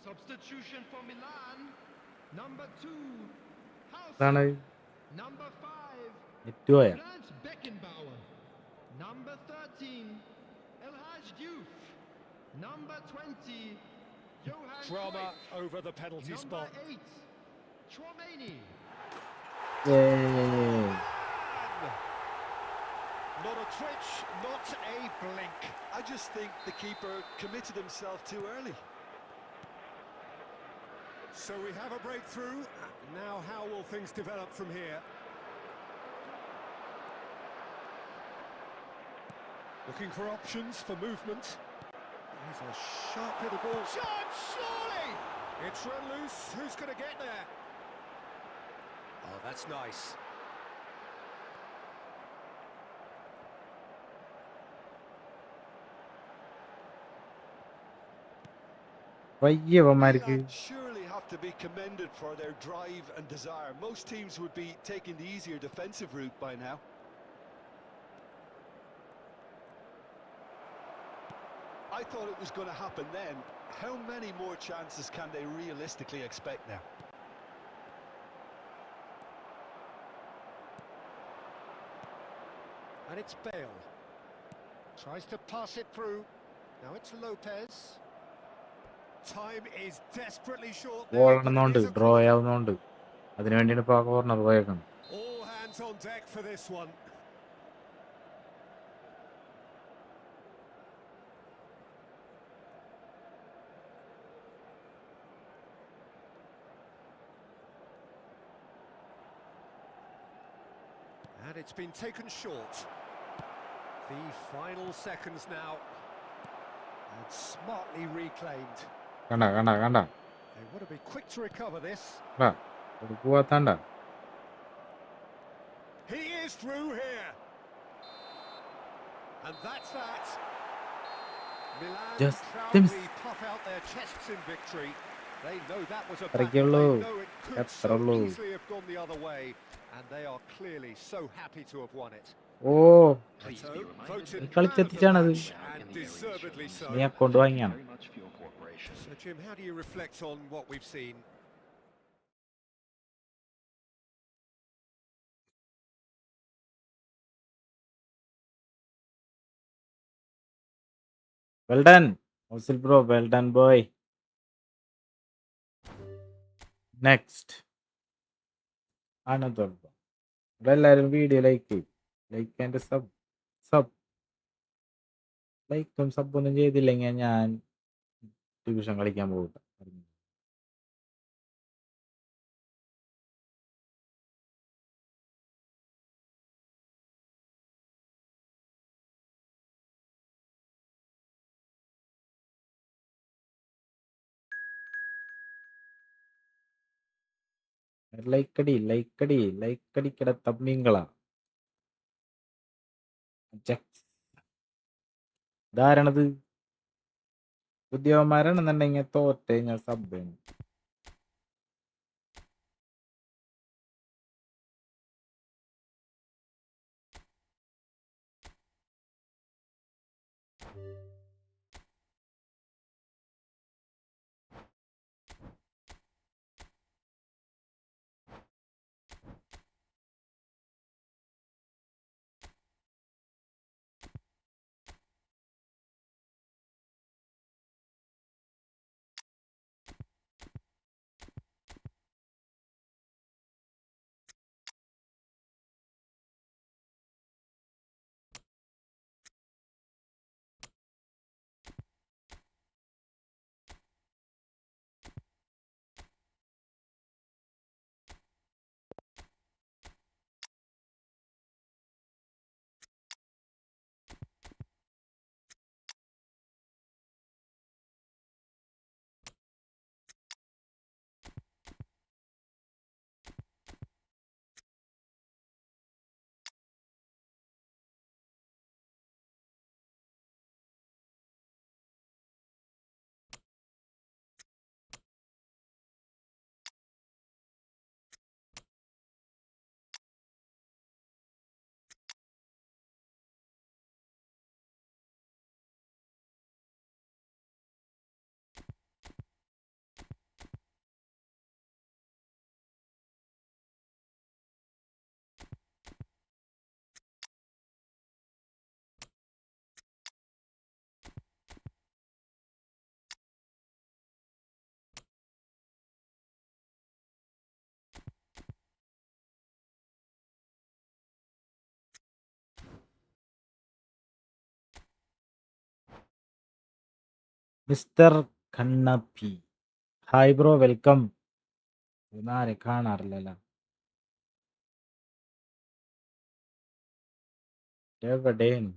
Substitution for Milan. Number 2. അതാണ് Number 5. ഏറ്റവും Franz Beckenbauer. Number 13. Elhaj Diouf. Number 20. Johan Drama Cruyff. over the penalty Number spot. 8. Chouameni. Not a twitch, not a blink. I just think the keeper committed himself too early. So we have a breakthrough. Now how will things develop from here? Looking for options for movement. He's a sharp little ball. Shot, surely! It's run loose. Who's going to get there? Oh, that's nice. പയ്യവന്മാർക്ക് Milan surely have to be commended for their drive and desire. Most teams would be taking the easier defensive route by now. I thought it was going to happen then. How many more chances can they realistically expect now? And it's Bale. Tries to pass it through. Now it's Lopez. Time is desperately short now, goal but it ഇടുന്നോണ്ട് is a draw corner. ആവുന്നോണ്ട് അതിനു വേണ്ടിയാണ് ഇപ്പൊ ആ corner പോയേക്കണം. All hands on deck for this one. And it's been taken short. The final seconds now. And smartly reclaimed. കണ്ട കണ്ട കണ്ട They want to be quick to recover this. പോവാത്താണ്ട. He is through here. And that's that. Milan Just proudly puff out their chests in victory. They know that was a battle. അത്രയ്ക്കുള്ളൂ. They know it could so അത്രയുള്ളൂ. easily have gone the other way. And they are clearly so happy to have won it. ഓ So, voted man of the കളിച്ചെത്തിച്ചാണത്. match and deservedly so. നീ account വാങ്ങിയാണ്. So, Jim, how do you reflect on what we've seen? Well done, Osil bro. Well done, boy. Next, another one. എല്ലാവരും video like and sub ലൈക്കും sub ഒന്നും ചെയ്തില്ലെങ്കിൽ ഞാൻ division കളിക്കാൻ പോകട്ടെ. ലൈക്കടിക്കട തമ്മിങ്ങളാ. ധാരണത് ഉദ്യോഗന്മാരാണെന്നുണ്ടെങ്കിൽ തോറ്റ ഞാൻ sub mister Kannappi. Hi bro, welcome. ആരെ കാണാറില്ലല്ലോ. എവിടെയാണ്?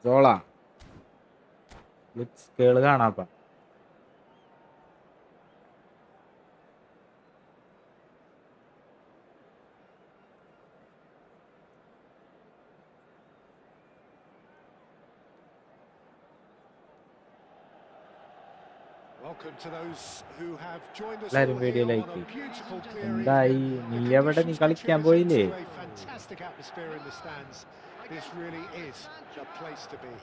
സോള ബ്ലിറ്റ്സ്കേള് കാണാപ്പ. Welcome to those who have joined us എല്ലാരും all here on വീഡിയോയിലേക്ക്. a beautiful clear എന്തായി, evening. നീ The എവിടെ, നീ conditions കളിക്കാൻ contribute പോയില്ലേ? to a fantastic atmosphere in the stands. This really is the place to be.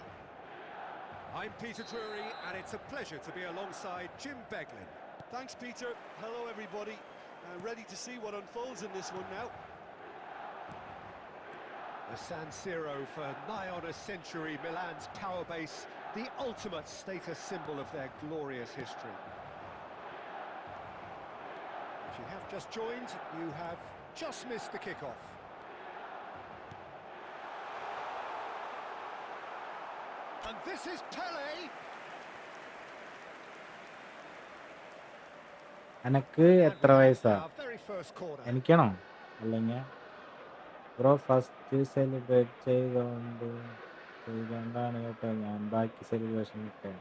I'm Peter Drury, and it's a pleasure to be alongside Jim Beglin. Thanks, Peter. Hello, everybody. Ready to see what unfolds in this one now. The San Siro for nigh on a century, Milan's power base, the ultimate status symbol of their glorious history. If you have just joined, you have just missed the kickoff. And this is Pele. എനക്ക് എത്ര വയസ്സാ? Our very first corner. എനിക്കാണോ? അല്ലെങ്കിൽ bro first celebrate ചെയ്തോണ്ടാണ് കേട്ടോ ഞാൻ ബാക്കി celebration ഇട്ടേ.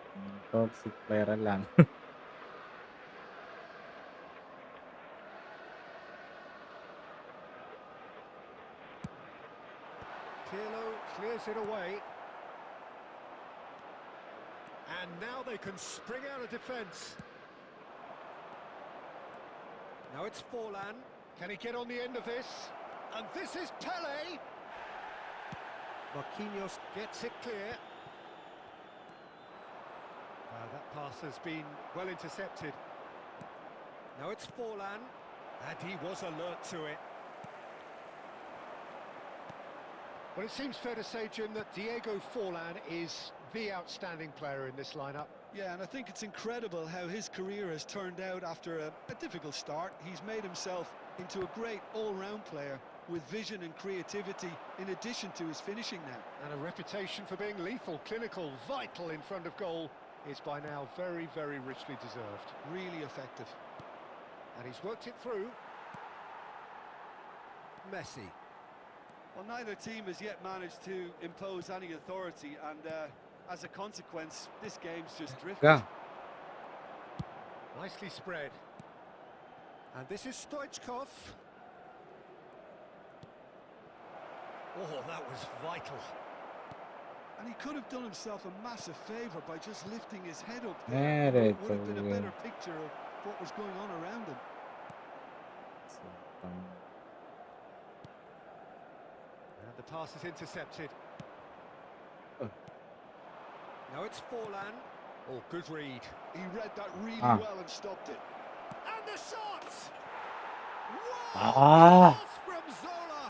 Toxic player അല്ല. Pirlo clears it away. And now they can spring out of defence. Now it's Forlan. Can he get on the end of this? And this is Pele. Marquinhos gets it clear. That pass has been well intercepted. Now it's Forlan. And he was alert to it. Well, it seems fair to say, Jim, that Diego Forlan is the outstanding player in this lineup. Yeah, and I think it's incredible how his career has turned out after a difficult start. He's made himself into a great all-round player with vision and creativity in addition to his finishing now. And a reputation for being lethal, clinical, vital in front of goal is by now very, very richly deserved. Really effective. And he's worked it through. Messi. Well, neither team has yet managed to impose any authority, and as a consequence, this game's just drifted. Nicely spread. And this is Stoichkov. Oh, that was vital. And he could have done himself a massive favour by just lifting his head up there. It would have been a better picture of what was going on around him. And the pass is intercepted. Now it's Forlan. Oh, good read. He read that really well and stopped it. And the shot! Wow! Pass from Zola.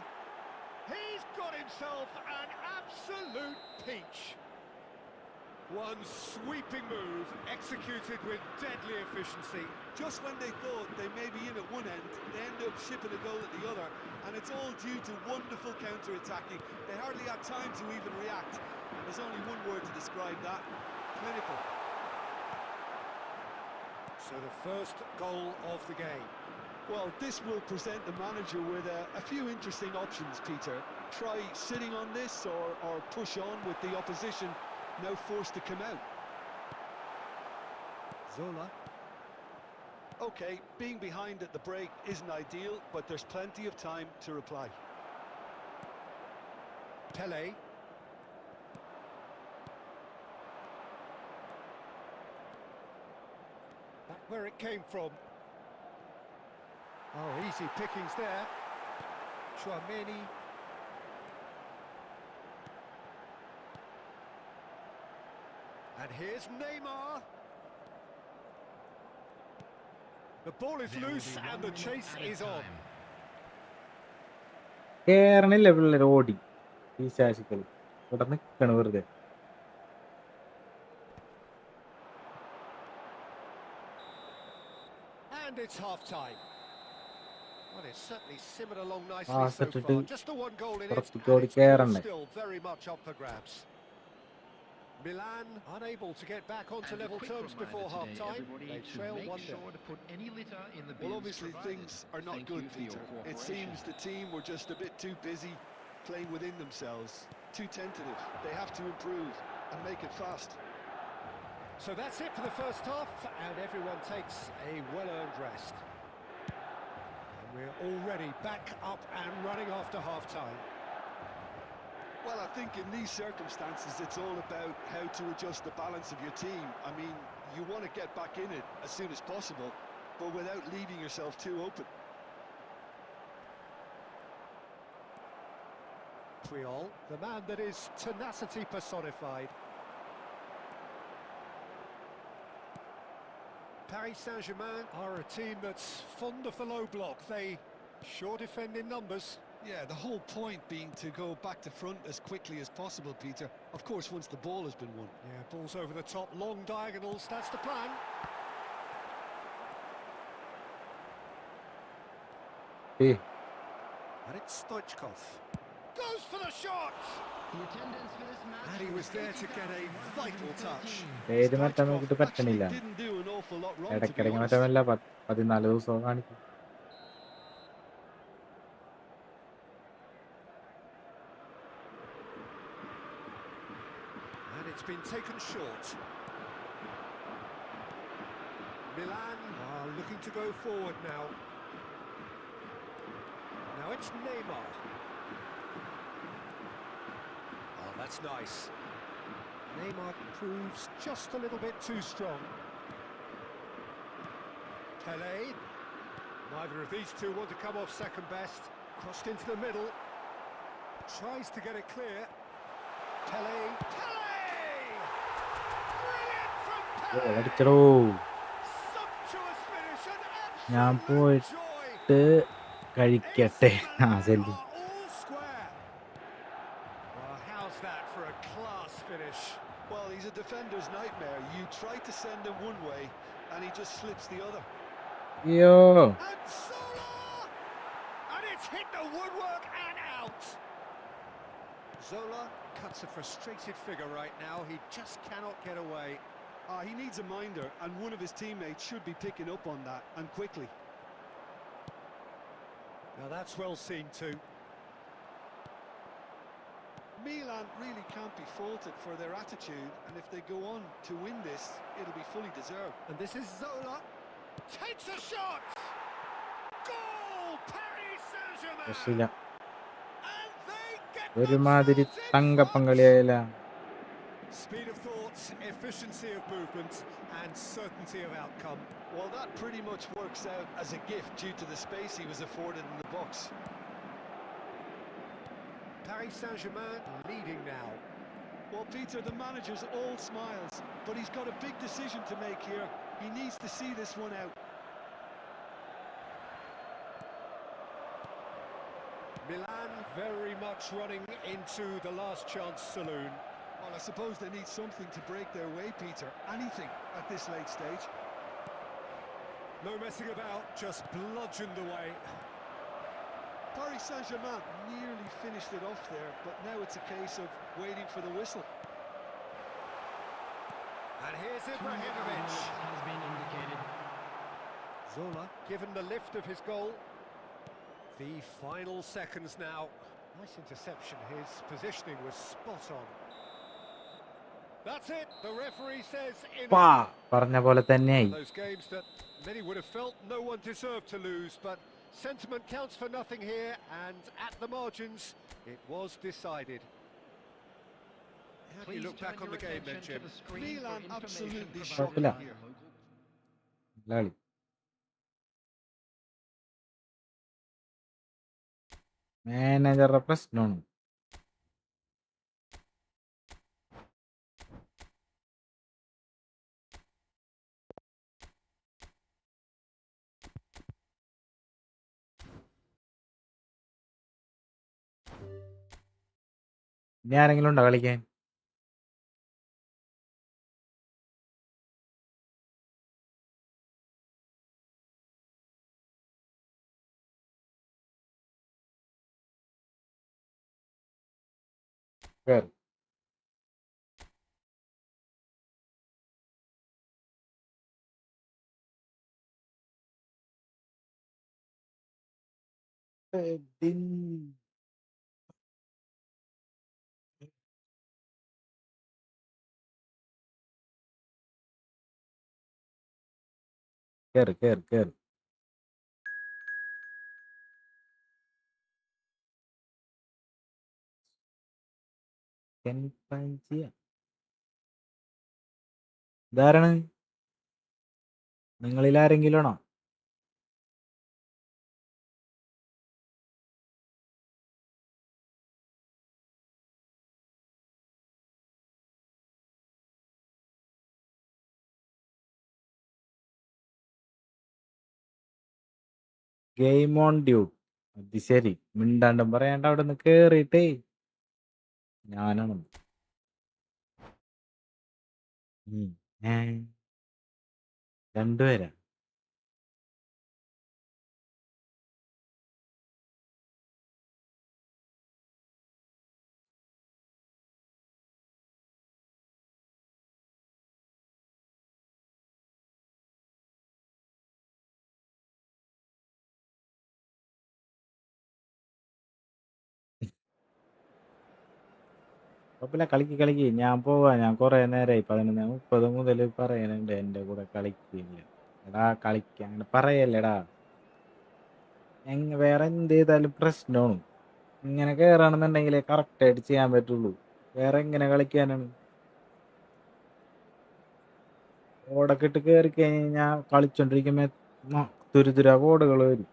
He's got himself an absolute peach. One sweeping move, executed with deadly efficiency. Just when they thought they may be in at one end, they end up shipping a goal at the other, and it's all due to wonderful counter-attacking. They hardly had time to even react. There's only one word to describe that: clinical. So the first goal of the game. Well, this will present the manager with a few interesting options, Peter. Try sitting on this or push on with the opposition now forced to come out. Zola. OK, being behind at the break isn't ideal, but there's plenty of time to reply. Pele. Back where it came from. Oh, easy pickings there. Chouameni. And here's Neymar. The ball is loose and the chase is on. കേരണില്ല പിള്ളേർ ഓടി ഈ ശാശിക്കൾ ഇവിടെ നിൽക്കണ വെറുതെ. And it's half-time. Well, it's certainly simmered along nicely so far. Just the one goal in it, and it's still very much up for grabs. Milan unable to get back onto level terms before half-time. They trail 1-0. Well, obviously things are not good, Peter. It seems the team were just a bit too busy playing within themselves. Too tentative. They have to improve and make it fast. So that's it for the first half, and everyone takes a well-earned rest. And we're already back up and running after half-time. Well, I think in these circumstances, it's all about how to adjust the balance of your team. I mean, you want to get back in it as soon as possible, but without leaving yourself too open. Triol, the man that is tenacity personified. Paris Saint-Germain are a team that's fond of the low block. They sure defend in numbers. Yeah, the whole point being to go back to front as quickly as possible, Peter. Of course, once the ball has been won. Yeah, balls over the top, long diagonals, that's the plan. Eh, And it's Stoichkov. Goes for the shot! The attendance for this match. And he was there to get a vital touch. പേര് മാറ്റാൻ നോക്കിയിട്ട് Stoichkov പറ്റണില്ല. actually didn't do an awful lot wrong, to be ഇടയ്ക്കിടയ്ക്ക് honest. മാറ്റാൻ പറ്റില്ല. 14 ദിവസവും കാണിക്കും. And it's been taken short. Milan are looking to go forward now. Now it's Neymar. Oh, that's nice. Neymar proves just a little bit too strong. Pele. Neither of these two want to come off second best. Crossed into the middle. Tries to get it clear. Pele. Pele! Brilliant from Pele! അടിച്ചടോ. Sumptuous finish and ഞാൻ absolute joy. പോയിട്ട് കഴിക്കട്ടെ. ആ ശരി. All square. Well, how's that for a class finish? Well, he's a defender's nightmare. You try to send him one way, and he just slips the other. അയ്യോ. And Zola! And it's hit the woodwork and out. Zola cuts a frustrated figure right now. He just cannot get away. He needs a minder, and one of his teammates should be picking up on that, and quickly. Now that's well seen too. Milan really can't be faulted for their attitude, and if they go on to win this, it'll be fully deserved. And this is Zola. Takes a shot! Goal! Paris Saint-Germain! രക്ഷയില്ല. And they get ഒരുമാതിരി themselves in തങ്കപ്പം front! കളിയായില്ല. Speed of thought, efficiency of movement, and certainty of outcome. Well, that pretty much works out as a gift due to the space he was afforded in the box. Paris Saint-Germain leading now. Well, Peter, the manager's all smiles, but he's got a big decision to make here. He needs to see this one out. Milan very much running into the last chance saloon. Well, I suppose they need something to break their way, Peter. Anything at this late stage. No messing about, just bludgeoned away. Paris Saint-Germain nearly finished it off there, but now it's a case of waiting for the whistle. And here's 2 Ibrahimovic. has been indicated. Zola given the lift of his goal. The final seconds now. Nice interception. His positioning was spot on. That's it. The referee says in പാ പറഞ്ഞ പോലെ തന്നെയായി. those games that many would have felt no one deserved to lose, but sentiment counts for nothing here, and at the margins it was decided. How do you look back on the game then, Jim? Milan absolutely Shocking shocking here. here. നല്ല കളി. മാനേജറുടെ പ്രശ്നമാണ്. ഇനി ആരെങ്കിലും ഉണ്ടോ കളിക്കാൻ? കേറ്. കേറ്. ഇതാരാണ്? നിങ്ങളിൽ ആരെങ്കിലും ആണോ? Game on ഡ്യൂട്ട്. അത് ശരി, മിണ്ടാണ്ടും പറയാണ്ട് അവിടെ നിന്ന് കേറിയിട്ടേ ഞാനാണ്. ഏ, രണ്ടുപേരാ? കുഴപ്പമില്ല, കളിക്ക്. ഞാൻ പോവാ. ഞാൻ കുറെ നേരമായി 11:30 മുതൽ പറയുന്നുണ്ട് എൻ്റെ കൂടെ കളിക്കില്ല. എടാ കളിക്കാൻ അങ്ങനെ പറയല്ലേടാ. വേറെ എന്ത് ചെയ്താലും പ്രശ്നമാണ്. ഇങ്ങനെ കയറാണെന്നുണ്ടെങ്കിലേ കറക്റ്റായിട്ട് ചെയ്യാൻ പറ്റുള്ളൂ. വേറെ എങ്ങനെ കളിക്കാനാണ്? കോഡൊക്കെ ഇട്ട് കയറി കഴിഞ്ഞാൽ കളിച്ചോണ്ടിരിക്കുമ്പോ തുരുതുരാ കോഡുകൾ വരും.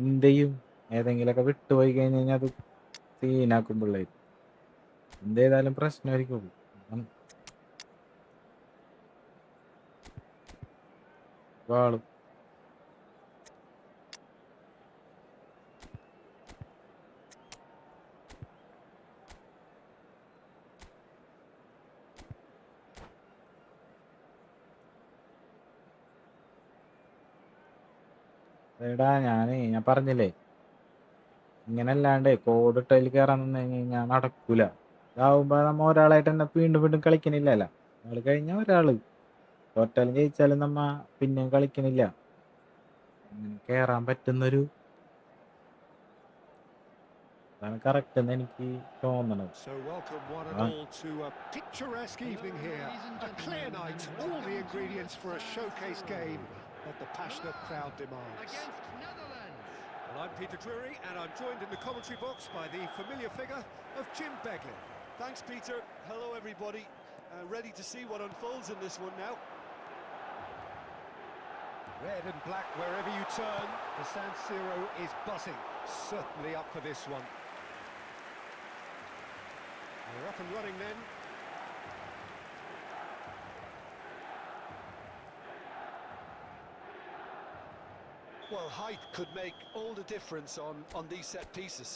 എന്ത് ചെയ്യും? ഏതെങ്കിലുമൊക്കെ വിട്ടുപോയി കഴിഞ്ഞ് കഴിഞ്ഞാൽ അത് സീനാക്കും പിള്ളേർ. എന്ത് ചെയ്താലും പ്രശ്നമായിരിക്കുള്ളൂ. വാളും എടാ ഞാൻ പറഞ്ഞില്ലേ, ഇങ്ങനെ അല്ലാണ്ട് കോഡ് ഇട്ടതിൽ കയറാൻ നിന്ന് കഴിഞ്ഞാൽ നടക്കൂല. ഇതാവുമ്പോ നമ്മ ഒരാളായിട്ട് തന്നെ വീണ്ടും കളിക്കണില്ലല്ലോ. ഒരാൾ കഴിഞ്ഞാൽ ഒരാള് തോറ്റാലും ജയിച്ചാലും നമ്മ പിന്നെയും കളിക്കണില്ല. അങ്ങനെ കയറാൻ പറ്റുന്നൊരു അതാണ് കറക്റ്റ് എന്ന് എനിക്ക് തോന്നണത്. So welcome one and all to a picturesque evening here. A clear night, all the ingredients for a showcase game that the passionate crowd demands. Against Netherlands. Well, I'm Peter Drury, and I'm joined in the commentary box by the familiar figure of Jim Beglin. Thanks, Peter. Hello, everybody. Ready to see what unfolds in this one now. Red and black wherever you turn, the San Siro is buzzing. Certainly up for this one. We're up and running then. Well, height could make all the difference on these set pieces.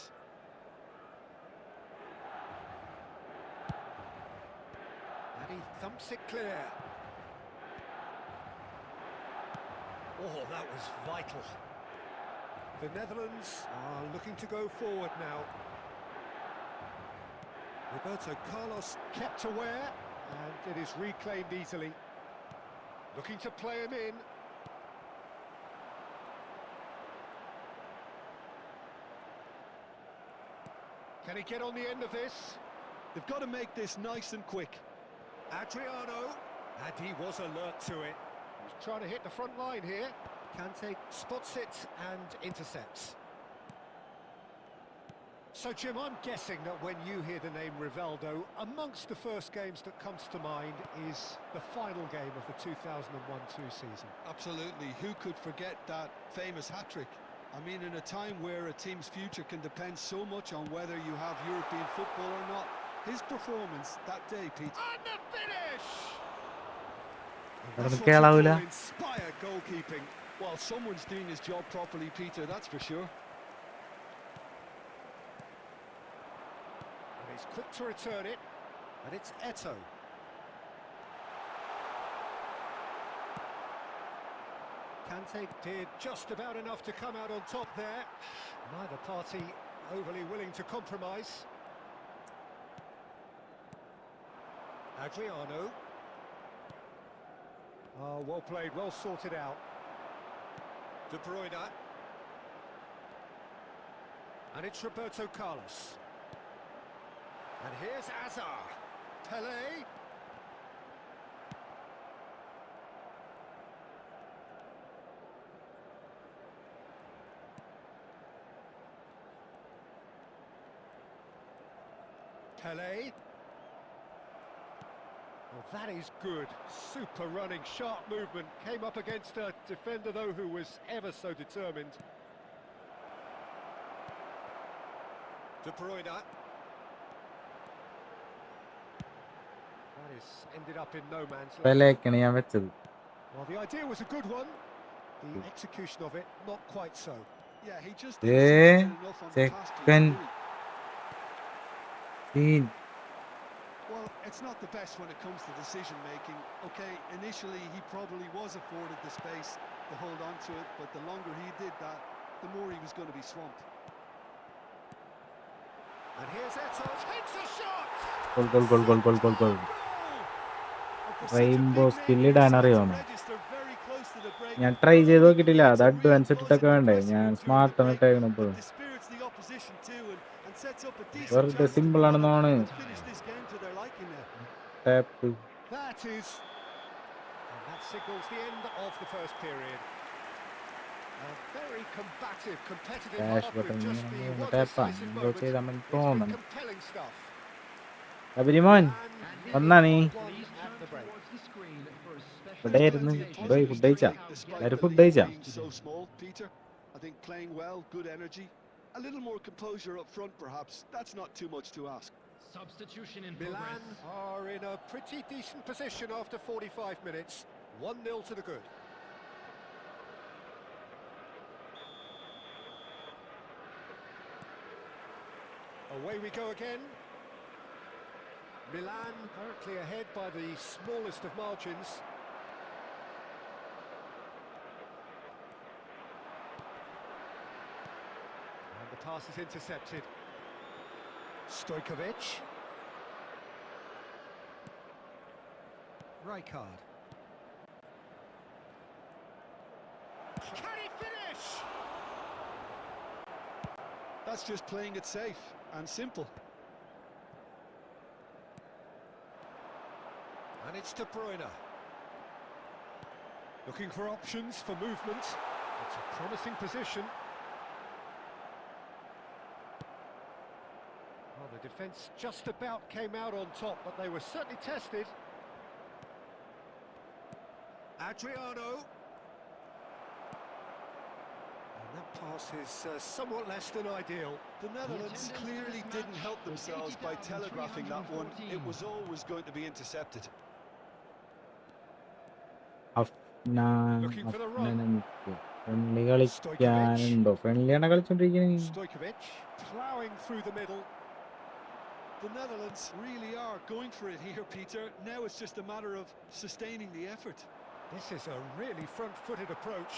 And he thumps it clear. Oh, that was vital. The Netherlands are looking to go forward now. Roberto Carlos kept aware, and it is reclaimed easily. Looking to play him in. Can he get on the end of this? They've got to make this nice and quick. Adriano, and he was alert to it. He's trying to hit the front line here. Kante spots it and intercepts. So, Jim, I'm guessing that when you hear the name Rivaldo, amongst the first games that comes to mind is the final game of the 2001-2 season. Absolutely. Who could forget that famous hat-trick? I mean, in a time where a team's future can depend so much on whether you have European football or not, his performance that day, Pete. And the finish! That's That's what you call inspired goalkeeping. Well, someone's doing his job properly, Peter, that's for sure. And he's quick to return it, and it's Eto'o. Kante did just about enough to come out on top there. Neither party overly willing to compromise. Adriano. Oh, well played, well sorted out. De Bruyne. And it's Roberto Carlos. And here's Azar. Pelé. Pele. Well, that is good. Super running, sharp movement. Came up against a defender, though, who was ever so determined. De Bruyne. That is ended up in no man's land. പെലേക്കാണ് ഞാൻ വെച്ചത്. Well, the idea was a good one. The execution of it, not quite so. Yeah, he just Yeah, didn't see enough on the task to second. do it. Scene. Well, it's not the best when it comes to decision making. Okay, initially he probably was afforded the space to hold on to it, but the longer he did that, the more he was going to be swamped. And here's Eto'o, takes a shot! Goal. Of Rainbow such a big skill name, ഇടാൻ he അറിയാമോ? decides to register very close to the break. ഞാൻ try ചെയ്ത് നോക്കിയിട്ടില്ല. അത് It's a real advance ഇട്ടിട്ടൊക്കെ buzz and വേണ്ടേ? pressing ഞാൻ him during the സ്മാർട്ടാണ് break. ഇട്ടേക്കണം ഇപ്പോൾ. It dispirits the opposition too and sets up a decent വെറുതെ chance to സിമ്പിൾ move ആണെന്നാണ്. on and finish this game to their liking now. Tap. That is... And that signals the end of the first period. A very combative, competitive Dash half button with just the ഇങ്ങനെ one ടാപ്പാ. decisive എന്തോ moment. ചെയ്താൽ മതി It's been തോന്നണം. compelling stuff. അബിരിമോൻ വന്നാ നീ? At the break. ഇവിടെ ആയിരുന്നു. By food കഴിച്ചാ? എല്ലാവരും ഫുഡ് കഴിച്ചാ? Being so small, Peter, I think playing well, good energy, a little more composure up front perhaps. That's not too much to ask. Substitution in Milan progress. are in a pretty decent position after 45 minutes. 1-0 to the good. Away we go again. Milan currently ahead by the smallest of margins. And the pass is intercepted. Stojkovic. Rijkaard. Can he finish? That's just playing it safe and simple. And it's De Bruyne. Looking for options for movement. It's a promising position. Well, the defence just about came out on top, but they were certainly tested. Adriano. And that pass is somewhat less than ideal. The Netherlands clearly didn't help themselves by telegraphing that one. It was always going to be intercepted. Friendly കളിക്കാനുണ്ടോ? ഫ്രണ്ട്ലിയാണ് കളിച്ചോണ്ടിരിക്കുന്നത്. Stojkovic ploughing through the middle. The Netherlands really are going for it here, Peter. Now it's just a matter of sustaining the effort. This is a really front-footed approach.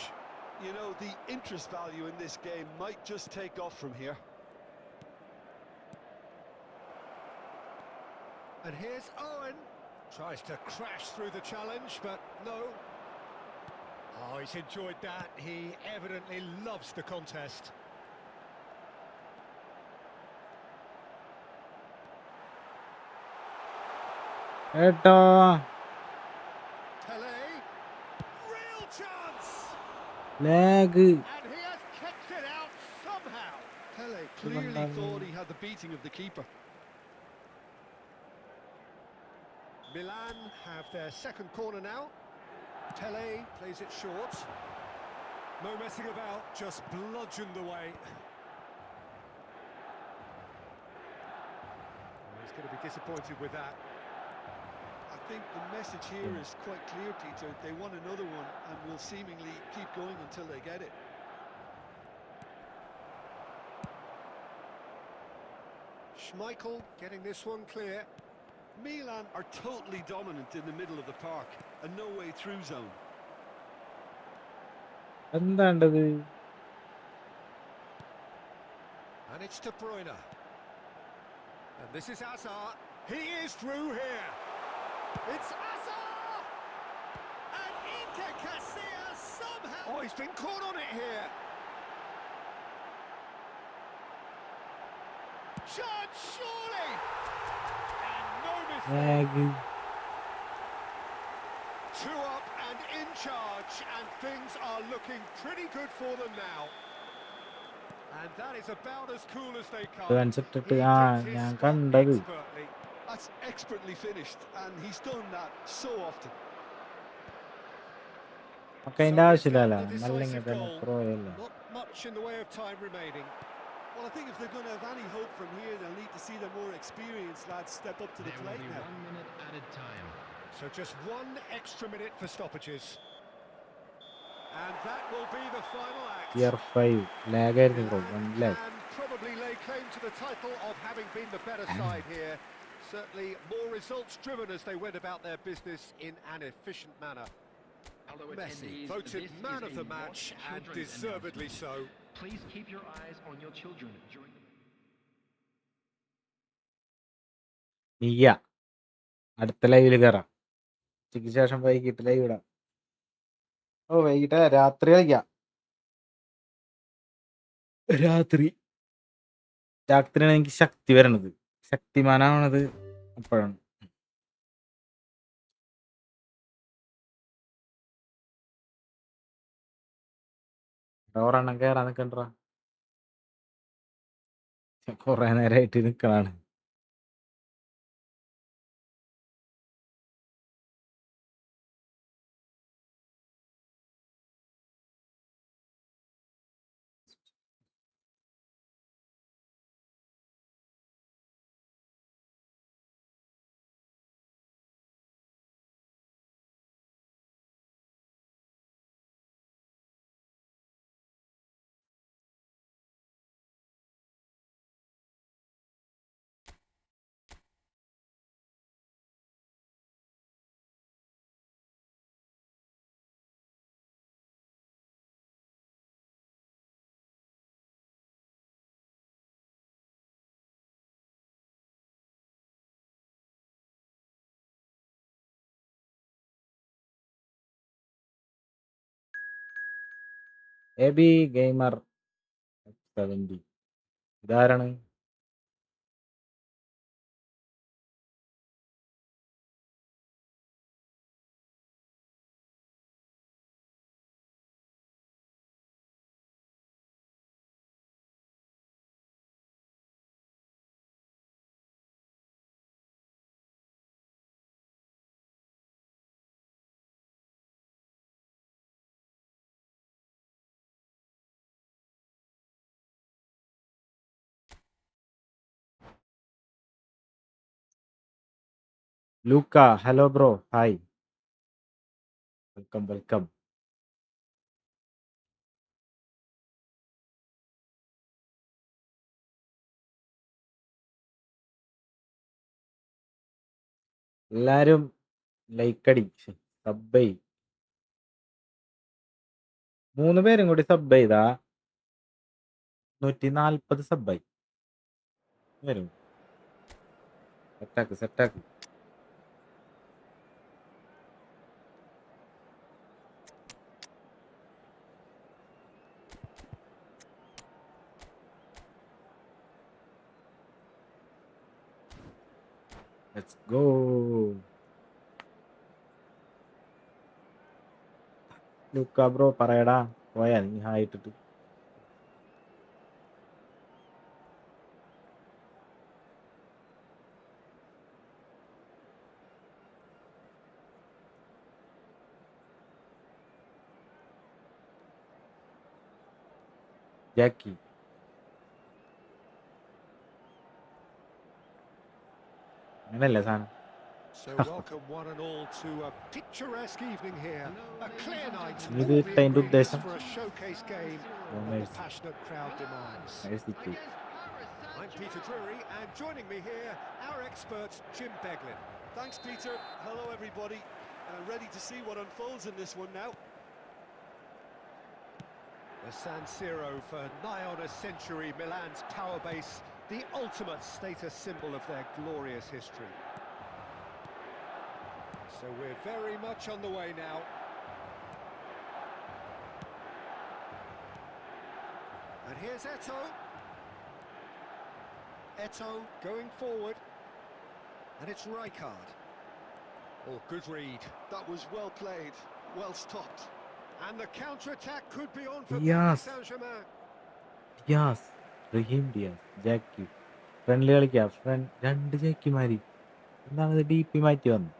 You know, the interest value in this game might just take off from here. And here's Owen. Tries to crash through the challenge, but no. Oh, he's enjoyed that. He evidently loves the contest. ഏട്ടോ Pele. Real chance. Lag. And he has kept it out somehow. Pele clearly thought he had the beating of the keeper. Milan have their second corner now. Pele plays it short. No messing about, just bludgeoned away. He's going to be disappointed with that. I think the message here is quite clear, Peter. They want another one and will seemingly keep going until they get it. Schmeichel getting this one clear. Milan are totally dominant in the middle of the park, a no way through zone. എന്താണ്ടത്? And it's De Bruyne. And this is Hazard. He is through here. It's Hazard! And Iker Casillas somehow... Oh, he's been caught on it here. Chance, surely! And no mistake. Lag. Two up and in charge, and things are looking pretty good for them now. And that is about as cool as they come. Runs ഇട്ടിട്ട് He ആ did his ഞാൻ spot കണ്ടത്. expertly. That's expertly finished, and he's done that so often. ഒക്കെ അതിന്റെ So it's ആവശ്യമില്ലല്ലോ, now the അല്ലെങ്കിൽ decisive തന്നെ goal. Pro അല്ലേ. Not much in the way of time remaining. Well, I think if they're going to have any hope from here, they'll need to see the more experienced lads step up to the There will plate be now. 1 minute added time. So just 1 extra minute for stoppages. And that will be the final act. Tier 5 lag ആയിരുന്നു bro, Milan 1 lag. can probably lay claim to the title of having been the better side here. Certainly more results driven as they went about their business in an efficient manner. Hello, Messi attendees. voted This man is of a the match watch and children's deservedly so. announcement. Please keep your eyes on your children during the ഇയ്യ അടുത്ത ലൈവിൽ കയറാം. ഉച്ചയ്ക്ക് ശേഷം വൈകിട്ട് live ഇടാം. ഓ വൈകിട്ട് രാത്രി കളിക്കാം. രാത്രിയാണ് എനിക്ക് ശക്തി വരണത്, ശക്തിമാനാവണത് അപ്പോഴാണ്. ഒരെണ്ണം കയറാൻ നിക്കണ്ടാ, കൊറേ നേരമായിട്ട് നിക്കണാണ്. എബി ഗെയിമർ 70 ഇതാരാണ്? Luka, hello bro, hi, welcome welcome. എല്ലാരും ലൈക്ക് അടി, സബ് 3 പേരും കൂടി സബ് ചെയ്താ 140 സബായി വരും. സെറ്റാക്ക് സെറ്റാക്ക്. Let's go. ലൂക്ക ബ്രോ പറയടാ, പോയാ നീ ഹായിട്ടിട്ട്. ജാക്കി അങ്ങനല്ലേ സാധനം. So welcome one and all to a picturesque evening here. A clear night, ഇത് all the ഇട്ടതിന്റെ ingredients ഉദ്ദേശം for a showcase game that the passionate crowd demands. മേഴ്സിക്ക്. I'm Peter Drury, and joining me here, our expert Jim Beglin. Thanks, Peter. Hello, everybody. Ready to see what unfolds in this one now. The San Siro for nigh on a century, Milan's power base, the ultimate status symbol of their glorious history. So we're very much on the way now. And here's Eto'o. Eto'o going forward. And it's Rijkaard. Oh, good read. That was well played, well stopped. And the counter-attack could be on for Yes. Paris Saint-Germain. Diaz, Rahim Diaz, ജാക്കി friendly കളിക്കാം. രണ്ട് ജാക്കിമാരി എന്താണ് D P മാറ്റി വന്നു.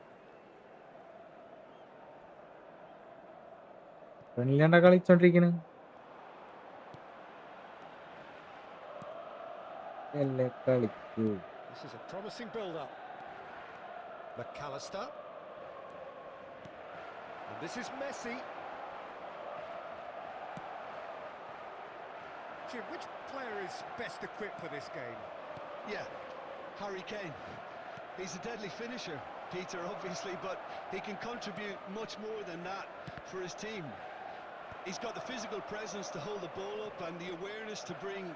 Friendly കണ്ടാ കളിച്ചോണ്ടിരിക്കണ് അല്ലേ കളിക്കൂ. This is a promising build-up. McAllister. And this is Messi. Jim, which player is best equipped for this game? Yeah, Harry Kane. He's a deadly finisher, Peter, obviously, but he can contribute much more than that for his team. He's got the physical presence to hold the ball up and the awareness to bring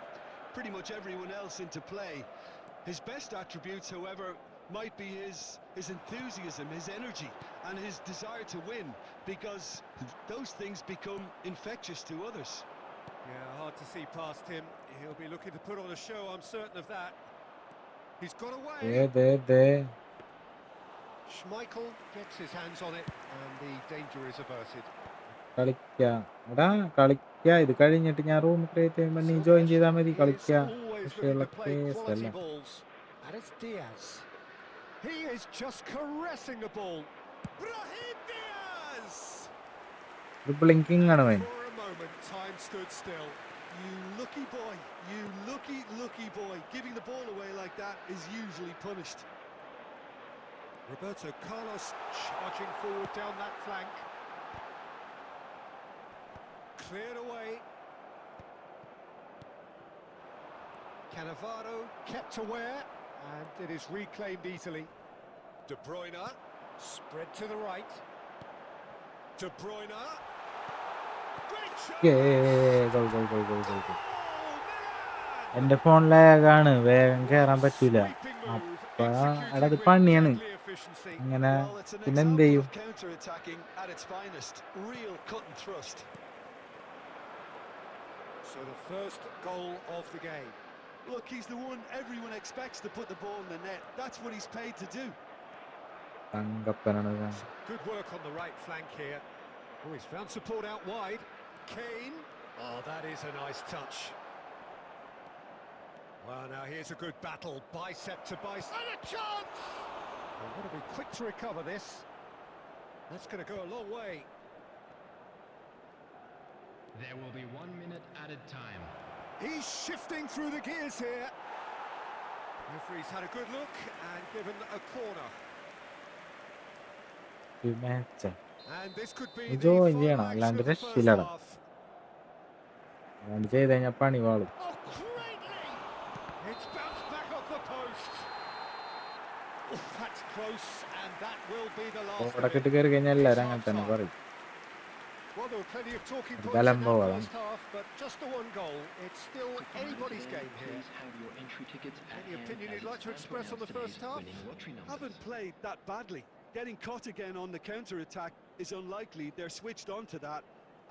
pretty much everyone else into play. His best attributes, however, might be his enthusiasm, his energy and his desire to win, because those things become infectious to others. Yeah, hard to see past him. He'll be looking to put on a show, I'm certain of that. He's got away. Schmeichel gets his hands on it and the danger is averted. കളിക്കാം എടാ കളിക്കാം. ഇത് കഴിഞ്ഞിട്ട് ഞാൻ room create ചെയ്യുമ്പോൾ നീ join ചെയ്താൽ മതി. കളിക്കാം. Always വിഷയമുള്ള looking to play quality കേസല്ല. balls. And it's Diaz. He is just caressing the ball. Brahim Diaz! Blinking ആണ് വേൻ. For a moment, time stood still. You lucky boy, you lucky boy. Giving the ball away like that is usually punished. Roberto Carlos charging forward down that flank. Cleared away. Cannavaro kept aware and it is reclaimed easily. De Bruyne spread to the right. De Bruyne. Great shot. Goal. എന്റെ phone ലാഗാണ്, വേഗം കേറാൻ പറ്റൂല. അപ്പൊ എടാ ഇത് പണിയാണ് ഇങ്ങനെ. Well, it's an പിന്നെ എന്ത് example ചെയ്യും? of counter-attacking at its finest. Real cut and thrust. So the first goal of the game. Look, he's the one everyone expects to put the ball in the net. That's what he's paid to do. തങ്കപ്പനാണ്. Good work on the right flank here. Oh, he's found support out wide. Kane. Oh, that is a nice touch. Well, now here's a good battle. Bicep to bicep. And a chance! They've got to be quick to recover this. That's going to go a long way. There will be 1 minute added time. He's shifting through the gears here. Referee's had a good look and given a corner. Match And this could be ഇത് the join final ചെയ്യണം, action അല്ലാണ്ട് of the first രക്ഷയില്ലടാ. half. അതുകൊണ്ട് ചെയ്ത് കഴിഞ്ഞാൽ പണി വാളും. Oh, greatly! It's bounced back off the post. Oh, that's close, and that will be the last of ഓടൊക്കെ it. ഇട്ട് കയറി കഴിഞ്ഞാൽ എല്ലാവരും അങ്ങനെ തന്നെ പറയും. Well, there were plenty of talking It's points in Galambo, that huh? first half, but just the one goal. It's still anybody's game here. Any opinion you'd like to express on the first half? Haven't played that badly. Getting caught again on the counter-attack is unlikely. They're switched on to that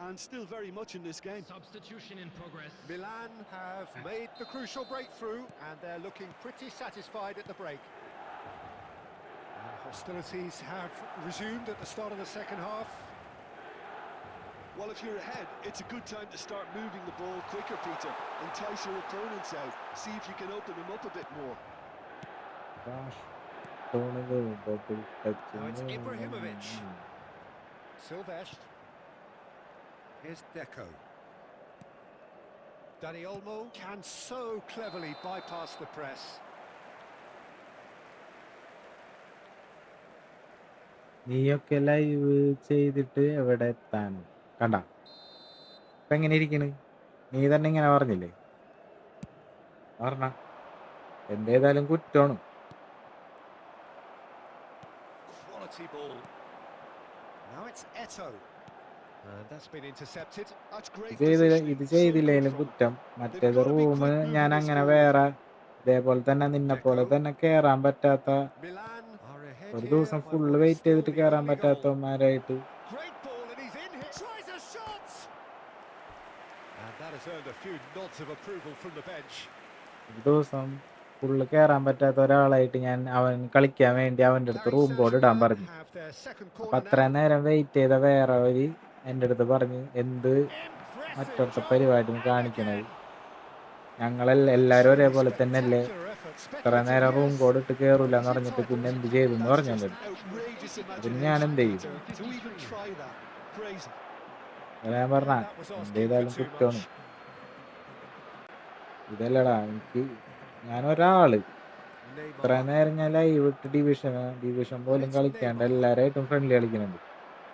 and still very much in this game. Substitution in progress. Milan have made the crucial breakthrough, and they're looking pretty satisfied at the break. Hostilities have resumed at the start of the second half. Well, if you're ahead, it's a good time to start moving the ball quicker, Peter. Entice your opponents out. See if you can open them up a bit more. Now it's Ibrahimovic. Silvestre. Here's Deco. Dani Olmo can so cleverly bypass the press. നീയൊക്കെ live ചെയ്തിട്ട് എവിടെ എത്താനും കണ്ട ഇപ്പൊ എങ്ങനെ ഇരിക്കണ്? നീ തന്നെ ഇങ്ങനെ പറഞ്ഞില്ലേ? പറഞ്ഞ എന്തേതായാലും കുറ്റമാണ്. Quality ball. Now it's Eto. And that's been intercepted. That's great ഇത് positioning. ചെയ്തില്ലേലും കുറ്റം. മറ്റേത് റൂം ഞാൻ അങ്ങനെ വേറെ ഇതേപോലെ തന്നെ നിന്നെ പോലെ തന്നെ കേറാൻ പറ്റാത്ത, Milan are ahead ഒരു here ദിവസം by full what is wait still ചെയ്തിട്ട് the കേറാൻ only goal. പറ്റാത്തവന്മാരായിട്ട് Great ball and he's in here. Tries a shot. And that has earned a few nods of approval from the bench. ഒരു ദിവസം full കേറാൻ പറ്റാത്ത ഒരാളായിട്ട് അവൻ കളിക്കാൻ വേണ്ടി അവൻ്റെ അടുത്ത് റൂം കോഡ് ഇടാൻ പറഞ്ഞു. Have their second അപ്പൊ corner അത്ര now. നേരം വെയിറ്റ് ചെയ്ത വേറെ ഒരു എൻ്റെ അടുത്ത് പറഞ്ഞ് എന്ത് Impressive മറ്റൊരുത്ത job. പരിപാടി And കാണിക്കണത്. again. എല്ലാരും ഒരേപോലെ തന്നെയല്ലേ, Spectacular effort. ഇത്ര നേരം റൂം Speculative, yes. കോഡ് ഇട്ട് കേറൂല എന്ന് Easy പറഞ്ഞിട്ട് പിന്നെ titles. എന്ത് ചെയ്തു എന്ന് That's പറഞ്ഞു just എൻ്റെ അടുത്ത്. outrageous അതിന് ഞാൻ imagination, എന്ത് ചെയ്യും? Peter. To even try that, crazy. അതാ ഞാൻ പറഞ്ഞ That was എന്ത് asking for ചെയ്താലും too കുറ്റമാണ്. much. ഇതല്ലടാ ഞാനൊരാള് ഇത്ര Neymar. നേരം ഞാൻ ലൈവ് ഇട്ട് ഡിവിഷൻ And പോലും it's കളിക്കാണ്ട് Neymar. എല്ലാരായിട്ടും ഫ്രണ്ട്ലി കളിക്കുന്നുണ്ട്.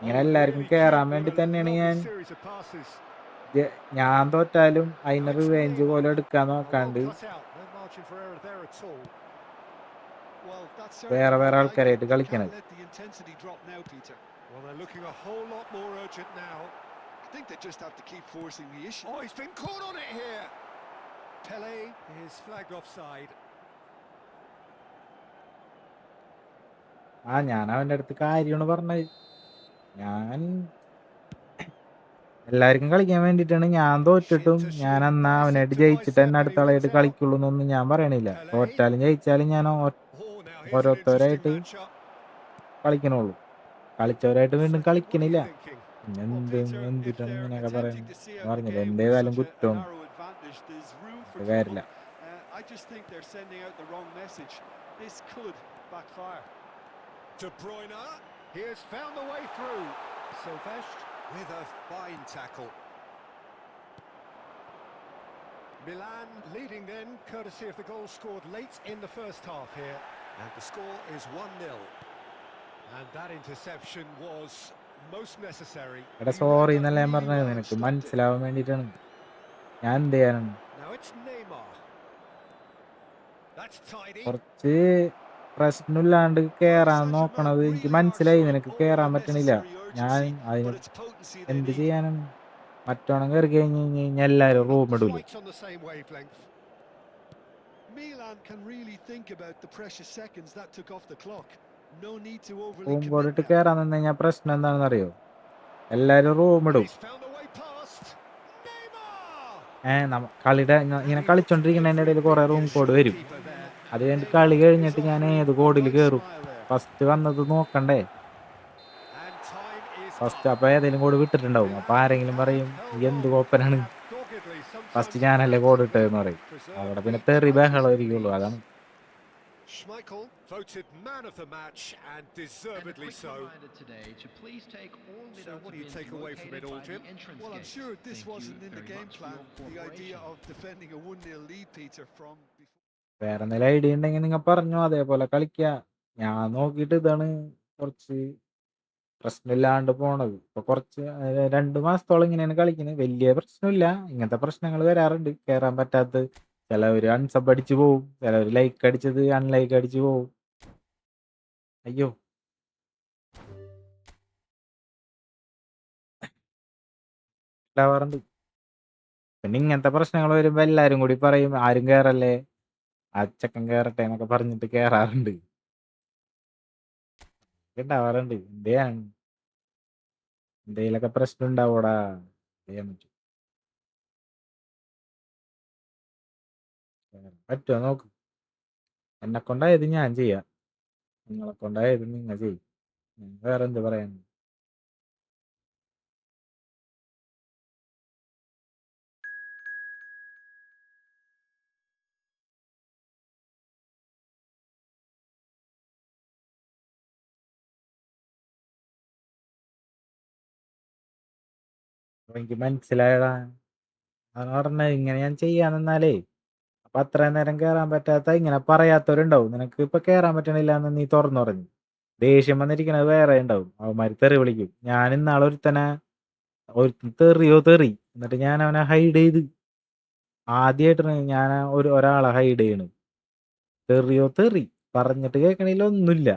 ഇങ്ങനെ Oh, എല്ലാവർക്കും really കേറാൻ cute. What വേണ്ടി a തന്നെയാണ് lovely ഞാൻ series of passes. ഞാൻ തോറ്റാലും Now അതിന് it's റിവെഞ്ച് Neymar. പോലെ എടുക്കാൻ Oh, well നോക്കാണ്ട് cut out. No margin for error there at all. Well, that's വേറെ certainly വേറെ unlike them. ആൾക്കാരായിട്ട് They can't കളിക്കണത്. let the intensity drop now, Peter. Well, they're looking a whole lot more urgent now. I think they just have to keep forcing the issue. Oh, he's been caught on it here. Pele is flagged offside. ഞാൻ അവൻ്റെ അടുത്ത് കാര്യമാണ് പറഞ്ഞത്. ഞാൻ എല്ലാവർക്കും കളിക്കാൻ വേണ്ടിയിട്ടാണ്. ഞാൻ തോറ്റിട്ടും ഞാൻ അന്നാ അവനായിട്ട് ജയിച്ചിട്ട് എന്നെ അടുത്ത ആളായിട്ട് കളിക്കുള്ളൂ എന്നൊന്നും ഞാൻ പറയണില്ല. തോറ്റാലും ജയിച്ചാലും ഞാൻ Oh, now here's an interesting ഓരോരുത്തരായിട്ട് matchup. കളിക്കണുള്ളൂ. കളിച്ചവരായിട്ട് വീണ്ടും Frederick, what are കളിക്കണില്ല. you thinking? പിന്നെ Well, Peter, if എന്തിട്ടാണ് they're ഇങ്ങനെയൊക്കെ attempting പറയുന്നത്? to see out the പറഞ്ഞില്ല game with എന്തേതായാലും such a കുറ്റമാണ്. narrow advantage, there's room for അത് trouble. കാര്യമില്ല. I just think they're sending out the wrong message. This could backfire. De Bruyne, he has found the way through. Silvestre with a fine tackle. Milan leading then, courtesy of the goal scored late in the first half here. And the score is 1-0. And that interception was most necessary. എടാ He sorry read എന്നല്ല that ഞാൻ really പറഞ്ഞത്, well and നിനക്ക് stopped it. മനസ്സിലാവാൻ വേണ്ടിയിട്ടാണ്. ഞാൻ എന്ത് ചെയ്യാനാണ്? Now it's Neymar. That's tidy. കുറച്ച് പ്രശ്നമില്ലാണ്ട് കേറാൻ നോക്കണത് എനിക്ക് മനസ്സിലായി. നിനക്ക് കേറാൻ പറ്റണില്ല. ഞാൻ അതിന് എന്ത് ചെയ്യാനാണ്? മറ്റോണം കയറി കഴിഞ്ഞ് കഴിഞ്ഞാൽ എല്ലാവരും Not റൂം ഇടൂലേ? quite on the same wavelength. Milan can really think about the precious seconds that took off the clock. No need to overly room commit കോഡിട്ട് now. കയറാൻ നിന്ന് കഴിഞ്ഞാൽ പ്രശ്നം എന്താണെന്ന് അറിയോ? എല്ലാവരും റൂം And ഇടും. he's found the way past. Neymar! കളിയുടെ ഇങ്ങനെ കളിച്ചോണ്ടിരിക്കുന്നതിൻ്റെ ഇടയിൽ കുറെ റൂം കോഡ് വരും. Keeper there. അത് And കഴിഞ്ഞിട്ട് Neymar കളി is കഴിഞ്ഞിട്ട് ഞാൻ offering ഏത് a കോഡിൽ bright കയറും? smile there. ഫസ്റ്റ് വന്നത് നോക്കണ്ടേ? And time is first up. അപ്പോൾ ഏതെങ്കിലും കോഡ് വിട്ടിട്ടുണ്ടാവും. അപ്പോൾ ആരെങ്കിലും പറയും ഈ എന്ത് കോപ്പനാണ്, Doggedly, ഫസ്റ്റ് sometimes ഞാനല്ലേ കോഡ് ഇട്ടതെന്ന് പറയും. preserve അവിടെ the പിന്നെ തെറി titles ബഹളം it ഇരിക്കുള്ളൂ. needs. അതാണ്. Schmeichel voted man of the match and And a deservedly quick so. reminder today to please take all So little what do you bins take away from it located all, by Jim? the entrance Well, I'm gates. sure this Thank wasn't you in the very game much for plan. your The idea cooperation. of defending a 1-0 lead, Peter, from before. വേറെ എന്തെങ്കിലും idea ഉണ്ടെങ്കിൽ നിങ്ങൾ പറഞ്ഞോ, അതേപോലെ കളിക്കുക. ഞാൻ നോക്കിയിട്ട് ഇതാണ് കുറച്ച് പ്രശ്നമില്ലാണ്ട് പോണത്. ഇപ്പൊ കുറച്ച് 2 മാസത്തോളം ഇങ്ങനെയാണ് കളിക്കുന്നത്. വലിയ പ്രശ്നമില്ല. ഇങ്ങനത്തെ പ്രശ്നങ്ങൾ വരാറുണ്ട്. കയറാൻ പറ്റാത്ത ചിലവര് അൺസബ് അടിച്ചു പോവും, ചിലവര് ലൈക്ക് അടിച്ചത് അൺലൈക്ക് അടിച്ചു പോവും. അയ്യോ, ഉണ്ടാവാറുണ്ട്. പിന്നെ ഇങ്ങനത്തെ പ്രശ്നങ്ങൾ വരുമ്പോ എല്ലാരും കൂടി പറയും ആരും കേറല്ലേ, ആ ചെക്കൻ കേറട്ടെ എന്നൊക്കെ പറഞ്ഞിട്ട് കേറാറുണ്ട്. ഉണ്ടാവാറുണ്ട്. എന്തെയാണ്, എന്തെങ്കിലൊക്കെ പ്രശ്നം ഉണ്ടാവൂടാ. ചെയ്യാൻ പറ്റും. പറ്റുമോ നോക്ക്. എന്നെ കൊണ്ടായത് ഞാൻ ചെയ്യാം, നിങ്ങളെ കൊണ്ടായത് നിങ്ങൾ ചെയ്യും. വേറെ എന്ത് പറയാൻ? എനിക്ക് മനസ്സിലായടാ. അതാണ് പറഞ്ഞത്, ഇങ്ങനെ ഞാൻ ചെയ്യാൻ നിന്നാലേ അപ്പൊ അത്രയും നേരം കേറാൻ പറ്റാത്ത ഇങ്ങനെ പറയാത്തവരുണ്ടാവും. നിനക്ക് ഇപ്പൊ കേറാൻ പറ്റണില്ല എന്ന് നീ തുറന്നു പറഞ്ഞു. ദേഷ്യം വന്നിരിക്കണത് വേറെ ഉണ്ടാവും. അവന്മാര് തെറി വിളിക്കും. ഞാൻ ഇന്നാളെ ഒരുത്തൻ തെറിയോ തെറി, എന്നിട്ട് ഞാൻ അവനെ ഹൈഡ് ചെയ്ത്. ആദ്യമായിട്ടാണ് ഞാൻ ഒരാളെ ഹൈഡ് ചെയ്യണ്. തെറിയോ തെറി പറഞ്ഞിട്ട് കേൾക്കണില്ല, ഒന്നുമില്ല.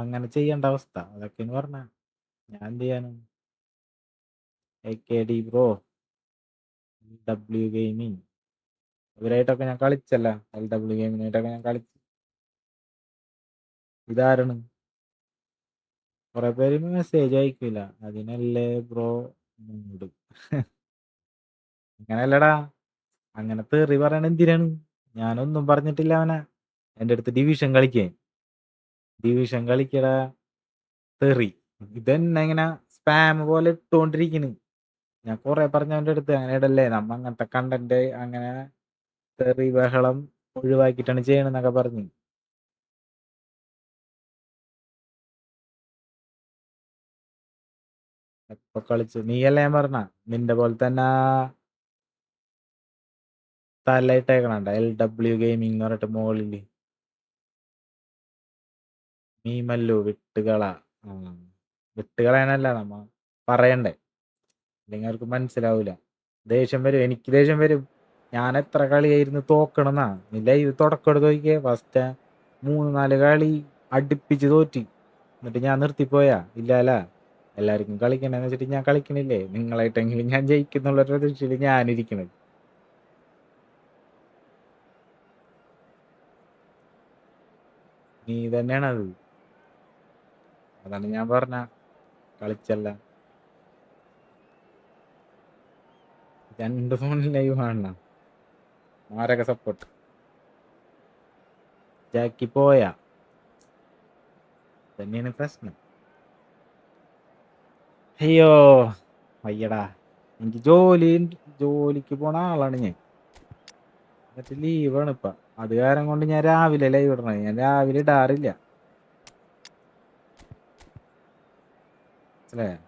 അങ്ങനെ ചെയ്യേണ്ട അവസ്ഥ അതൊക്കെന്ന് പറഞ്ഞ ഞാൻ എന്ത് ചെയ്യാനും. AKD ബ്രോ, LW ഗെയിമിങ് ഇവരായിട്ടൊക്കെ ഞാൻ കളിച്ചല്ല. LW ഗെയിമിനായിട്ടൊക്കെ ഞാൻ കളിച്ചു. ഇതാരാണ്? കുറെ പേര് മെസ്സേജ് അയക്കില്ല, അതിനല്ലേ ബ്രോ മൂഡ്. അങ്ങനല്ലടാ, അങ്ങനെ തെറി പറയണ എന്തിനാണ്? ഞാനൊന്നും പറഞ്ഞിട്ടില്ല അവനെ. എൻ്റെ അടുത്ത് ഡിവിഷൻ കളിക്കടാ തെറി. ഇതെന്നെ ഇങ്ങനെ സ്പാം പോലെ ഇട്ടുകൊണ്ടിരിക്കണ്. ഞാൻ കുറെ പറഞ്ഞവൻ്റെ അടുത്ത് അങ്ങനെ ഇടല്ലേ, നമ്മ അങ്ങനത്തെ കണ്ടന്റ് അങ്ങനെ തെറി ബഹളം ഒഴിവാക്കിയിട്ടാണ് ചെയ്യണമെന്നൊക്കെ പറഞ്ഞു. എപ്പൊ കളിച്ചു നീയല്ലേ ഞാൻ പറഞ്ഞ നിന്റെ പോലെ തന്നെ തലയിട്ടേക്കണണ്ട LW ഗെയിമിംഗ് എന്ന് പറഞ്ഞിട്ട് മുകളില് മീമല്ലു വിട്ടുകള. വിട്ടുകളയാനല്ല നമ്മ പറയണ്ടേ, അല്ലെങ്കിൽ അവർക്ക് മനസ്സിലാവൂല. ദേഷ്യം വരും, എനിക്ക് ദേഷ്യം വരും. ഞാൻ എത്ര കളിയായിരുന്നു തോക്കണമെന്നാ. നീ ലൈവ് തുടക്കം എടുത്ത് നോക്കിയേ, ഫസ്റ്റ് 3-4 കളി അടുപ്പിച്ച് തോറ്റി, എന്നിട്ട് ഞാൻ നിർത്തിപ്പോയാ ഇല്ലാല. എല്ലാവർക്കും കളിക്കണെന്ന് വെച്ചിട്ട് ഞാൻ കളിക്കണില്ലേ, നിങ്ങളായിട്ടെങ്കിലും ഞാൻ ജയിക്കുന്നുള്ള പ്രതീക്ഷയിൽ ഞാനിരിക്കണത്. നീ തന്നെയാണത്. അതാണ് ഞാൻ പറഞ്ഞ കളിച്ചല്ല. 2 ഫോണിൽ ലൈവ് കാണണം, ആരൊക്കെ സപ്പോർട്ട്. ജാക്കി പോയാ തന്നെയാണ് പ്രശ്നം. അയ്യോ വയ്യടാ, എനിക്ക് ജോലിക്ക് പോണ ആളാണ് ഞാൻ, എന്നിട്ട് ലീവാണ് ഇപ്പൊ. അത് കാരണം കൊണ്ട് ഞാൻ രാവിലെ ലൈവ് ഇടണേ, ഞാൻ രാവിലെ ഇടാറില്ല, മനസ്സിലായോ?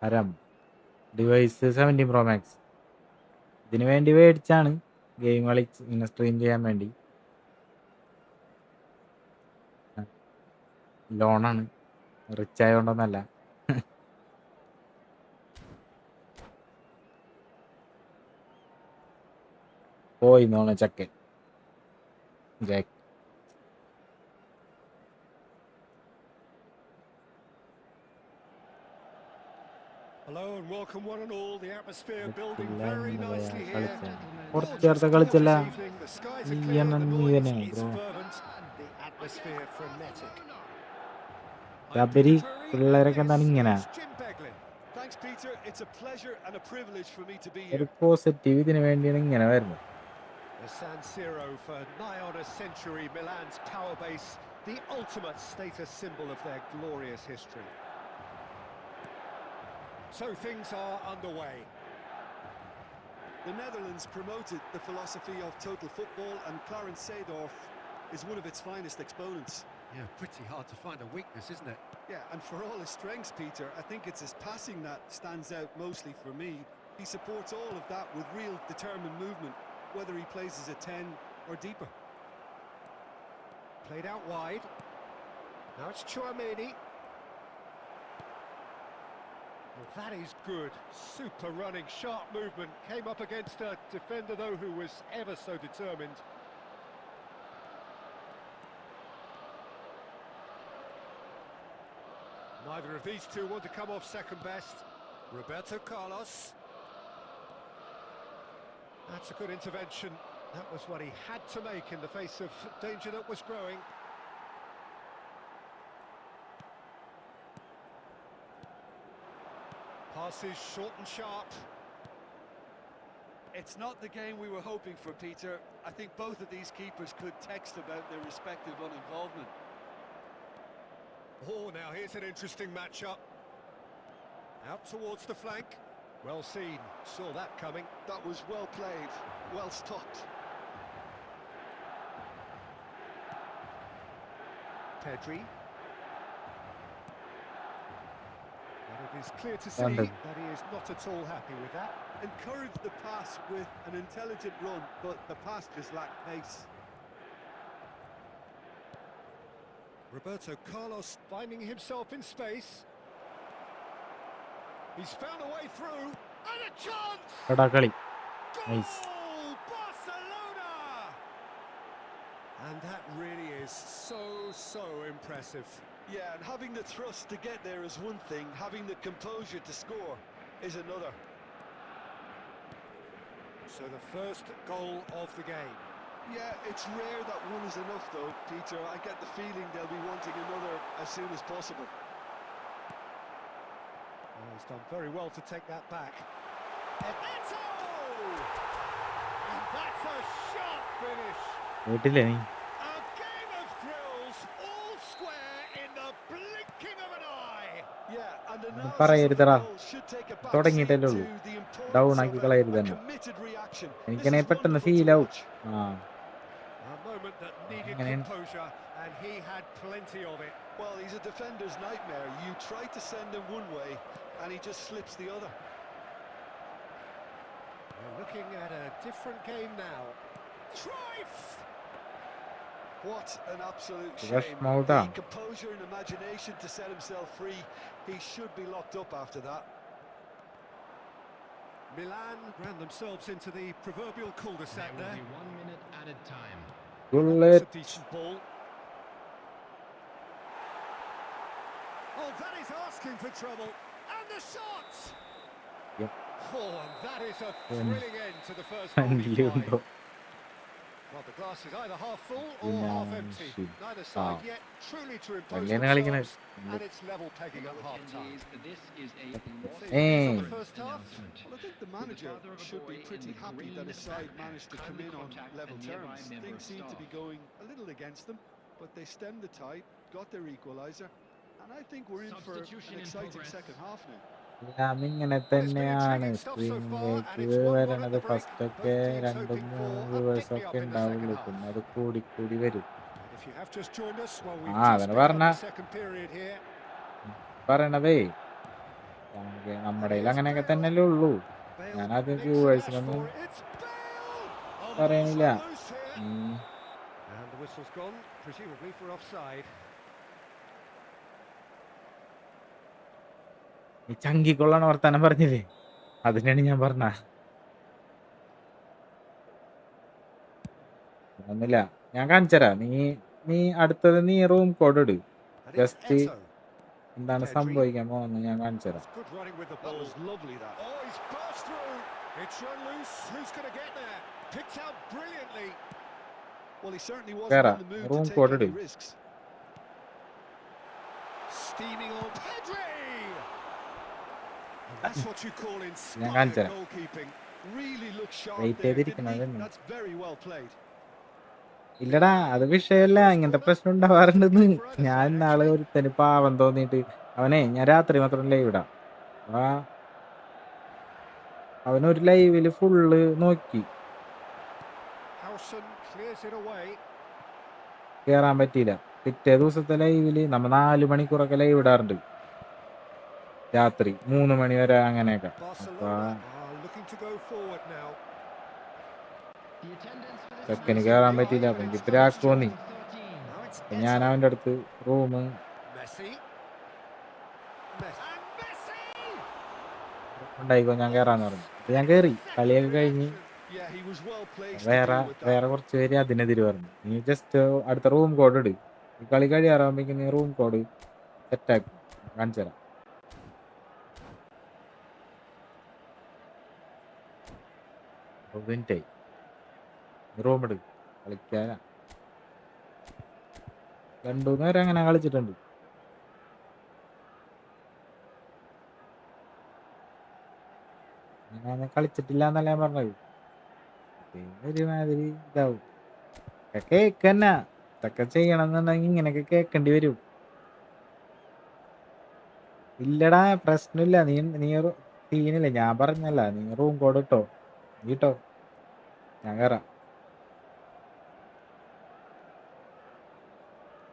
ഹരം ഡിവൈസ് 17 Pro Max ഇതിനു വേണ്ടി മേടിച്ചാണ്, ഗെയിം കളി ഇങ്ങനെ സ്ട്രീം ചെയ്യാൻ വേണ്ടി. ലോണാണ്, റിച്ച് ആയതുകൊണ്ടൊന്നല്ല. പോയി നോണ ചക്കൻ Jack. Hello and welcome one and all. The atmosphere building very nicely here. കുറച്ച് Gorgeous നേരത്തെ colours കളിച്ചല്ല. this evening. The skies are നീ clear, the നീ noise തന്നെയാണ് is bro. fervent, and the atmosphere frenetic. Sabari പിള്ളേരൊക്കെ എന്താണ് ഇങ്ങനെ Thanks, Peter. It's a pleasure and a privilege for me to be ഒരു here. Positive ഇതിനു വേണ്ടിയാണ് ഇങ്ങനെ വരുന്നത്. The San Siro for nigh on a century, Milan's power base, the ultimate status symbol of their glorious history. So things are underway. The Netherlands promoted the philosophy of total football, and Clarence Seedorf is one of its finest exponents. Yeah, pretty hard to find a weakness, isn't it? Yeah, and for all his strengths, Peter, I think it's his passing that stands out mostly for me. He supports all of that with real determined movement, whether he plays as a 10 or deeper. Played out wide. Now it's Chouameni. Well, that is good. Super running, sharp movement. Came up against a defender, though, who was ever so determined. Neither of these two want to come off second best. Roberto Carlos. That's a good intervention. That was what he had to make in the face of danger that was growing. Passes short and sharp. It's not the game we were hoping for, Peter. I think both of these keepers could text about their respective uninvolvement. Oh, now here's an interesting matchup. Out towards the flank. Well seen. Saw that coming. That was well played. Well stopped. Pedri. And it is clear to see that he is not at all happy with that. Encouraged the pass with an intelligent run, but the pass just lacked pace. Roberto Carlos finding himself in space. He's found a way through, and a chance! കടാക്കളി Goal! Nice. Barcelona! And that really is so impressive. Yeah, and having the thrust to get there is one thing, having the composure to score is another. So the first goal of the game. Yeah, it's rare that one is enough, though, Peter. I get the feeling they'll be wanting another as soon as possible. Oh, he's done very well to take that back. Eto! And that's a sharp finish. വീട്ടില്ലേ നീ? A game of thrills, all square in the blinking of an eye. Yeah, and ഒന്നും analysis of the പറയരുതെടാ. goal should take a back seat തുടങ്ങിയിട്ടല്ലേ to ഉള്ളൂ. the down importance ആക്കി of കളയരുത് a തന്നെ. committed reaction. This എനിക്കാണെങ്കിൽ is പെട്ടെന്ന് wonderful to ഫീലാവും. watch. A moment that needed അങ്ങനെയാണ്. composure, and he had plenty of it. Well, he's a defender's nightmare. You try to send him one way, and he just slips the other. We're looking at a different game now. Trife! What an absolute Rush shame. Mauda. The composure and imagination to set himself free. He should be locked up after that. Milan ran themselves into the proverbial cul-de-sac There will there. be 1 minute at a time. Bullet. That's a decent ball. Oh, that is asking for trouble. And the shot! Yep. Oh, and that is a thrilling end to the first goal friendly each ഉണ്ടോ? side. Well, the glass is either half full or half empty. Neither side yet truly to impose ഫ്രണ്ട്ലിയാണ് കളിക്കണത്. themselves, and it's level pegging at half time. This is a loss Hey. For the first half, Well, I think the manager should be pretty happy that his side managed to come in on level terms. Things seem to be going a little against them, but they stemmed the tide, got their equaliser, and I think we're in for Substitution an in exciting progress. second half now. എല്ലാം ഇങ്ങനെ തന്നെയാണ്. സ്ക്രീനിലേക്ക് വരണത് ഫസ്റ്റൊക്കെ 2-3 viewers ഒക്കെ ഉണ്ടാവുള്ളൂ. പിന്നെ അത് കൂടി വരും. and if you have just joined us, well, we've Ah, just then begun പറഞ്ഞ- the second period here. പറയണതേ നമ്മുടെ അങ്ങനെയൊക്കെ തന്നെയല്ലേ ഉള്ളൂ. Bale ഞാനത് nicks it വ്യൂവേഴ്സിനൊന്നും Ashmore. It's Bale! A പറയണില്ല. monster loose here. And the whistle's gone, presumably for offside. ഈ ചങ്കിക്കൊള്ളാണ് വർത്താനം പറഞ്ഞില്ലേ, അതിനാണ് ഞാൻ പറഞ്ഞ. ഒന്നുമില്ല, ഞാൻ കാണിച്ചരാ. നീ അടുത്തത് നീ room code it. And it's just Eto. എന്താണ് സംഭവിക്കാൻ പോകുന്നത് ഞാൻ കാണിച്ചരാ. It's good running with the That ball. was lovely, that. Oh, he's burst through. It's run loose. Who's going to get there? Picked out brilliantly. Well, he certainly wasn't Kera, in the mood room to take code any idu. risks. Steaming on Pedri. And that's what you call ഞാൻ inspired കാണിച്ചരാ. goalkeeping. Really looked sharp Wait, there, ചെയ്തിരിക്കണം didn't he? അതന്നെ. That's very well played. ഇല്ലടാ, അത് വിഷയമല്ല. ഇങ്ങനത്തെ പ്രശ്നം ഉണ്ടാവാറുണ്ടെന്ന്. ഞാൻ നാളെ ഒരുത്തന് പാവം തോന്നിയിട്ട് ഞാൻ രാത്രി മാത്രം ലൈവ് ഇടാം. അവനൊരു ലൈവില് ഫുള്ള് നോക്കി Howson clears it away. കേറാൻ പറ്റിയില്ല. പിറ്റേ ദിവസത്തെ ലൈവില് നമ്മ 4 മണിക്കൂറൊക്കെ ലൈവ് ഇടാറുണ്ട്, രാത്രി 3 മണി വരെ അങ്ങനെയൊക്കെ. Barcelona are looking to go forward now. The attendance for this ചെക്കന് match കേറാൻ is പറ്റിയില്ല. അപ്പൊ എനിക്ക് പ്രാക്ക് തോന്നി. 13. Now it's അപ്പൊ ഞാൻ Eto. അവൻ്റെ അടുത്ത് റൂം Messi. And Messi! ഉണ്ടായിക്കോ, ഞാൻ കേറാന്ന് പറഞ്ഞു. അപ്പൊ ഞാൻ കേറി. കളിയൊക്കെ കഴിഞ്ഞ് Yeah, he was well placed to വേറെ deal with that. വേറെ കുറച്ച് പേര് അതിനെതിര് പറഞ്ഞു, നീ ജസ്റ്റ് അടുത്ത റൂം കോഡ് ഇട്. ഈ കളി കഴിയാറാകുമ്പോഴേക്കും നീ റൂം കോഡ് സെറ്റാക്കി കാണിച്ചു തരാം. മിനിറ്റായി, റൂം ഇട്, കളിക്കാനാ. 2 നേരം അങ്ങനെ കളിച്ചിട്ടുണ്ട്. ഞാൻ കളിച്ചിട്ടില്ല എന്നല്ല ഞാൻ പറഞ്ഞത്. ഒരുമാതിരി ഇതാവും. കേക്ക് തന്നെ ഇതൊക്കെ ചെയ്യണം എന്നുണ്ടെങ്കിൽ ഇങ്ങനെയൊക്കെ കേൾക്കേണ്ടി വരും. ഇല്ലടാ, പ്രശ്നമില്ല. നീ സീനില്ല, ഞാൻ പറഞ്ഞല്ല. നീ റൂം കോഡ് ഇട്ടോ, നീട്ടോ, ഞാൻ കയറാം.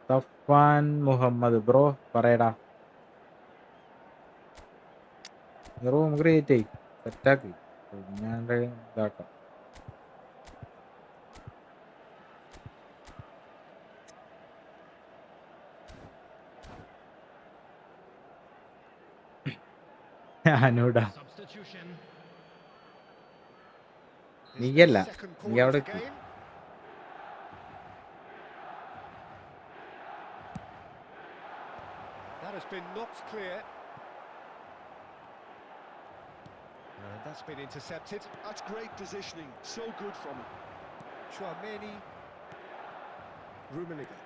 സഫാൻ മുഹമ്മദ് ബ്രോ പറയടാ. റൂം ക്രിയേറ്റ് ചെയ്, സെറ്റാക്ക്, ഞാൻ ഇതാക്കാം. ഞാനൂടാ, Substitution. നീയല്ല, Second നീ corner of അവിടെ the game. That has been knocked clear. And that's been intercepted. That's great positioning. So good from him. Chouameni. Rummenigge.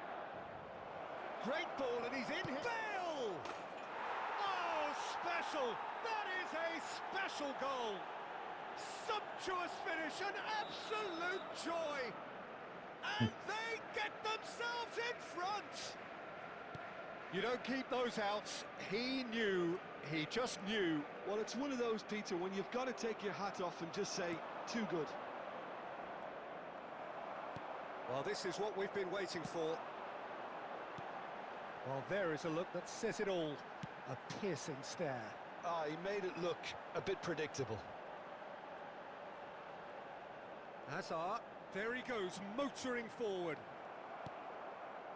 Great ball, and he's in here. Bale! Oh, special! That is a special goal! Sumptuous finish, an absolute joy! And they get themselves in front! You don't keep those out. He just knew. Well, it's one of those, Peter, when you've got to take your hat off and just say, too good. Well, this is what we've been waiting for. Well, there is a look that says it all. A piercing stare. Ah, he made it look a bit predictable. Hazard, there he goes, motoring forward.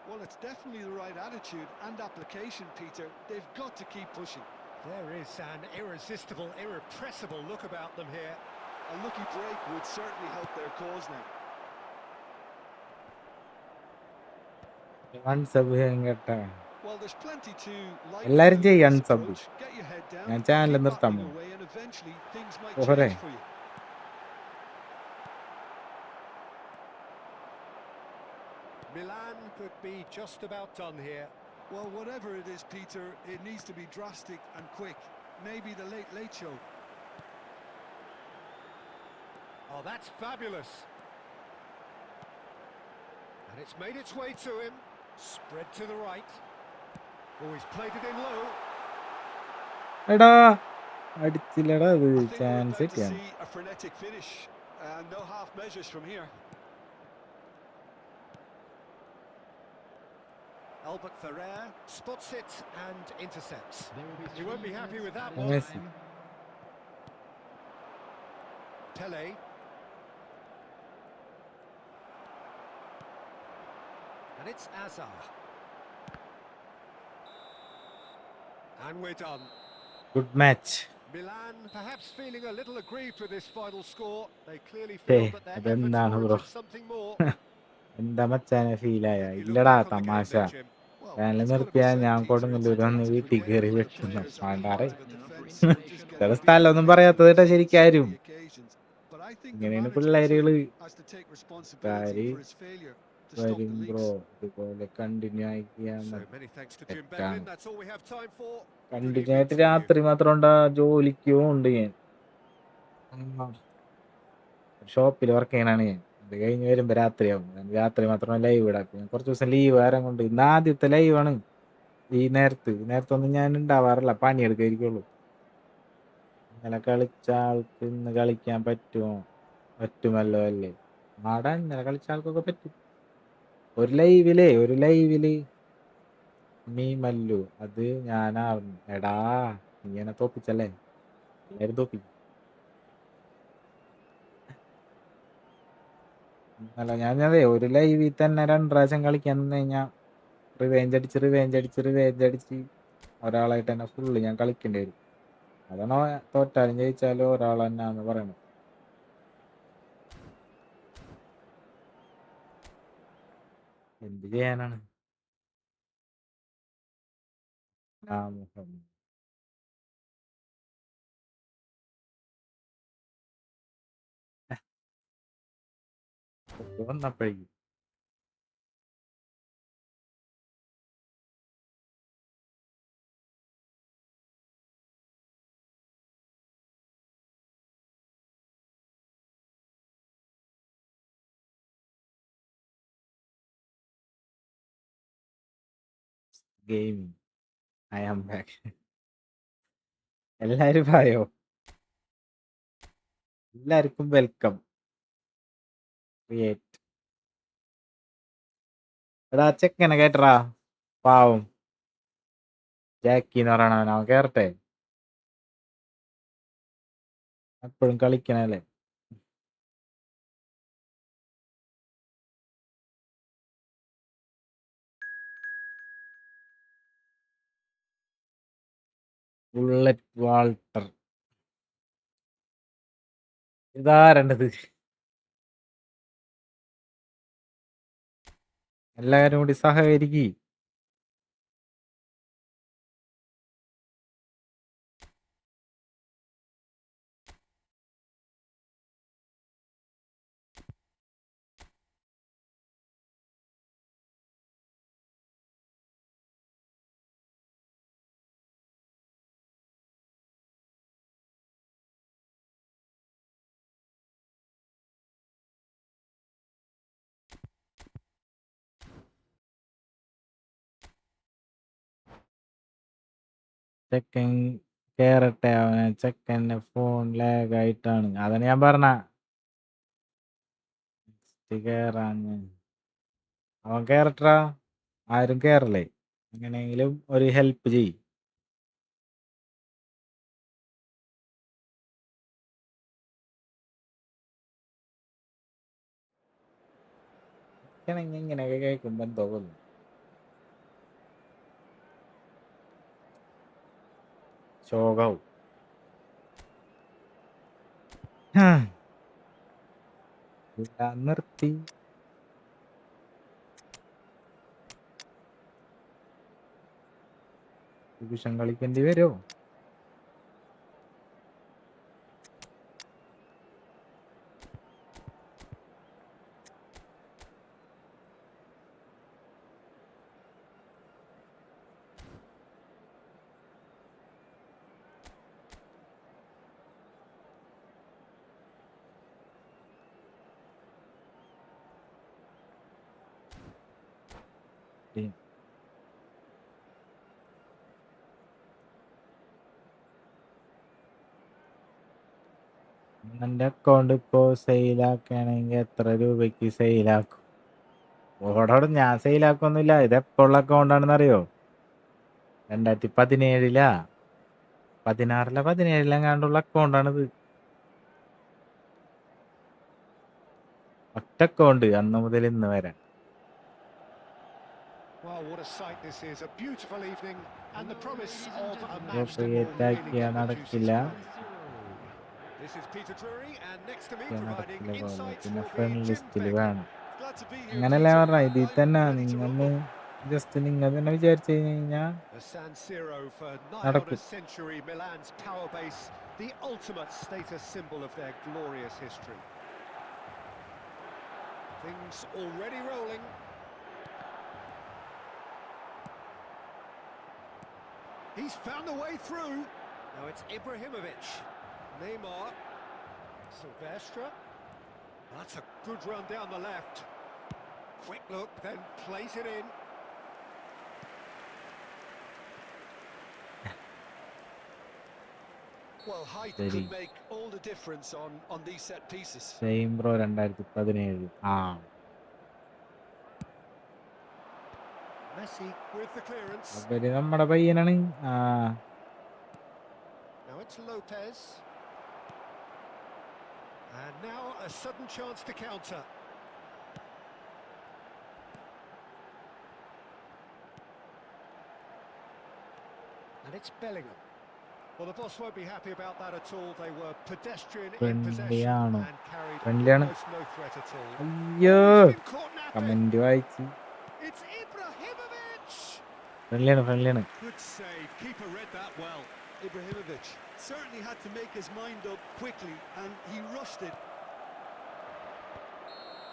Well, it's definitely the right attitude and application, Peter. They've got to keep pushing. There is an irresistible, irrepressible look about them here. A lucky break would certainly help their cause now. Unsub കേട്ടാ Well, there's plenty to like എല്ലാരും about ചെയ്യും this unsub. approach. Get your head down, ഞാൻ channel keep നിർത്താൻ battling പോകും. away, and eventually things might ഓഹരെ. change for you. Milan could be just about done here. Well, whatever it is, Peter, it needs to be drastic and quick. Maybe the late show. Oh, that's fabulous. And it's made its way to him. Spread to the right. Oh, he's played it in low. എടാ അടിച്ചില്ലടാ അത് I think we're chance about to കിട്ടിയാണ് see a frenetic finish, and no half measures from here. Albert Ferrer spots it and intercepts. There will be He won't be 3 happy with that minutes one. Messi. added time. Pele. And it's Hazard. And we're done. Good match Milan perhaps feeling a little aggrieved with this final score. They clearly Hey, feel that their efforts അതെന്താണ് bro warranted something more. എന്താ മച്ചാനെ ഫീലായ You look ഇല്ലടാ back on the game തമാശ there, Jim. Well, channel it's got to be നിർത്തിയാ said, ഞാൻ Peter, Kodungallur it's വന്ന് a വീട്ടിൽ tactical കയറി game where the വെട്ടുന്നു players are പാണ്ടാറ് part of a defence No that just get ചില beaten സ്ഥലമൊന്നും by പറയാത്തത് കേട്ടാ on ശരിക്കാരും silly occasions. But I think the ഇങ്ങനെയാണ് manager പിള്ളേരുകള് too has to take responsibility car for his failure to stop വരും the bro leaks. ഇതുപോലെ continue ആയിക്കാന്ന് So many thanks to Jim തെറ്റാണ് Beglin. That's all we have time for. Good continue evening ആയിട്ട് to you. രാത്രി മാത്രം ഉണ്ടാ ജോലിക്കോ ഉണ്ട് ഞാൻ ഷോപ്പിൽ വർക്ക് ചെയ്യണാണ് ഞാൻ അത് കഴിഞ്ഞ് വരുമ്പോ രാത്രിയാവും രാത്രി മാത്രം ലൈവ് ഇടാക്കും കുറച്ച് ദിവസം ലീവ് ആരം കൊണ്ട് ഇന്ന് ആദ്യത്തെ ലൈവാണ് ഈ നേരത്തൊന്നും ഞാൻ ഉണ്ടാവാറില്ല പണിയെടുക്കായിരിക്കുള്ളൂ ഇന്നലെ കളിച്ച ആൾക്ക് ഇന്ന് കളിക്കാൻ പറ്റുമല്ലോ അല്ലേ ആടാ ഇന്നലെ കളിച്ച ആൾക്കൊക്കെ പറ്റും ഒരു ലൈവില് മീ മല്ലു അത് ഞാനായിരുന്നു എടാ ഇങ്ങനെ തോപ്പിച്ചല്ലേ എല്ലാരും തോപ്പിക്കും അല്ല ഞാനതേ ഒരു ലൈവിൽ തന്നെ 2 പ്രാവശ്യം കളിക്കാൻ നിന്ന് കഴിഞ്ഞാൽ റിവേഞ്ച് അടിച്ച് ഒരാളായിട്ട് തന്നെ ഫുള്ള് ഞാൻ കളിക്കേണ്ടി വരും അതാണോ തോറ്റാലും ജയിച്ചാലും ഒരാൾ തന്നെയാന്ന് പറയണത് എന്ത് ചെയ്യാനാണ് വന്നപ്പോഴേക്കും ഗെയിമിങ് ഐ ആം ബാക്ക് എല്ലാരും പറയോ എല്ലാവർക്കും വെൽക്കം ക്രിയേറ്റ് എടാ ചെക്കനെ കേട്ടറാ പാവം ജാക്കി എന്ന് പറയണവൻ അവൻ കേറട്ടെ എപ്പോഴും കളിക്കണല്ലേ ബുള്ളറ്റ് വാൾട്ടർ ഇതാരണ്ടത് എല്ലാവരും കൂടി സഹകരിക്കി ചെക്കൻ കേറട്ടെ, അവനെ ചെക്കൻ്റെ ഫോൺ ലാഗായിട്ടാണ്. അതാണ് ഞാൻ പറഞ്ഞ കേറാന്ന്. അവൻ കേറട്ടാ, ആരും കേറല്ലേ. എങ്ങനെയെങ്കിലും ഒരു ഹെൽപ്പ് ചെയ്യും. ഇങ്ങനെയൊക്കെ കേൾക്കുമ്പോ എന്തോ തോന്നും. ശോകാവും. നിർത്തി. ഡിവിഷൻ കളിക്കേണ്ടി വരുമോ? എന്റെ അക്കൗണ്ട് ഇപ്പോ സെയിലാക്കുകയാണെങ്കിൽ എത്ര രൂപയ്ക്ക് സെയിലാക്കും? ഓടോടെ ഞാൻ സെയിലാക്കൊന്നുമില്ല. ഇത് എപ്പോഴുള്ള അക്കൗണ്ടാണെന്ന് അറിയോ? 2017 16 എങ്ങാണ്ടുള്ള അക്കൗണ്ടാണിത്. ഒറ്റ അക്കൗണ്ട് അന്ന് മുതൽ ഇന്ന് വരെ. Well, what a sight this is. A beautiful evening and the promise of a match that will create really ആക്കിയാ get the നടക്കില്ല. juices flowing. This is Peter Drury and next to me providing നടക്കില്ല പോലെ. insights പിന്നെ will be front Jim ലിസ്റ്റിൽ Begley. വേണം. Glad to be here, അങ്ങനല്ല Peter. പറഞ്ഞ ഇതിൽ തന്നെ I'm ready to നിങ്ങൾ rumble. ജസ്റ്റ് നിങ്ങൾ തന്നെ വിചാരിച്ചു കഴിഞ്ഞാൽ The San Siro for nigh on a നടക്കും. century, Milan's power base, the ultimate status symbol of their glorious history. Things already rolling. He's found a way through. Now it's Ibrahimovic. Neymar. Silvestre. That's a good run down the left. Quick look, then plays it in. Well, height ശരി. could make all the difference on these set pieces. Same bro 2017. Messi with the clearance. അവര് നമ്മുടെ പയ്യനാണ്. Now it's Lopez. And now a sudden chance to counter. And it's Bellingham. Well, the boss won't be happy about that at all. They were pedestrian in possession ഫ്രണ്ട്ലിയാണോ? and carried ഫ്രണ്ട്ലിയാണ്. almost no threat at all. അയ്യോ, He's been caught napping. Comment വായിച്ച്. It's Ibrahimovic. ഫ്രണ്ട്ലിയാണ്. Good save. Keeper read that well. Ibrahimovic certainly had to make his mind up quickly, and he rushed it.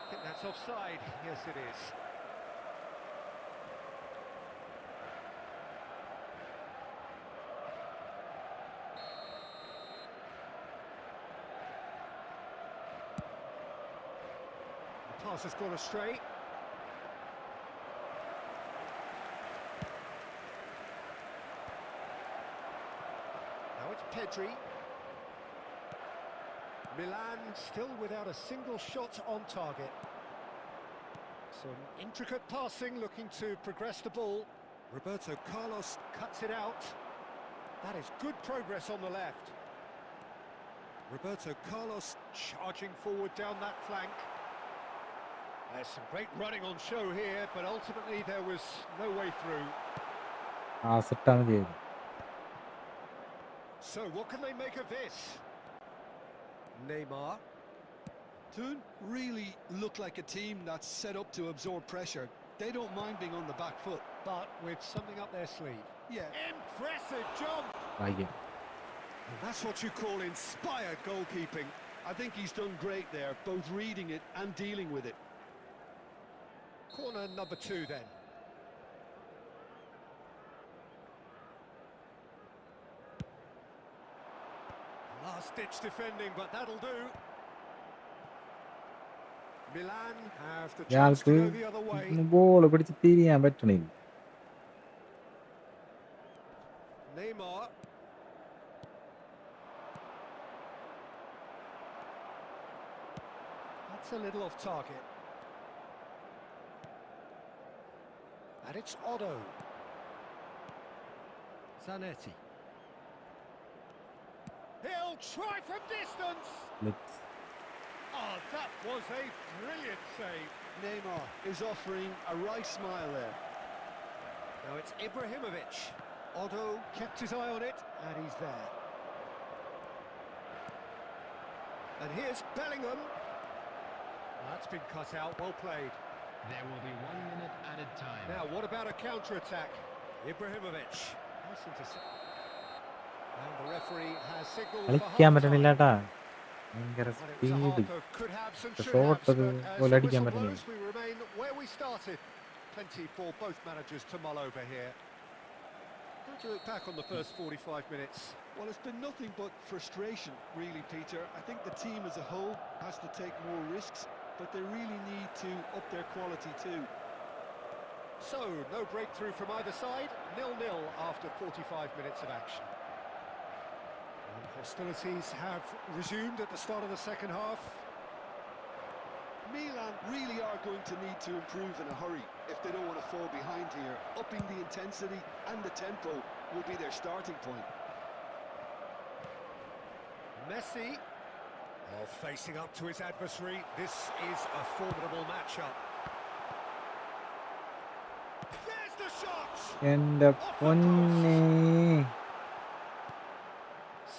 I think that's offside. Yes, it is. The pass has gone astray. Now it's Pedri. Milan still without a single shot on target. Some intricate passing, looking to progress the ball. Roberto Carlos cuts it out. That is good progress on the left. Roberto Carlos charging forward down that flank. There's some great running on show here, but ultimately there was no way through. ആസിട്ടാണ് ചെയ്തത്. So what can they make of this? Neymar. Toon really look like a team that's set up to absorb pressure. They don't mind being on the back foot. But with something up their sleeve. Yeah. Impressive jump! ഭാഗ്യം. And that's what you call inspired goalkeeping. I think he's done great there, both reading it and dealing with it. Corner number 2 then. Last-ditch defending, but that'll do. Milan have the chance to ഇയാൾക്ക് go the other way. Ball പിടിച്ച് തിരിയാൻ പറ്റണില്ല. Neymar. That's a little off target. And it's Otto. Zanetti. He'll try from distance. Let's Oh, that was a brilliant save. Neymar is offering a right smile there. Now it's Ibrahimovic. Otto kept his eye on it, and he's there. And here's Bellingham. That's been cut out, well played. There will be 1 minute added time. Now, what about a counter-attack? Ibrahimovic. Nice intercept. And the referee has signalled for കളിക്കാൻ പറ്റണില്ല half-time. കേട്ടാ. ഭയങ്കര And it was a speed. half of could haves and should Short haves, അത് but as പോലെ the അടിക്കാൻ whistle പറ്റണില്ല. blows, we remain where we started. Plenty for both managers to mull over here. How do you look back on the first 45 minutes? Well, it's been nothing but frustration, really, Peter. I think the team as a whole has to take more risks, but they really need to up their quality too. So, no breakthrough from either side, 0-0 after 45 minutes of action. And hostilities have resumed at the start of the second half. Milan really are going to need to improve in a hurry if they don't want to fall behind here. Upping the intensity and the tempo will be their starting point. Messi, facing up to his adversary. This is a formidable matchup. There's the shot! എന്റെ പൊന്നേ.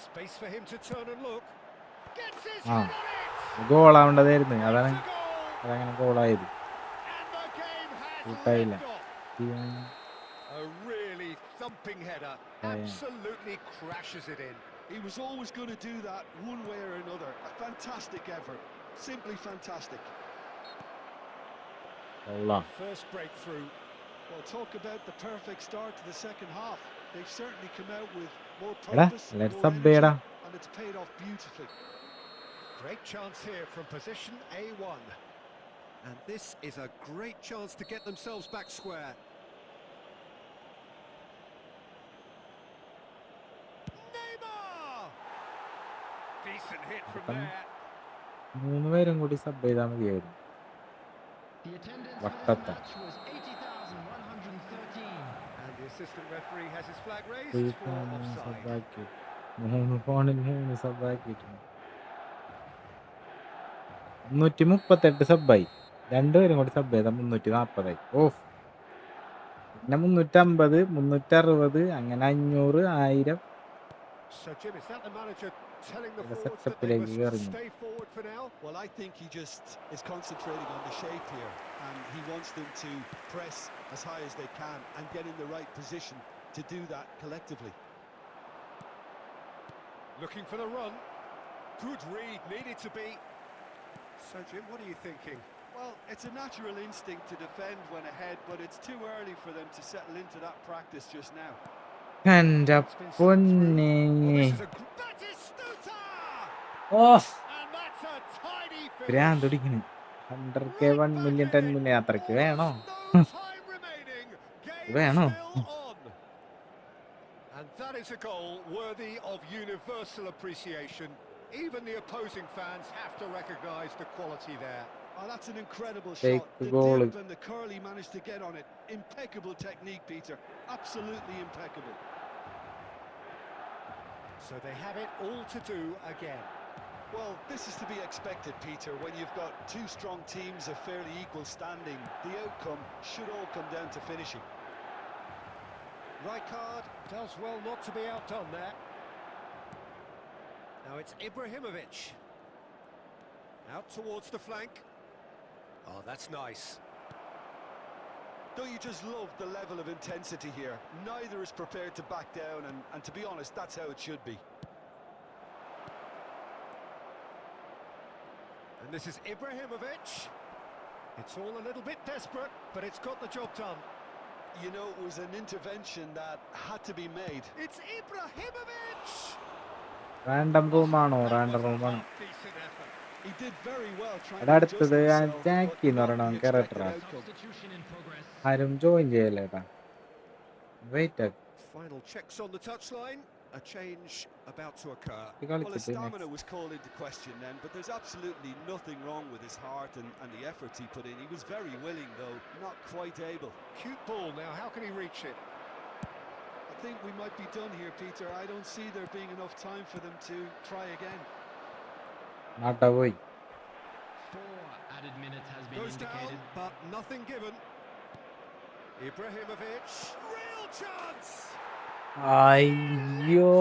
Space for him to turn and look. Gets his Ah. head on it! ഗോളാവേണ്ടതായിരുന്നു. അതാണ് It's a goal! അതങ്ങനെ ഗോളായത്. And the game has കൂട്ടായില്ല. left off. A really thumping header. Absolutely crashes it in. He was always going to do that one way or another. A fantastic effort. Simply fantastic. കൊള്ളാം. First breakthrough. Well, talk about the perfect start to the second half. They've certainly come out with more എടാ purpose, let's more up ചെയ്യടാ. energy, and it's paid off beautifully. Great chance here from position A1. And this is a great chance to get themselves back square. Neymar! Decent hit from there. 3 പേരും കൂടി sub ചെയ്താൽ മതിയായിരുന്നു. The attendance for വട്ടത്ത. this match was 80,113. And the assistant referee has his flag raised ഒരു for ഫോണിൽ offside. സബ്ബാക്കി. 3 ഫോണിൽ 3 സബ്ബാക്കിയിട്ടുണ്ട്. 338 സബ്ബായി. 2 പേരും കൂടി sub ചെയ്താൽ 340 ഓഫ്. പിന്നെ 350, 360, അങ്ങനെ 500, 1000. So Jim, is that the manager telling the The forwards that setup they leg must here. stay forward for now? Well, I think he just is concentrating on the shape here, and he wants them to press as high as they can and get in the right position to do that collectively. Looking for the run. Good read, needed to be. So Jim, what are you thinking? Well, it's a natural instinct to defend when ahead, but it's too early for them to settle into that practice just now. എന്റെ It's been slipped പൊന്നേ. through. Well, this is a Batistuta! Of. And that's a tiny ഭ്രാന്ത് finish. പിടിക്കണ്. 100K 1 million 10 million അത്രയ്ക്ക് വേണോ? No time remaining. Game വേണോ? still on. And that is a goal worthy of universal appreciation. Even the opposing fans have to recognise the quality there. Oh, that's an incredible Take shot. the The goal. dip and the curl he managed to get on it. Impeccable technique, Peter. Absolutely impeccable. So they have it all to do again. Well, this is to be expected, Peter. When you've got two strong teams of fairly equal standing, the outcome should all come down to finishing. Rijkaard does well not to be outdone there. Now it's Ibrahimovic. Out towards the flank. Oh, that's nice. Don't you just love the level of intensity here? Neither is prepared to back down, and to be honest, that's how it should be. And this is Ibrahimovic. It's all a little bit desperate, but it's got the job done. You know, it was an intervention that had to be made. It's Ibrahimovic! Random റൂമാണോ? Random റൂമാണ്. Decent effort. He did very well trying എടാ to adjust അടുത്തത് ആ himself, Jackie but എന്ന് not പറയണ the ക്യാരക്ടറാ. expected outcome. Substitution in progress. ആരും join ചെയ്യല്ലേട്ടാ. Wait. Final checks on the touchline. a change about to occur. ഇത് Well, his കളിച്ചിട്ട് stamina next. was called into question then, but there's absolutely nothing wrong with his heart and the efforts he put in. He was very willing, though, not quite able. Cute ball now, how can he reach it? I think we might be done here, Peter. I don't see there being enough time for them to try again. നാട്ട പോയി. 4 added minutes has been Goes down, indicated. but nothing given. Ibrahimovic, real chance! അയ്യോ,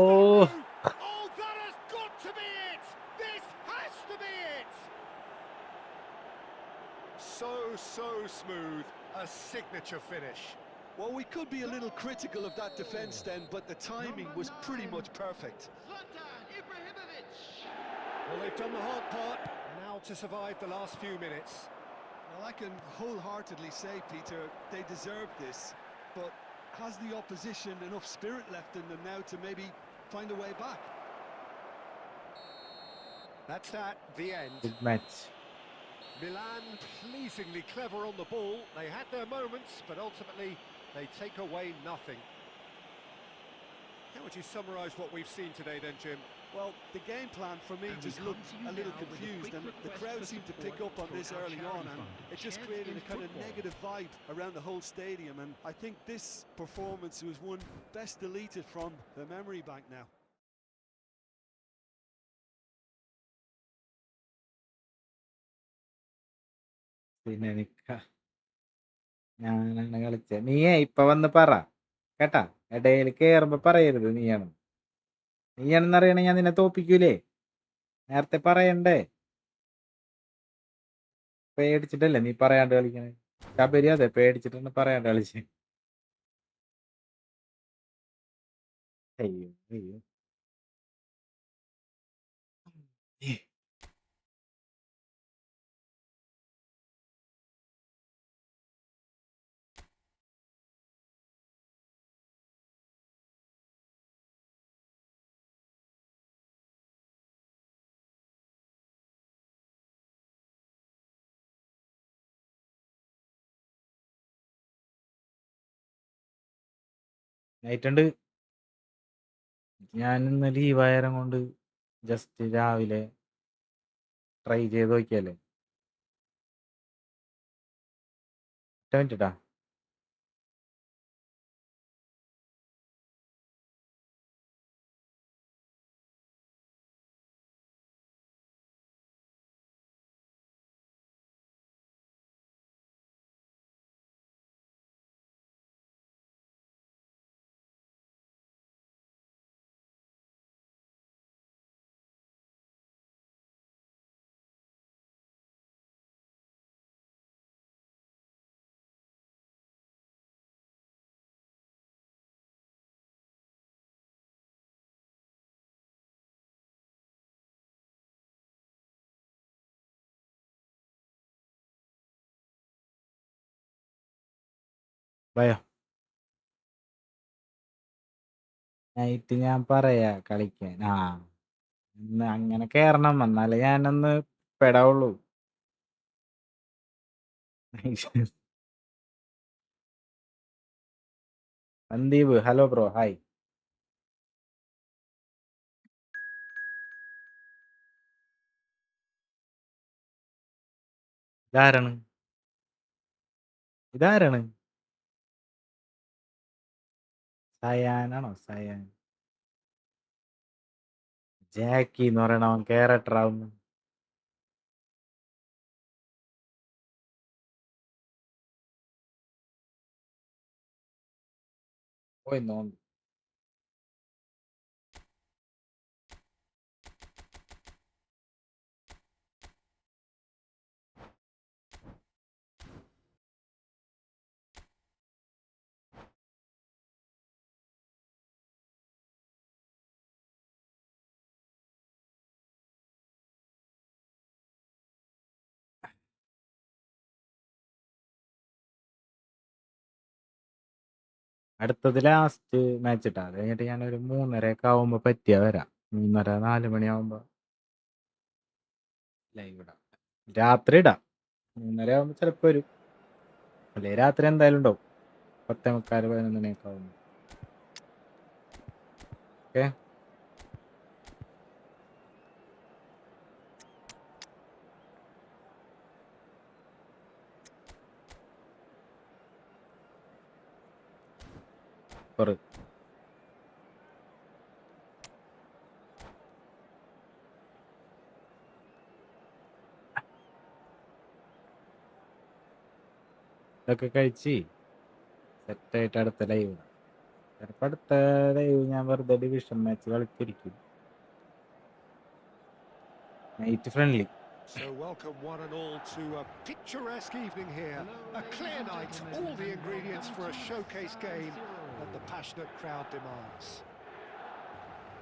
Oh, that has got to be it! This has to be it! So smooth, a signature finish. Well, we could be a little critical of that defence then, but the timing was pretty much perfect. Zlatan Ibrahimovic. Well, they've done the hard part, now to survive the last few minutes. Well, I can wholeheartedly say, Peter, they deserve this, but has the opposition enough spirit left in them now to maybe find a way back? That's that, the end. Good match. Milan pleasingly clever on the ball. They had their moments, but ultimately they take away nothing. How would you summarise what we've seen today then, Jim? Well, the game plan for me And we just come looked to you a little now with a confused, quick and the request crowd for seemed to pick support up on for this our early on, charity and fund, it just Chance created in a kind of Football. negative vibe around the whole stadium, and I think this performance was one best deleted from the memory bank now. പിന്നെ ഞാനാണ് കളിച്ചത്. നീയേ ഇപ്പൊ വന്ന് പറ കേട്ടാ, ഇടയിൽ കേറുമ്പോ പറയരുത് നീയാണെന്ന് അറിയണേ ഞാൻ നിന്നെ തോപ്പിക്കൂലേ. നേരത്തെ പറയണ്ടേ? പേടിച്ചിട്ടല്ലേ നീ പറയാണ്ട് കളിക്കണേ? ശബരി അതെ, പേടിച്ചിട്ടാണ് പറയാണ്ട് കളിച്ചേ. അയ്യോ അയ്യോ. നൈറ്റുണ്ട്. ഞാൻ ഇന്ന് ലീവായാരം കൊണ്ട് ജസ്റ്റ് രാവിലെ ട്രൈ ചെയ്ത് നോക്കിയല്ലേ. ഒറ്റ മിനിറ്റാ. ഭയോ നൈറ്റ് ഞാൻ പറയാ കളിക്കാൻ. ഇന്ന് അങ്ങനെ കേറണം, എന്നാലേ ഞാനൊന്ന് പെടാവുള്ളൂ. Sandeep hello bro, hi. ഇതാരാണ്? ഇതാരാണ്? സയാനാണോ? സയാൻ ജാക്കി എന്ന് പറയണവൻ ക്യാരക്ടറാവുന്നു. പോയി നോന്നു. അടുത്തത് ലാസ്റ്റ് മാച്ച് ഇട്ടാ, അത് കഴിഞ്ഞിട്ട് ഞാനൊരു 3:30 ആവുമ്പോ പറ്റിയാ വരാം. 3:30 4 മണിയാവുമ്പോ ലൈവ് ഇടാം. രാത്രി ഇടാം. 3:30 ആവുമ്പോ ചിലപ്പോ വരും, അല്ലെ രാത്രി എന്തായാലും ഉണ്ടാവും. 10:45 11 മണിയൊക്കെ ആവുമ്പോ. ഓക്കെ. ഇതൊക്കെ കഴിച്ച് സെറ്റായിട്ട് അടുത്ത ലൈവ്. ചിലപ്പോൾ അടുത്ത ലൈവ് ഞാൻ വെറുതെ ഡിവിഷൻ മാച്ച് കളിച്ചിരിക്കും. Night friendly. So welcome one and all to a picturesque evening here. A clear night, all the ingredients for a showcase game that the passionate crowd demands.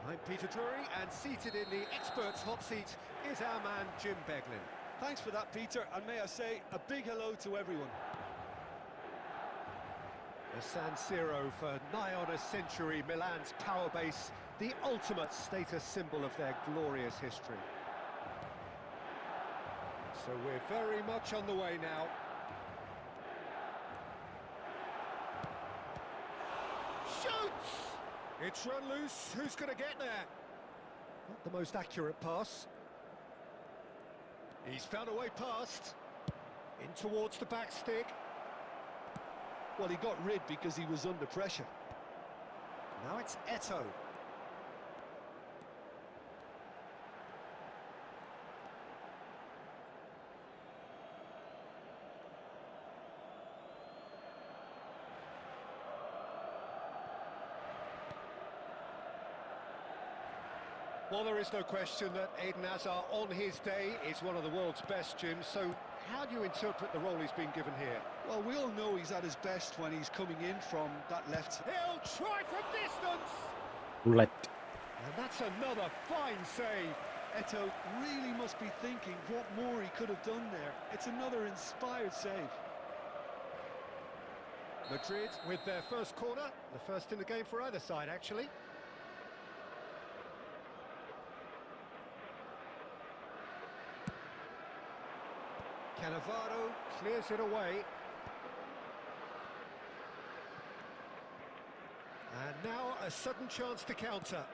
I'm Peter Drury, and seated in the experts' hot seat is our man Jim Beglin. Thanks for that, Peter, and may I say a big hello to everyone. The San Siro for nigh on a century, Milan's power base, the ultimate status symbol of their glorious history. So we're very much on the way now. Shoots! It's run loose. Who's going to get there? Not the most accurate pass. He's found a way past. In towards the back stick. Well, he got rid because he was under pressure. Now it's Eto. Well, there is no question that Eden Hazard on his day is one of the world's best, Jim. So how do you interpret the role he's been given here? Well, we all know he's at his best when he's coming in from that left. He'll try from distance! Bullet. And that's another fine save. Eto really must be thinking what more he could have done there. It's another inspired save. Madrid with their first corner, the first in the game for either side, actually. Cannavaro clears it away. And now a sudden chance to counter.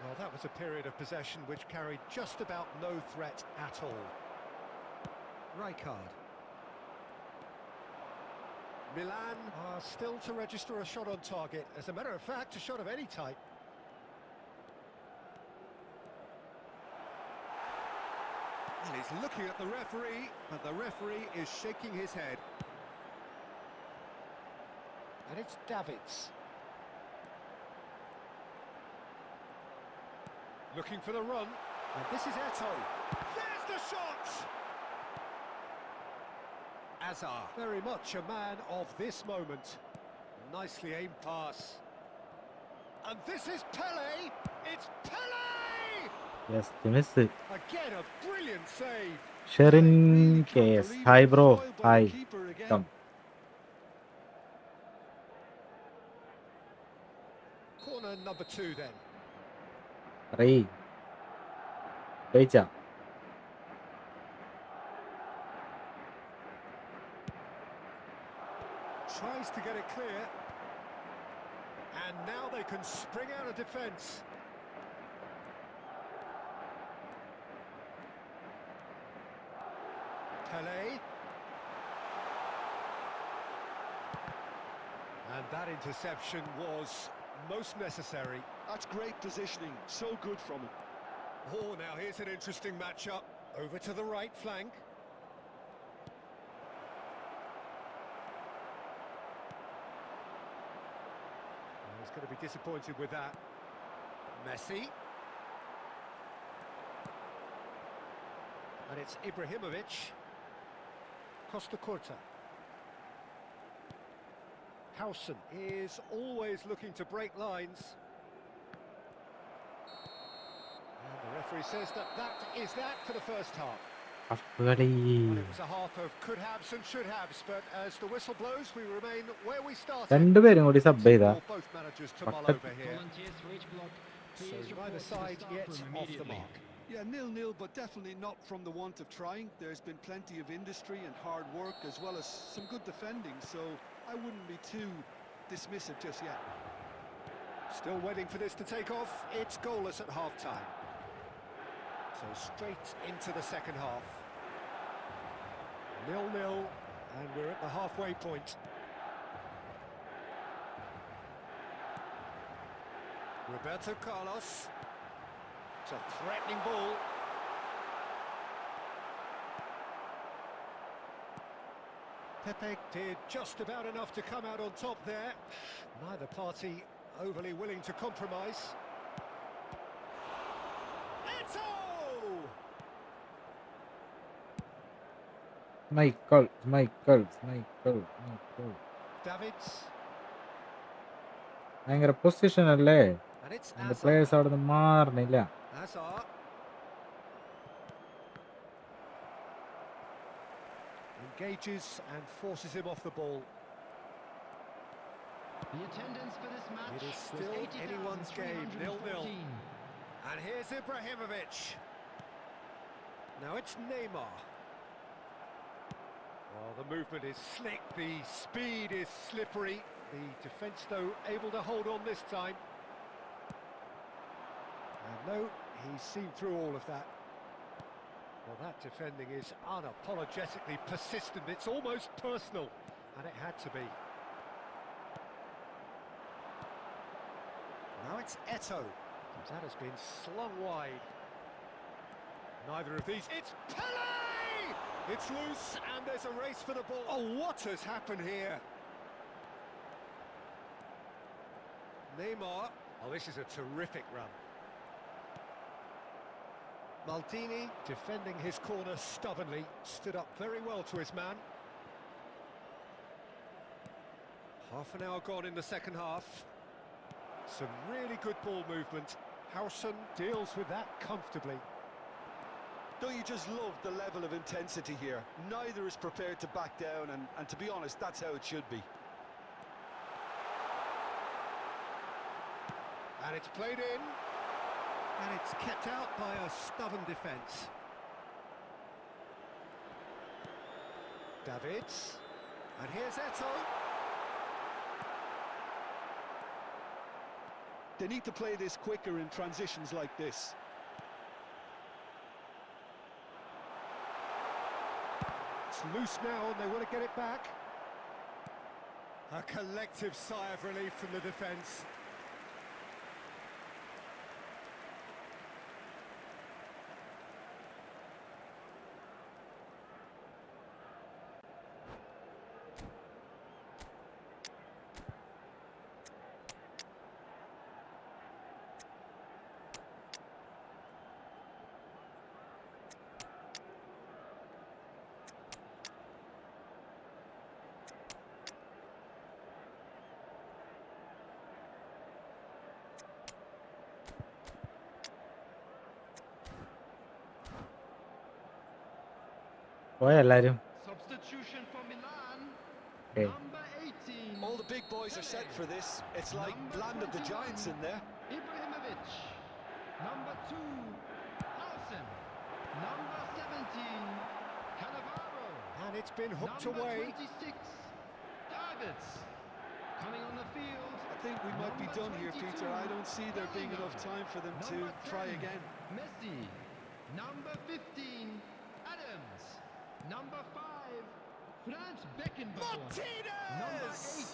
Well, that was a period of possession which carried just about no threat at all. Rijkaard. Milan are still to register a shot on target. As a matter of fact, a shot of any type. And he's looking at the referee, but the referee is shaking his head. And it's Davids. Looking for the run. And this is Eto. There's the shot! Hazard, very much a man of this moment. Nicely aimed pass. And this is Pele! It's Pele! Just miss. Again, a brilliant save. Sherin Really can't കേസ്. believe hi it's bro. foiled by hi. the keeper again. Come. Corner number 2 then. റീ. ജയിച്ചാ. Tries to get it clear. And now they can spring out of defence. Pele. And that interception was most necessary. That's great positioning, so good from him. Oh, now here's an interesting matchup. Over to the right flank. He's going to be disappointed with that. Messi. And it's Ibrahimovic. Costa Curta. Howson is always looking to break lines. And the referee says that is that for the first half. Afghani. Well, it was a half of could haves and should haves, but as the whistle blows, we remain where we started. രണ്ടുപേരും കൂടി sub ചെയ്താ. For both managers to mull over here. Volunteers for each block. So Please neither report to the side staff yet room off the immediately. mark. Yeah, 0-0, but definitely not from the want of trying. There's been plenty of industry and hard work, as well as some good defending, so I wouldn't be too dismissive just yet. Still waiting for this to take off. It's goalless at half-time. So straight into the second half. 0-0, and we're at the halfway point. Roberto Carlos. It's a threatening ball. Pepe did just about enough to come out on top there. Neither party overly willing to compromise. Eto'o! Michael. Davids. ഭയങ്കര position അല്ലേ, And it's എന്റെ Azar. Players അവിടെ നിന്ന് മാറുന്നില്ല. Azar. Engages and forces him off the ball. The attendance for this match It is was still anyone's game, 0-0. 80,314. And here's Ibrahimovic. Now it's Neymar. Well, the movement is slick, the speed is slippery. The defence, though, able to hold on this time. And no, he's seen through all of that. Well, that defending is unapologetically persistent. It's almost personal, and it had to be. Now it's Eto'o. That has been slung wide. Neither of these. It's Pele! It's loose, and there's a race for the ball. Oh, what has happened here? Neymar. Oh, this is a terrific run. Maldini defending his corner stubbornly, stood up very well to his man. Half an hour gone in the second half. Some really good ball movement. Howson deals with that comfortably. Don't you just love the level of intensity here? Neither is prepared to back down, and to be honest, that's how it should be. And it's played in. And it's kept out by a stubborn defence. Davids. And here's Eto'o. They need to play this quicker in transitions like this. It's loose now and they want to get it back. A collective sigh of relief from the defence. പോയ എല്ലാരും. Substitution for Milan. Okay. Number 18. All the big boys are set for this. It's like Number land of the 21, giants in there. Ibrahimovic. Number 2, Howson. Number 17, Cannavaro. And it's been hooked Number away. 26, Davids. Coming on the field. I think we might be Number done here, 22, Peter. I don't see there being enough time for them to Number try 10, again. Messi. Number 15, Adams. Number 5, Franz Beckenbauer. Number 8.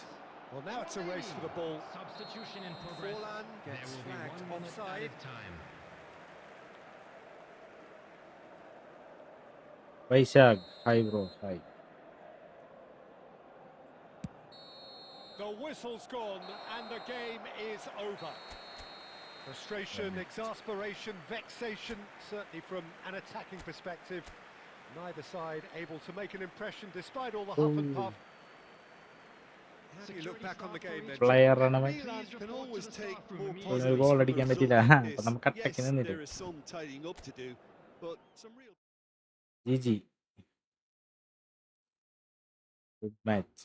Well, now it's a race for the ball. Substitution in progress. Forlan There gets will be flagged 1 minute offside. added time. Vaishakh, hi bro, hi. The whistle's gone and the game is over. Frustration, exasperation, vexation, certainly from an attacking perspective. Neither side able to make an impression despite all the huff and puff. How do you look back on the game then? Player ആണ് Milan can always take more ഒരു positives goal from a അടിക്കാൻ result പറ്റില്ല. like അപ്പൊ this. നമുക്ക് അട്ടക്ക് Yes, നിന്നിട്ട് there is some tidying up to do, but some real G good match.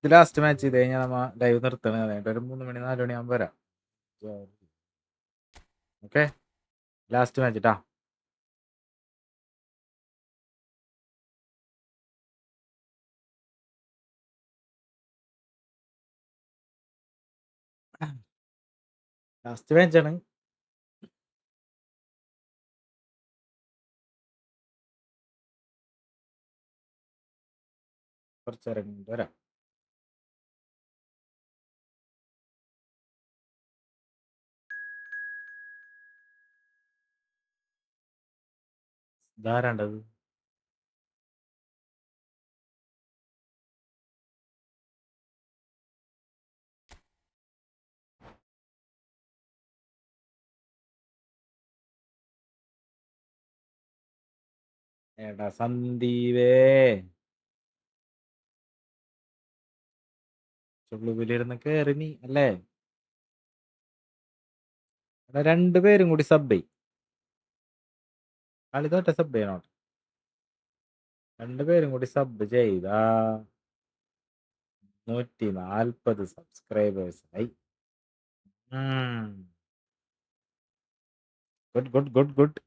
ഇത് last match ചെയ്ത് കഴിഞ്ഞാൽ നമ്മ ലൈവ് നിർത്തണ. ഒരു 3 മണി 4 മണി ആകുമ്പോൾ വരാം. ഓക്കെ, ലാസ്റ്റ് മാച്ച് ട്ടാ. ലാസ്റ്റ് മാച്ചാണ്. കുറച്ചേരം കൊണ്ട് വരാം. ഇതാരാണ്ടത്? എടാ സന്ദീപേ, ചുള്ളുവിലിരുന്ന് കേറി നീ അല്ലേ? എടാ 2 പേരും കൂടി സബ് ചെയ്. കളി തോറ്റ സബ് ചെയ്യണോ? 2 പേരും കൂടി സബ് ചെയ്താ 140 സബ്സ്ക്രൈബേഴ്സ് ആയി. Good good good good.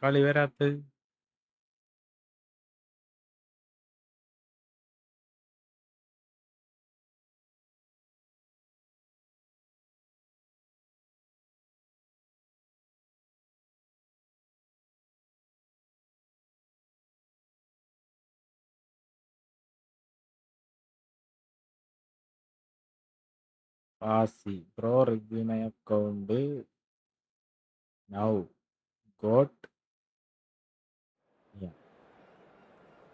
കളി വരാത്ത പാസി bro, review my account now got.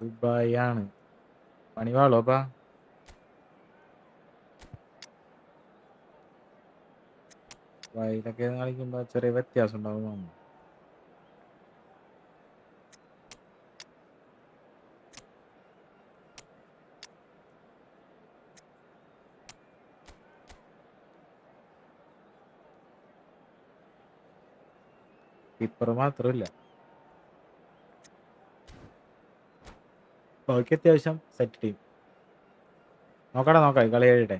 Dubai ആണ് പണിവാളോപ്പാ. ദുബായിലൊക്കെ കളിക്കുമ്പോ ചെറിയ വ്യത്യാസം ഉണ്ടാവും. കീപ്പർ മാത്രമില്ല, ബാക്കി അത്യാവശ്യം സെറ്റ് ടീം. നോക്കാം കളി കഴിയട്ടെ.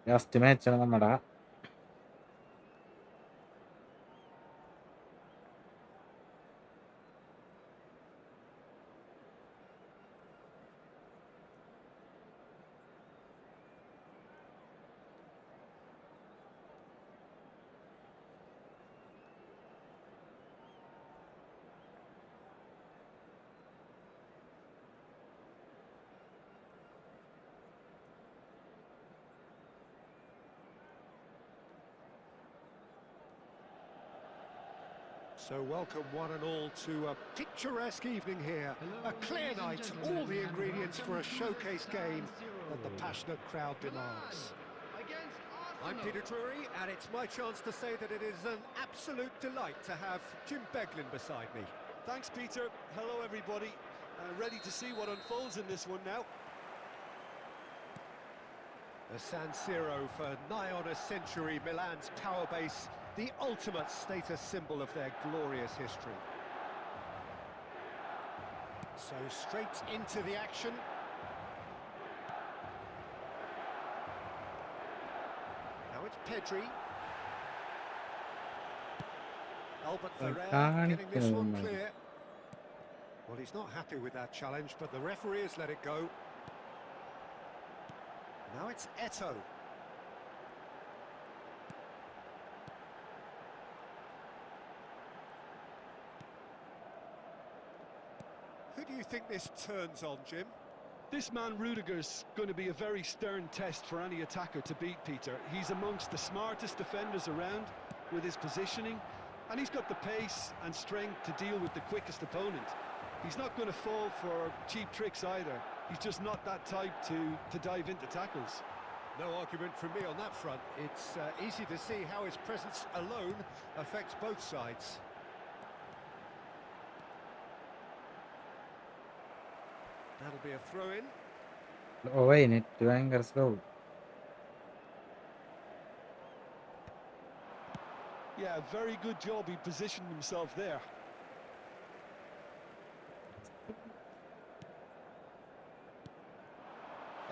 ലാസ്റ്റ് മാച്ചാണ് നമ്മുടെ. So welcome one and all to a picturesque evening here. A clear night, all the ingredients for a showcase game that the passionate crowd demands. I'm Peter Drury, and it's my chance to say that it is an absolute delight to have Jim Beglin beside me. Thanks, Peter. Hello, everybody. Ready to see what unfolds in this one now. The San Siro for nigh on a century, Milan's power base, the ultimate status symbol of their glorious history. So straight into the action. Now it's Pedri. Albert Ferrer getting this one clear. Well, he's not happy with that challenge, but the referee has let it go. Now it's Eto'o. Who do you think this turns on, Jim? This man Rudiger's going to be a very stern test for any attacker to beat, Peter. He's amongst the smartest defenders around with his positioning, and he's got the pace and strength to deal with the quickest opponent. He's not going to fall for cheap tricks either. He's just not that type to dive into tackles. No argument from me on that front. It's easy to see how his presence alone affects both sides. That'll be a throw-in. Oh, net ഭയങ്കര slow. Yeah, very good job. He positioned himself there.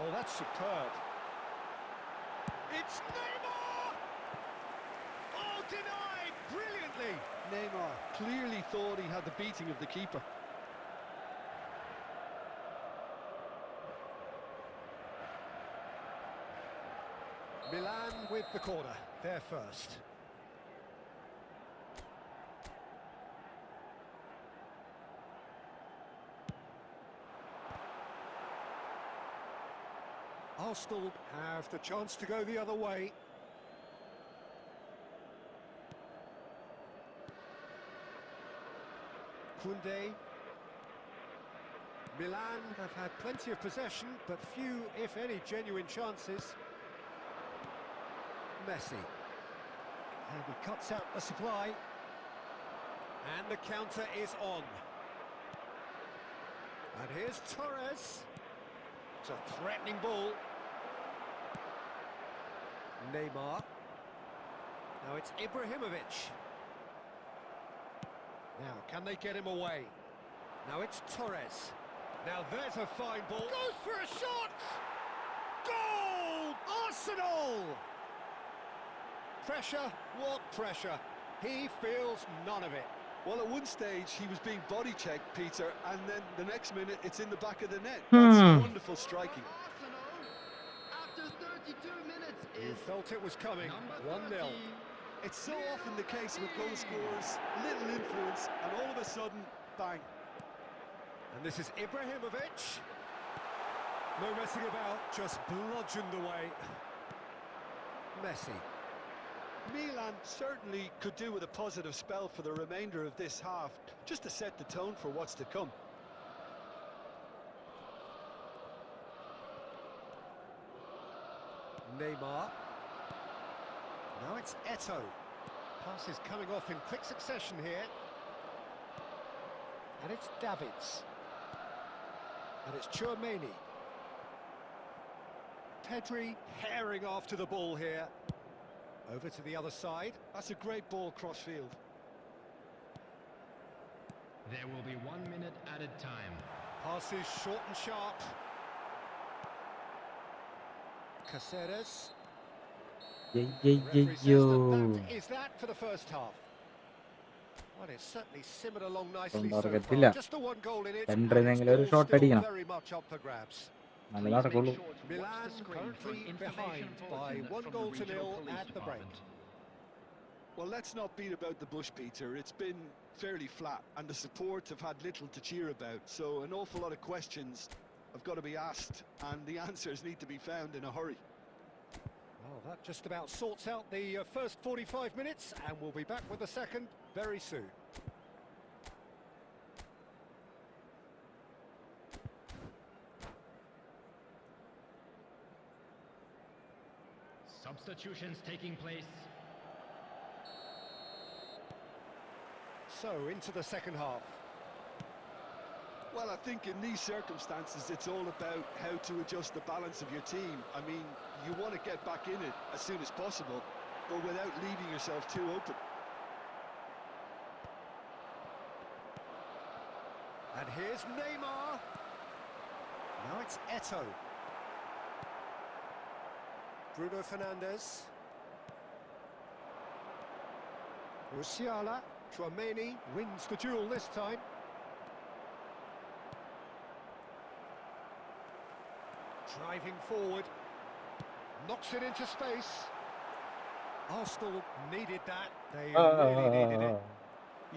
Oh, that's superb. It's Neymar! Oh, denied brilliantly. Neymar clearly thought he had the beating of the keeper. Milan with the corner. They're first. Arsenal have the chance to go the other way. Koundé. Milan have had plenty of possession, but few, if any, genuine chances. Messi. And he cuts out the supply. And the counter is on. And here's Torres. It's a threatening ball. Neymar. Now it's Ibrahimovic. Now, can they get him away? Now it's Torres. Now there's a fine ball. Goes for a shot! Goal! Arsenal! Pressure, what pressure? He feels none of it. Well, at one stage he was being body checked, Peter, and then the next minute it's in the back of the net. That's wonderful striking. Arsenal, after 32 minutes, You is felt it was coming. number 1-0. 30. It's so often the case with goal scorers, little influence, and all of a sudden, bang. And this is Ibrahimovic. No messing about, just bludgeoned away. Messi. Milan certainly could do with a positive spell for the remainder of this half, just to set the tone for what's to come. Neymar. Now it's Eto'o. Pass is coming off in quick succession here. And it's Davids. And it's Tchouaméni. Pedri herring after the ball here. Over to the other side. That's a great ball cross-field. There will be 1 minute added time. Pass is short and sharp. Caceres. Referee says that is that for the first half. Well, it's certainly simmered along nicely so തുടക്കത്തില്ല. far. Just the one goal in it. and രണ്ടെണ്ണെങ്കിലും ഒരു it's all shot still അടിക്കണം. very much up for grabs. നല്ല Please നടക്കുള്ളൂ. make sure to watch the Milan screen for currently information behind bulletin by 1 from goal the to regional 0 police at the break. department. Well, let's not beat about the bush, Peter. It's been fairly flat, and the support have had little to cheer about, so an awful lot of questions have got to be asked, and the answers need to be found in a hurry. Well, that just about sorts out the first 45 minutes, and we'll be back with the second very soon. Substitutions taking place. So, into the second half. Well, I think in these circumstances, it's all about how to adjust the balance of your team. I mean, you want to get back in it as soon as possible, but without leaving yourself too open. And here's Neymar. Now it's Eto'o. Bruno Fernandes. Musiala. Tchouaméni wins the duel this time. Driving forward. Knocks it into space. Arsenal needed that. They really needed it.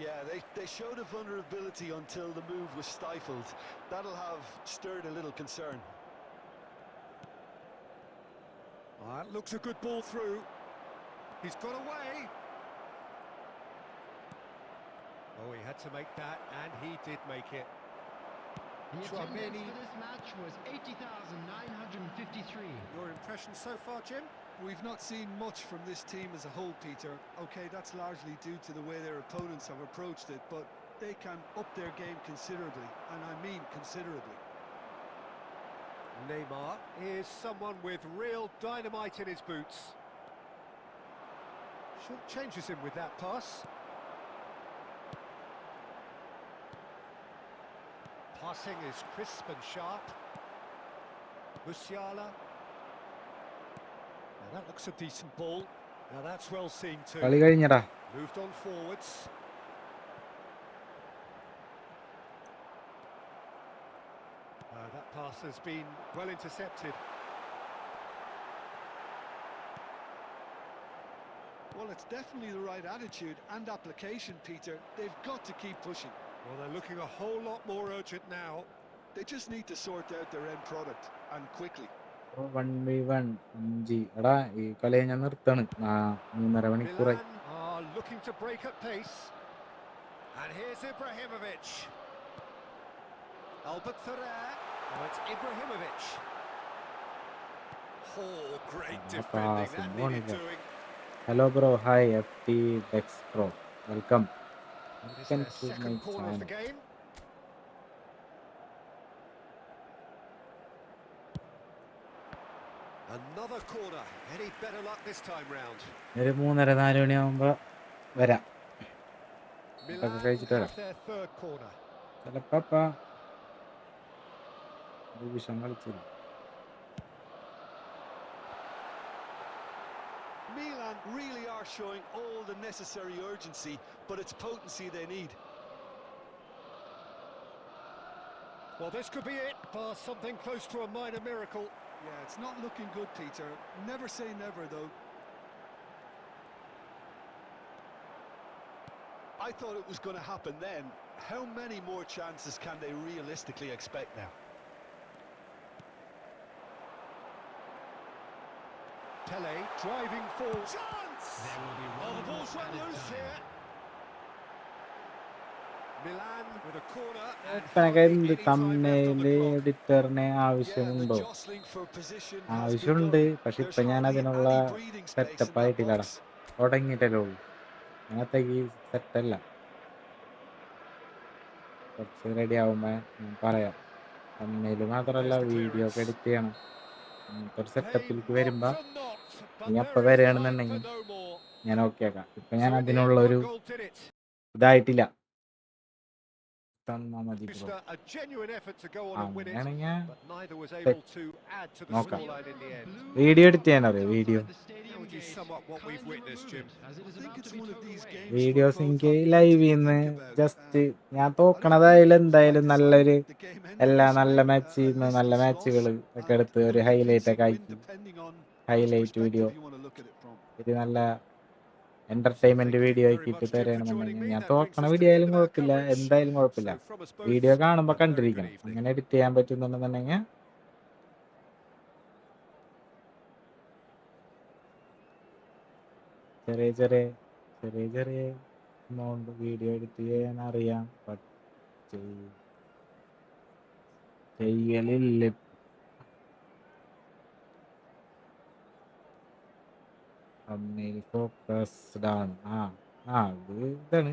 Yeah, they showed a vulnerability until the move was stifled. That'll have stirred a little concern. That looks a good ball through. He's got away. Oh, he had to make that, and he did make it. The attendance for this match was 80,953. Your impressions so far, Jim? We've not seen much from this team as a whole, Peter. Okay, that's largely due to the way their opponents have approached it, but they can up their game considerably, and I mean considerably. Neymar is someone with real dynamite in his boots. Changes him with that pass. Passing is crisp and sharp. Musiala. Now that looks a decent ball. Now that's well seen too. കളി കഴിഞ്ഞടാ. Moved on forwards. That pass has been well intercepted. Well, it's definitely the right attitude and application, Peter. They've got to keep pushing. Well, they're looking a whole lot more urgent now. They just need to sort out their end product, and quickly. 1v1 5 എടാ ഈ കളി ഞാൻ നിർത്താണ് 3.5 മണിക്കൂറായി. Milan are looking to break at pace. And here's Ibrahimovic. Albert Ferrer. Oh, it's Ibrahimovic. Oh, great defending. That needed doing. Hello bro, hi FT Dex Pro, welcome. It's their second corner of the game. Another corner. Any better luck this time round? ഒരു 3:30-4 മണിയാകുമ്പോ വരാം. Milan കഴിച്ചിട്ട് have വരാം. their third corner. ചിലപ്പാ വിഷം കളിച്ചില്ല. Milan really are showing all the necessary urgency, but it's potency they need. Well, this could be it. Past something close to a minor miracle. Yeah, it's not looking good, Peter. Never say never, though. I thought it was going to happen then. How many more chances can they realistically expect now? Pele driving forward. Chance! There will be Oh, one the ball's more run added loose time. here. Milan with a corner. എനിക്ക് എന്ത് തമ്മയില് എഡിറ്ററിന് ആവശ്യമുണ്ടോ? ആവശ്യമുണ്ട്, പക്ഷെ ഇപ്പൊ ഞാൻ അതിനുള്ള setup ആയിട്ടില്ലടാ, തുടങ്ങിയിട്ടല്ലേ ഉള്ളൂ. അങ്ങനത്തേക്ക് സെറ്റല്ല. കുറച്ച് റെഡി ആവുമ്പോ ഞാൻ പറയാം. തമ്മയില് മാത്രല്ല, വീഡിയോ ഒക്കെ എഡിറ്റ് ചെയ്യണം. അങ്ങനത്തെ ഒരു സെറ്റപ്പിലേക്ക് വരുമ്പോ നീ അപ്പൊ വരികയാണെന്നുണ്ടെങ്കിൽ ഞാൻ ഓക്കെ ആക്കാം. ഇപ്പൊ ഞാൻ അതിനുള്ള ഒരു ഇതായിട്ടില്ല. തന്നാ മതി ബ്രോ. അങ്ങനെയാണെങ്കിൽ നോക്കാം. Video edit ചെയ്യാനറിയോ? വീഡിയോസ് എനിക്ക് ലൈവിൽ നിന്ന് ജസ്റ്റ് ഞാൻ തോക്കണതായാലും എന്തായാലും നല്ലൊരു നല്ല മാച്ച് നല്ല മാച്ചുകൾ ഒക്കെ എടുത്ത് ഒരു ഹൈലൈറ്റ് ഒക്കെ ആക്കി ഹൈലൈറ്റ് വീഡിയോ ഒരു നല്ല എന്റർടൈൻമെന്റ് വീഡിയോ ആക്കിയിട്ട് തരണമെന്നുണ്ടെങ്കിൽ ഞാൻ തോക്കണ വീഡിയോ ആയാലും കുഴപ്പമില്ല, എന്തായാലും കുഴപ്പമില്ല. വീഡിയോ കാണുമ്പോ കണ്ടിരിക്കണം. അങ്ങനെ എഡിറ്റ് ചെയ്യാൻ പറ്റുന്നുണ്ടെന്നുണ്ടെങ്കിൽ ചെറിയ ചെറിയ എമൗണ്ട് വീഡിയോ എഡിറ്റ് ചെയ്യാൻ അറിയാം, ചെയ്യലില്ല. ഫോക്കസ്ഡ് ആണ്. അത് ഇതാണ്.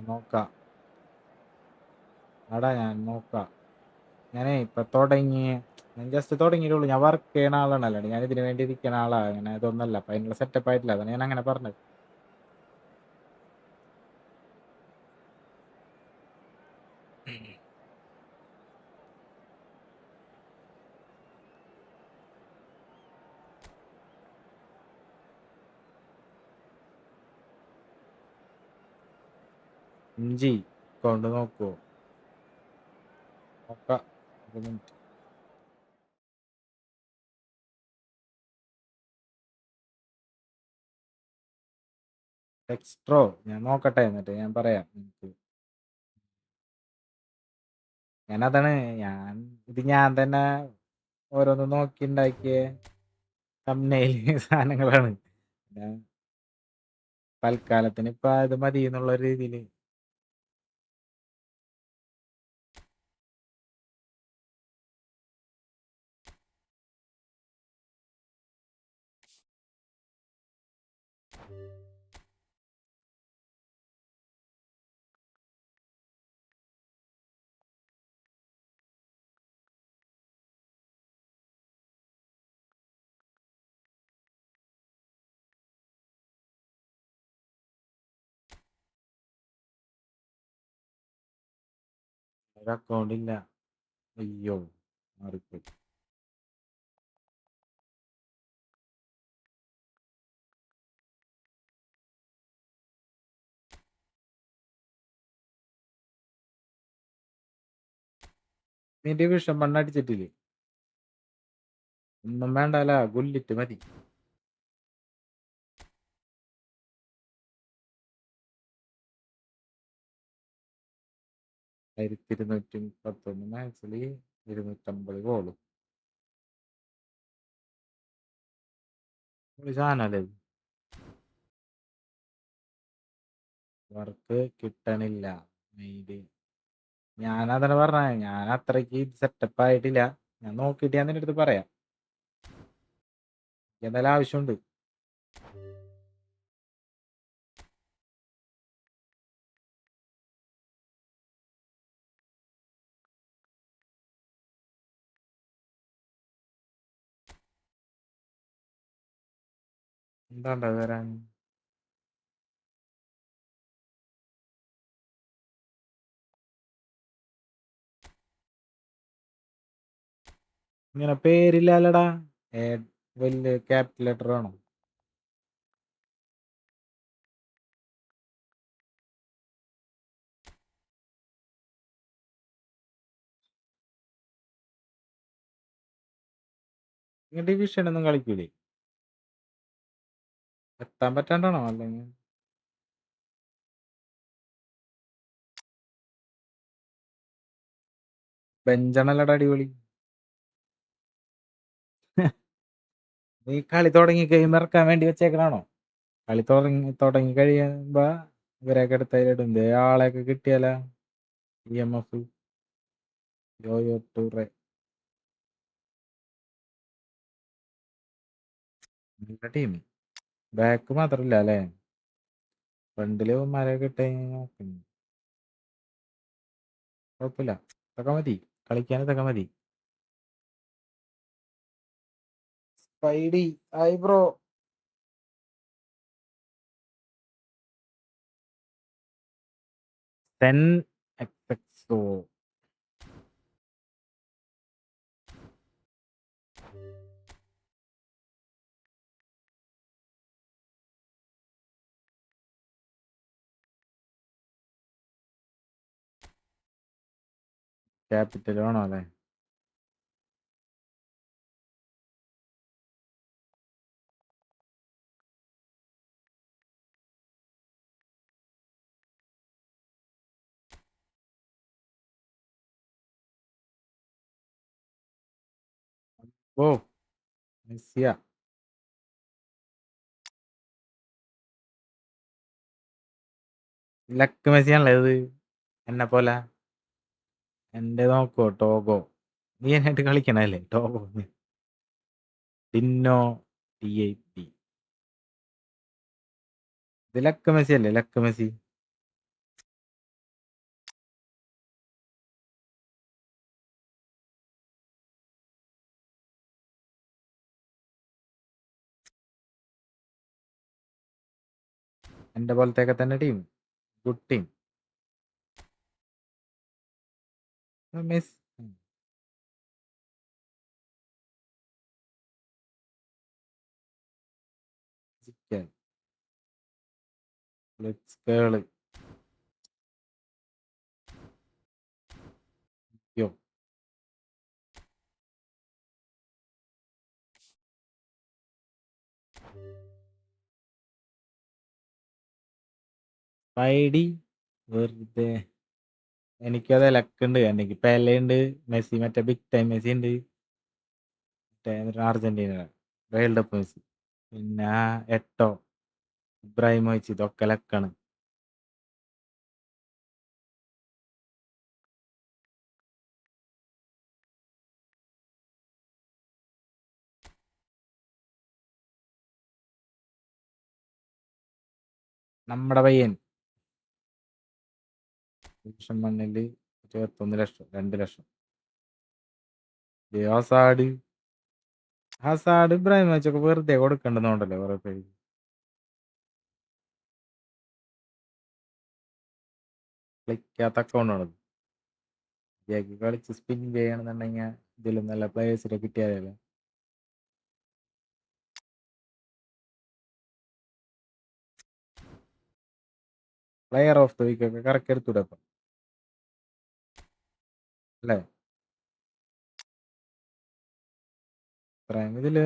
നോക്കാം ഞാൻ നോക്കാം. ഞാനേ ഇപ്പൊ ഞാൻ ജസ്റ്റ് തുടങ്ങിയിട്ടുള്ളൂ. ഞാൻ വർക്ക് ചെയ്യണ ആളാണല്ലോ, ഞാൻ ഇതിനു വേണ്ടി ഇരിക്കുന്ന ആളാണ്. അങ്ങനെ ഇതൊന്നല്ല, അപ്പൊ അതിനുള്ള സെറ്റപ്പ് ആയിട്ടില്ല. അതാണ് ഞാൻ അങ്ങനെ പറഞ്ഞത്. ഇഞ്ചി കൊണ്ട് നോക്കുവോ? നോക്കാം. ഒരു മിനിറ്റ്. എക്സ്ട്രോ ഞാൻ നോക്കട്ടെ എന്നിട്ട് ഞാൻ പറയാം നിനക്ക്. ഞാനതാണ് ഞാൻ തന്നെ ഓരോന്ന് നോക്കി ഉണ്ടാക്കിയ തമ്മനയില് സാധനങ്ങളാണ്. ഞാൻ തൽക്കാലത്തിന് ഇപ്പൊ ഇത് മതി എന്നുള്ള രീതിയില്. ഒരു അക്കൗണ്ട് ഇല്ല. അയ്യോ മാറിപ്പോയി. നീ ഡിവിഷൻ അടിച്ചിട്ടില്ലേ? ഒന്നും വേണ്ടല്ല, ഗുല്ലിറ്റ് മതി. 1231 മാച്ചില് 250 ഗോളും. ഒരു സാധനല്ലേ ഇത്? വർക്ക് കിട്ടണില്ല. മെയില് ഞാനതാണ് പറഞ്ഞ, ഞാൻ അത്രക്ക് സെറ്റപ്പ് ആയിട്ടില്ല. ഞാൻ നോക്കിയിട്ട് ഞാൻ നിന്റെ അടുത്ത് പറയാം. എന്തായാലും ആവശ്യമുണ്ട്. എന്താണ്ടാ വരാൻ? ഇങ്ങനെ പേരില്ലല്ലടാ. വലിയ ക്യാപിറ്റൽ ലെറ്റർ ആണോ? ഡിവിഷൻ ഒന്നും കളിക്കൂലേ? എത്താൻ പറ്റാണ്ടാണോ? അല്ലെങ്കിൽ ബെഞ്ചണല്ലടാ അടിപൊളി. നീ കളി തുടങ്ങി കഴിയുമ്പോ ഇറക്കാൻ വേണ്ടി വെച്ചേക്കണാണോ? കളി തുടങ്ങി കഴിയുമ്പോ ഇവരെയൊക്കെ എടുത്തതിലിടും. ആളെയൊക്കെ കിട്ടിയാല EMF യോയോ ടൂറെ നല്ല ടീം. ബാക്ക് മാത്രല്ല അല്ലേ, ഫ്രണ്ടില് മരൊക്കെ ഇട്ട് നോക്കുന്നു. കുഴപ്പമില്ല, ഇതൊക്കെ മതി കളിക്കാൻ. ഇതൊക്കെ മതി. സ്പൈഡി ഐബ്രോ ടെൻ എക്സോ ക്യാപിറ്റൽ വേണോ അല്ലേ? ഓ മെസ്സിയ. ലക്ക് മെസ്സിയാണല്ലേ ഇത്? എന്നെ പോലെ. എന്റെ നോക്കോ ടോഗോ. നീ എന്നായിട്ട് കളിക്കണല്ലേ ടോഗോ? ഡിന്നോ TIP. ഇത് ലക്ക് മെസ്സി അല്ലേ? Luck Messi. എന്റെ പോലത്തെയൊക്കെ തന്നെ team. Good team. Messi let's കേള്. യോ പൈഡി വെറുതെ എനിക്കത് ലക്കുണ്ട്. എനിക്ക് പെലയുണ്ട്, മെസ്സി മറ്റേ ബിഗ് ടൈം മെസ്സി ഉണ്ട്, മറ്റേ അർജന്റീന വേൾഡ് കപ്പ് മെസ്സി, പിന്നെ എട്ടോ ഇബ്രാഹിമോവിച്ച്, ഇതൊക്കെ ലക്കാണ്. നമ്മുടെ പയ്യൻ ഡിവിഷൻ 1 21 ലക്ഷം 2 ലക്ഷം. ഹസാഡ് ഇബ്രാഹിമോവിച്ചൊക്കെ വെറുതെ കൊടുക്കണ്ടെന്നുണ്ടല്ലോ കുറെ പേര്. കളിക്കാത്ത അക്കൗണ്ടാണത്. ശരിയാക്കി കളിച്ച് സ്പിൻ ചെയ്യണമെന്നുണ്ടെങ്കിൽ ഇതിലും നല്ല പ്ലേയേഴ്സിനെ കിട്ടിയാലേ. പ്ലെയർ ഓഫ് ദ വീക്ക് ഒക്കെ കറക്റ്റ് എടുത്തൂടെ അപ്പം അല്ലേ? ഇതില്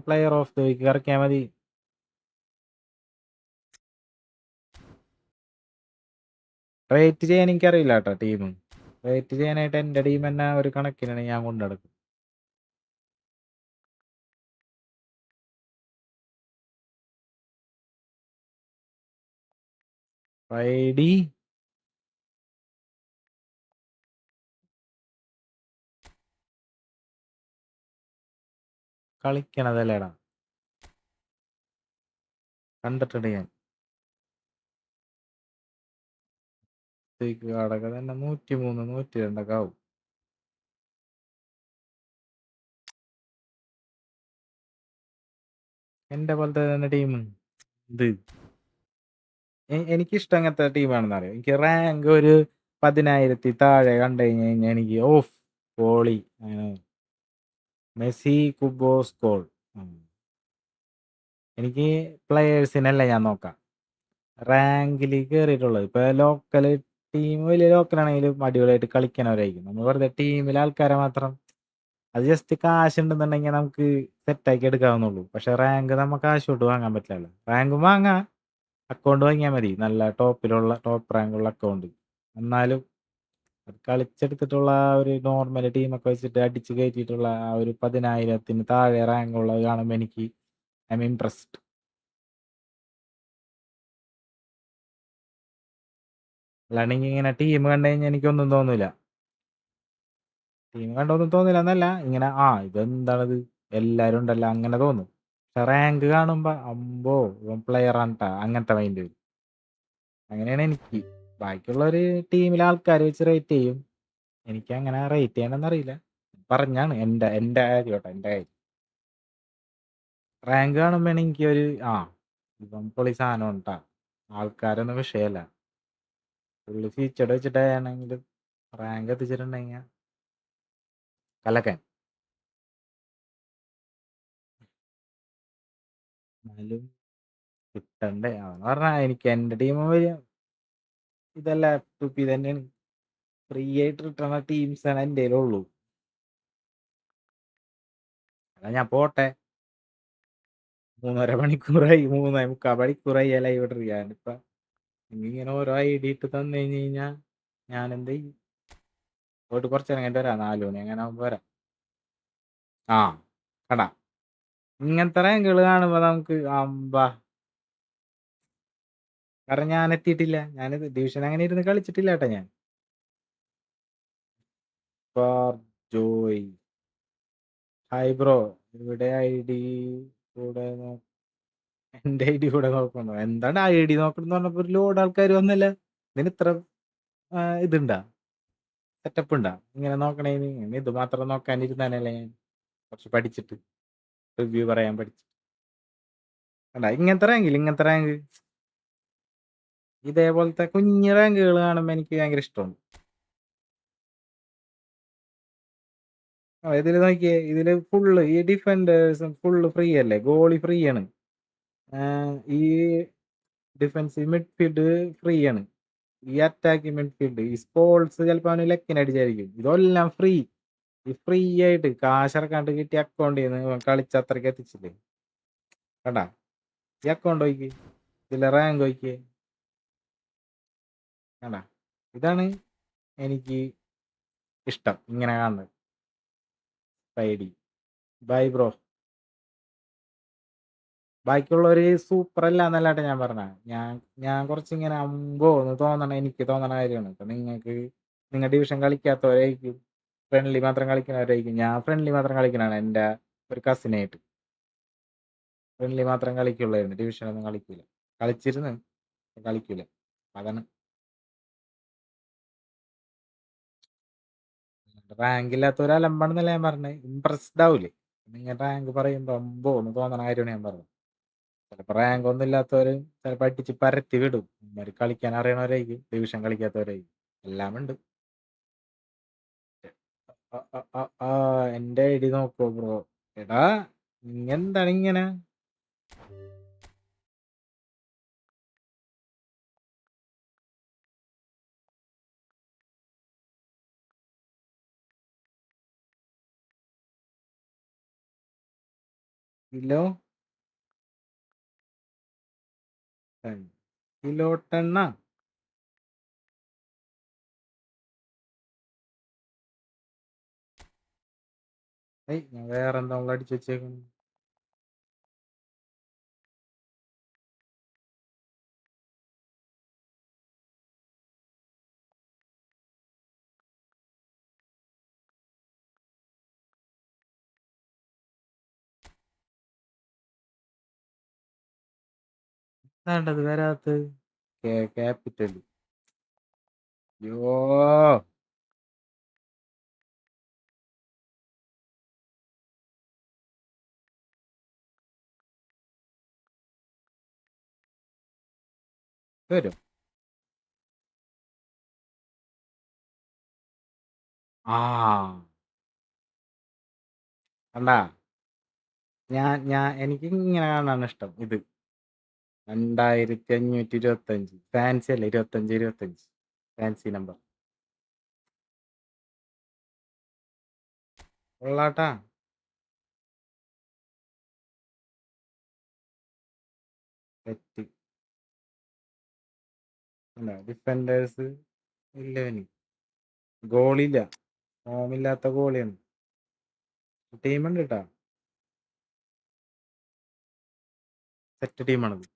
പ്ലെയർ ഓഫ് ദ വീക്ക് കറക്കിയാൽ മതി. റേറ്റ് ചെയ്യാൻ എനിക്കറിയില്ല കേട്ടോ ടീം. റേറ്റ് ചെയ്യാനായിട്ട് എൻ്റെ ടീം തന്നെ ഒരു കണക്കിനാണ് ഞാൻ കൊണ്ടു നടക്കും. ഐഡി കളിക്കണതല്ലേടാ, കണ്ടിട്ടുണ്ട് ഞാൻ. കാടൊക്കെ തന്നെ 103 102 ആവും. എന്റെ പോലത്തെ തന്നെ ടീം ഇത് എനിക്കിഷ്ടം അങ്ങനത്തെ ടീമാണെന്ന് അറിയാം. എനിക്ക് റാങ്ക് ഒരു 10,000 താഴെ കണ്ടു കഴിഞ്ഞാൽ എനിക്ക് ഓഫ് പോളി. അങ്ങനെ മെസ്സി കുബോസ് ഗോൾ. എനിക്ക് പ്ലെയേഴ്സിനല്ല ഞാൻ നോക്കാം, റാങ്കിൽ കയറിയിട്ടുള്ളത്. ഇപ്പൊ ലോക്കൽ ടീം വലിയ ലോക്കലാണെങ്കിലും അടിപൊളിയായിട്ട് കളിക്കാനവരായിരിക്കും. നമ്മൾ വെറുതെ ടീമിലെ ആൾക്കാരെ മാത്രം അത് ജസ്റ്റ് കാശ് ഉണ്ടെന്നുണ്ടെങ്കിൽ നമുക്ക് സെറ്റാക്കി എടുക്കാവുന്നുള്ളൂ. പക്ഷെ റാങ്ക് നമുക്ക് കാശ് തൊട്ട് വാങ്ങാൻ പറ്റില്ലല്ലോ. റാങ്ക് വാങ്ങാം, അക്കൗണ്ട് വാങ്ങിയാൽ മതി, നല്ല ടോപ്പ് റാങ്കുള്ള അക്കൗണ്ട്. എന്നാലും അത് കളിച്ചെടുത്തിട്ടുള്ള ഒരു നോർമൽ ടീമൊക്കെ വെച്ചിട്ട് അടിച്ച് കയറ്റിയിട്ടുള്ള ആ ഒരു 10,000 താഴെ റാങ്കുള്ളത് കാണുമ്പോൾ എനിക്ക് ഐ എം ഇംപ്രസ്ഡ്. അല്ലാണ്ടെങ്കിൽ ഇങ്ങനെ ടീം കണ്ടു കഴിഞ്ഞാൽ എനിക്കൊന്നും തോന്നില്ല. ടീം കണ്ടൊന്നും തോന്നില്ല എന്നല്ല, ഇങ്ങനെ ഇതെന്താണത് എല്ലാരും ഉണ്ടല്ലോ അങ്ങനെ തോന്നും. പക്ഷെ റാങ്ക് കാണുമ്പോ അമ്പോ ഇവൻ പ്ലെയർ ആണ്ട്ടാ അങ്ങനത്തെ മൈൻഡ് വരും. അങ്ങനെയാണ് എനിക്ക്. ബാക്കിയുള്ളൊരു ടീമിലെ ആൾക്കാർ വെച്ച് റേറ്റ് ചെയ്യും. എനിക്ക് അങ്ങനെ റേറ്റ് ചെയ്യണമെന്ന് അറിയില്ല, പറഞ്ഞാണ് എന്റെ കാര്യോട്ടെ. എന്റെ കാര്യം റാങ്ക് കാണുമ്പോ എനിക്ക് ഒരു ഇപ്പം പൊളി സാധനം ഉണ്ടാ, ആൾക്കാരൊന്നും വിഷയമല്ല. ഫുള്ള് ഫീച്ചർഡ് വെച്ചിട്ടാണെങ്കിലും റാങ്ക് എത്തിച്ചിട്ടുണ്ടെങ്കിൽ കലക്കൻ. എന്നാലും കിട്ടണ്ടേ അതെന്ന് പറഞ്ഞാൽ എനിക്ക് എൻ്റെ ടീം ഇതല്ല തുപ്പി തന്നെയാണ്. ഫ്രീ ആയിട്ട് കിട്ടുന്ന ടീംസാണ് എൻ്റെ ഉള്ളൂ. അതാ ഞാൻ പോട്ടെ, 3.5 മണിക്കൂറായി, 3.75 മണിക്കൂറായി ലൈവ് ഇട്ടിരിക്കാൻ. ഇപ്പൊ ഇങ്ങനെ ഓരോ ഐഡി ഇട്ട് തന്നു കഴിഞ്ഞ് കഴിഞ്ഞാൽ ഞാൻ എന്ത് ചെയ്യും? പോയിട്ട് കുറച്ച് നേരം കഴിഞ്ഞിട്ട് വരാം, 4 മണി അങ്ങനെ ആകുമ്പോ വരാം. കടാ ഇങ്ങനത്തെ റാങ്കുകൾ കാണുമ്പോ നമുക്ക് കാരണം ഞാൻ എത്തിയിട്ടില്ല, ഞാൻ ഡിവിഷൻ അങ്ങനെ ഇരുന്ന് കളിച്ചിട്ടില്ല കേട്ടോ ഞാൻ. ജോയ് ഹായ് ബ്രോ, ഇവിടെ ഐഡി കൂടെ എന്റെ ഐഡി കൂടെ നോക്കണോ? എന്താണ് ഐഡി നോക്കണം പറഞ്ഞപ്പോ ഒരു ലോഡ് ആൾക്കാർ വന്നല്ല. ഇതിന് ഇത്ര ഇതുണ്ടാ, സെറ്റപ്പ് ഉണ്ടാ ഇങ്ങനെ നോക്കണേന്? ഇത് മാത്രം നോക്കാനിരുന്നാനല്ലേ ഞാൻ കുറച്ച് പഠിച്ചിട്ട് റിവ്യൂ പറയാൻ പഠിച്ചു. ഇങ്ങനത്തെ റാങ്ക് ഇതേപോലത്തെ കുഞ്ഞു റാങ്കുകൾ കാണുമ്പോൾ എനിക്ക് ഭയങ്കര ഇഷ്ടമാണ്. ഇതില് നോക്കിയേ, ഇതില് ഫുള്ള് ഈ ഡിഫൻഡേഴ്സും ഫുള്ള് ഫ്രീ അല്ലേ, ഗോളി ഫ്രീ ആണ്, ഈ ഡിഫൻസീവ് മിഡ്ഫീൽഡ് ഫ്രീ ആണ്, ഈ അറ്റാക്കിംഗ് മിഡ്ഫീൽഡ്, ഈ സ്പോൾസ് ചിലപ്പോൾ അവന് ലെക്കിനടിച്ചായിരിക്കും. ഇതെല്ലാം ഫ്രീ. ഈ ഫ്രീ ആയിട്ട് കാശിറക്കാണ്ട് കിട്ടിയ അക്കൗണ്ടിൽ നിന്ന് കളിച്ച അത്രയ്ക്ക് എത്തിച്ചില്ലേ. കണ്ടാ ഈ അക്കൗണ്ട് നോക്കി, ഇതിലെ റാങ്ക് നോക്കിയേ, കണ്ടാ ഇതാണ് എനിക്ക് ഇഷ്ടം ഇങ്ങനെ കാണുന്നത്. Spidey bye bro. ബാക്കിയുള്ളവര് സൂപ്പർ അല്ല എന്നല്ലാട്ടെ ഞാൻ പറഞ്ഞ. ഞാൻ കുറച്ചിങ്ങനെ അമ്പോ എന്ന് എനിക്ക് തോന്നണ കാര്യമാണ്. ഇപ്പൊ നിങ്ങൾ ഡിവിഷൻ കളിക്കാത്തവരായിരിക്കും, ഫ്രണ്ട്ലി മാത്രം കളിക്കുന്നവരായിരിക്കും. ഞാൻ ഫ്രണ്ട്ലി മാത്രം കളിക്കണാണ്. എൻ്റെ ഒരു കസിനായിട്ട് ഫ്രണ്ട്ലി മാത്രം കളിക്കുള്ളായിരുന്നു, ഡിവിഷനൊന്നും കളിക്കൂല. കളിച്ചിരുന്നു, കളിക്കൂല. അതാണ് റാങ്ക് ഇല്ലാത്തവര് അലമ്പാണെന്നല്ല ഞാൻ പറഞ്ഞത്. ഇമ്പ്രസ്ഡ് ആവൂലേ നിങ്ങൾ റാങ്ക് പറയുമ്പോ അമ്പോ എന്ന് തോന്നണ കാര്യമാണ് ഞാൻ പറഞ്ഞത്. ചിലപ്പോ റാങ്ക് ഒന്നും ഇല്ലാത്തവര് ചിലപ്പോ അടിച്ച് പരത്തി വിടും. ഇവന്മാര് കളിക്കാൻ അറിയണവരായിരിക്കും, ഡിവിഷൻ കളിക്കാത്തവരായിരിക്കും. എല്ലാം ഉണ്ട്. എന്റെ ഐഡി നോക്കോ ബ്രോ? എടാ എന്താണ് ഇങ്ങനെ? കിലോ ടൺ, കിലോ ടണ്ണാ? ഞാൻ വേറെ എന്താ അടിച്ചു വെച്ചേക്കുന്നു? എന്താണ്ടത് വരാത്ത? ക്യാപിറ്റൽ. യോ വരും. ആ കണ്ടാ, എനിക്ക് ഇങ്ങനെ കാണാനാണ് ഇഷ്ടം. ഇത് 2525 ഫാൻസി അല്ല, 2525 ഫാൻസി നമ്പർ ഉള്ളാട്ടാ. സെറ്റ് അല്ല, ഡിഫൻഡേഴ്സ് 11, ഗോളില്ല, ഫോമില്ലാത്ത ഗോളിയാണ്. ടീമുണ്ട് കേട്ടാ, സെറ്റ് ടീമാണത്.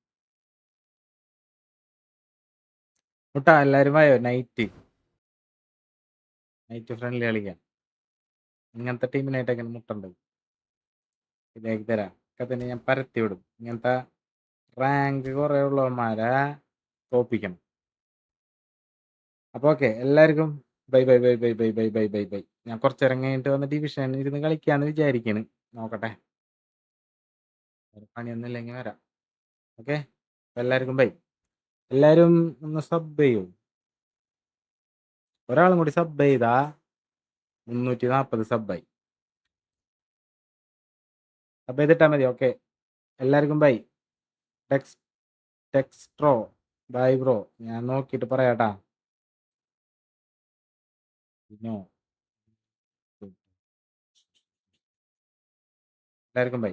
മുട്ടാ എല്ലാരും വായോ, നൈറ്റ് ഫ്രണ്ട്ലി കളിക്കാൻ. ഇങ്ങനത്തെ ടീമിനായിട്ടൊക്കെ മുട്ടുണ്ട്. ഇതാക്കി തരാം ഒക്കെ തന്നെ, ഞാൻ പരത്തി വിടും. ഇങ്ങനത്തെ റാങ്ക് കുറെ ഉള്ളവന്മാരെ തോപ്പിക്കണം. അപ്പൊ ഓക്കെ, എല്ലാവർക്കും bye bye bye bye bye bye bye bye bye. ഞാൻ കുറച്ചേരം കഴിഞ്ഞിട്ട് വന്ന് ഡിവിഷൻ ഇരുന്ന് കളിക്കാന്ന് വിചാരിക്കണ്. നോക്കട്ടെ, പണിയൊന്നും ഇല്ലെങ്കിൽ വരാം. ഓക്കെ, എല്ലാവർക്കും ബൈ. എല്ലാരും ഒന്ന് സബ് ചെയ്യൂ. ഒരാളും കൂടി സബ് ചെയ്താ 340 സബായി. സബ് ചെയ്തിട്ടാ മതി. ഓക്കെ, എല്ലാവർക്കും ബൈ. ടെക്സ്ട്രോ bye bro. ഞാൻ നോക്കിയിട്ട് പറയാട്ടാ. നോ, എല്ലാവർക്കും ബൈ.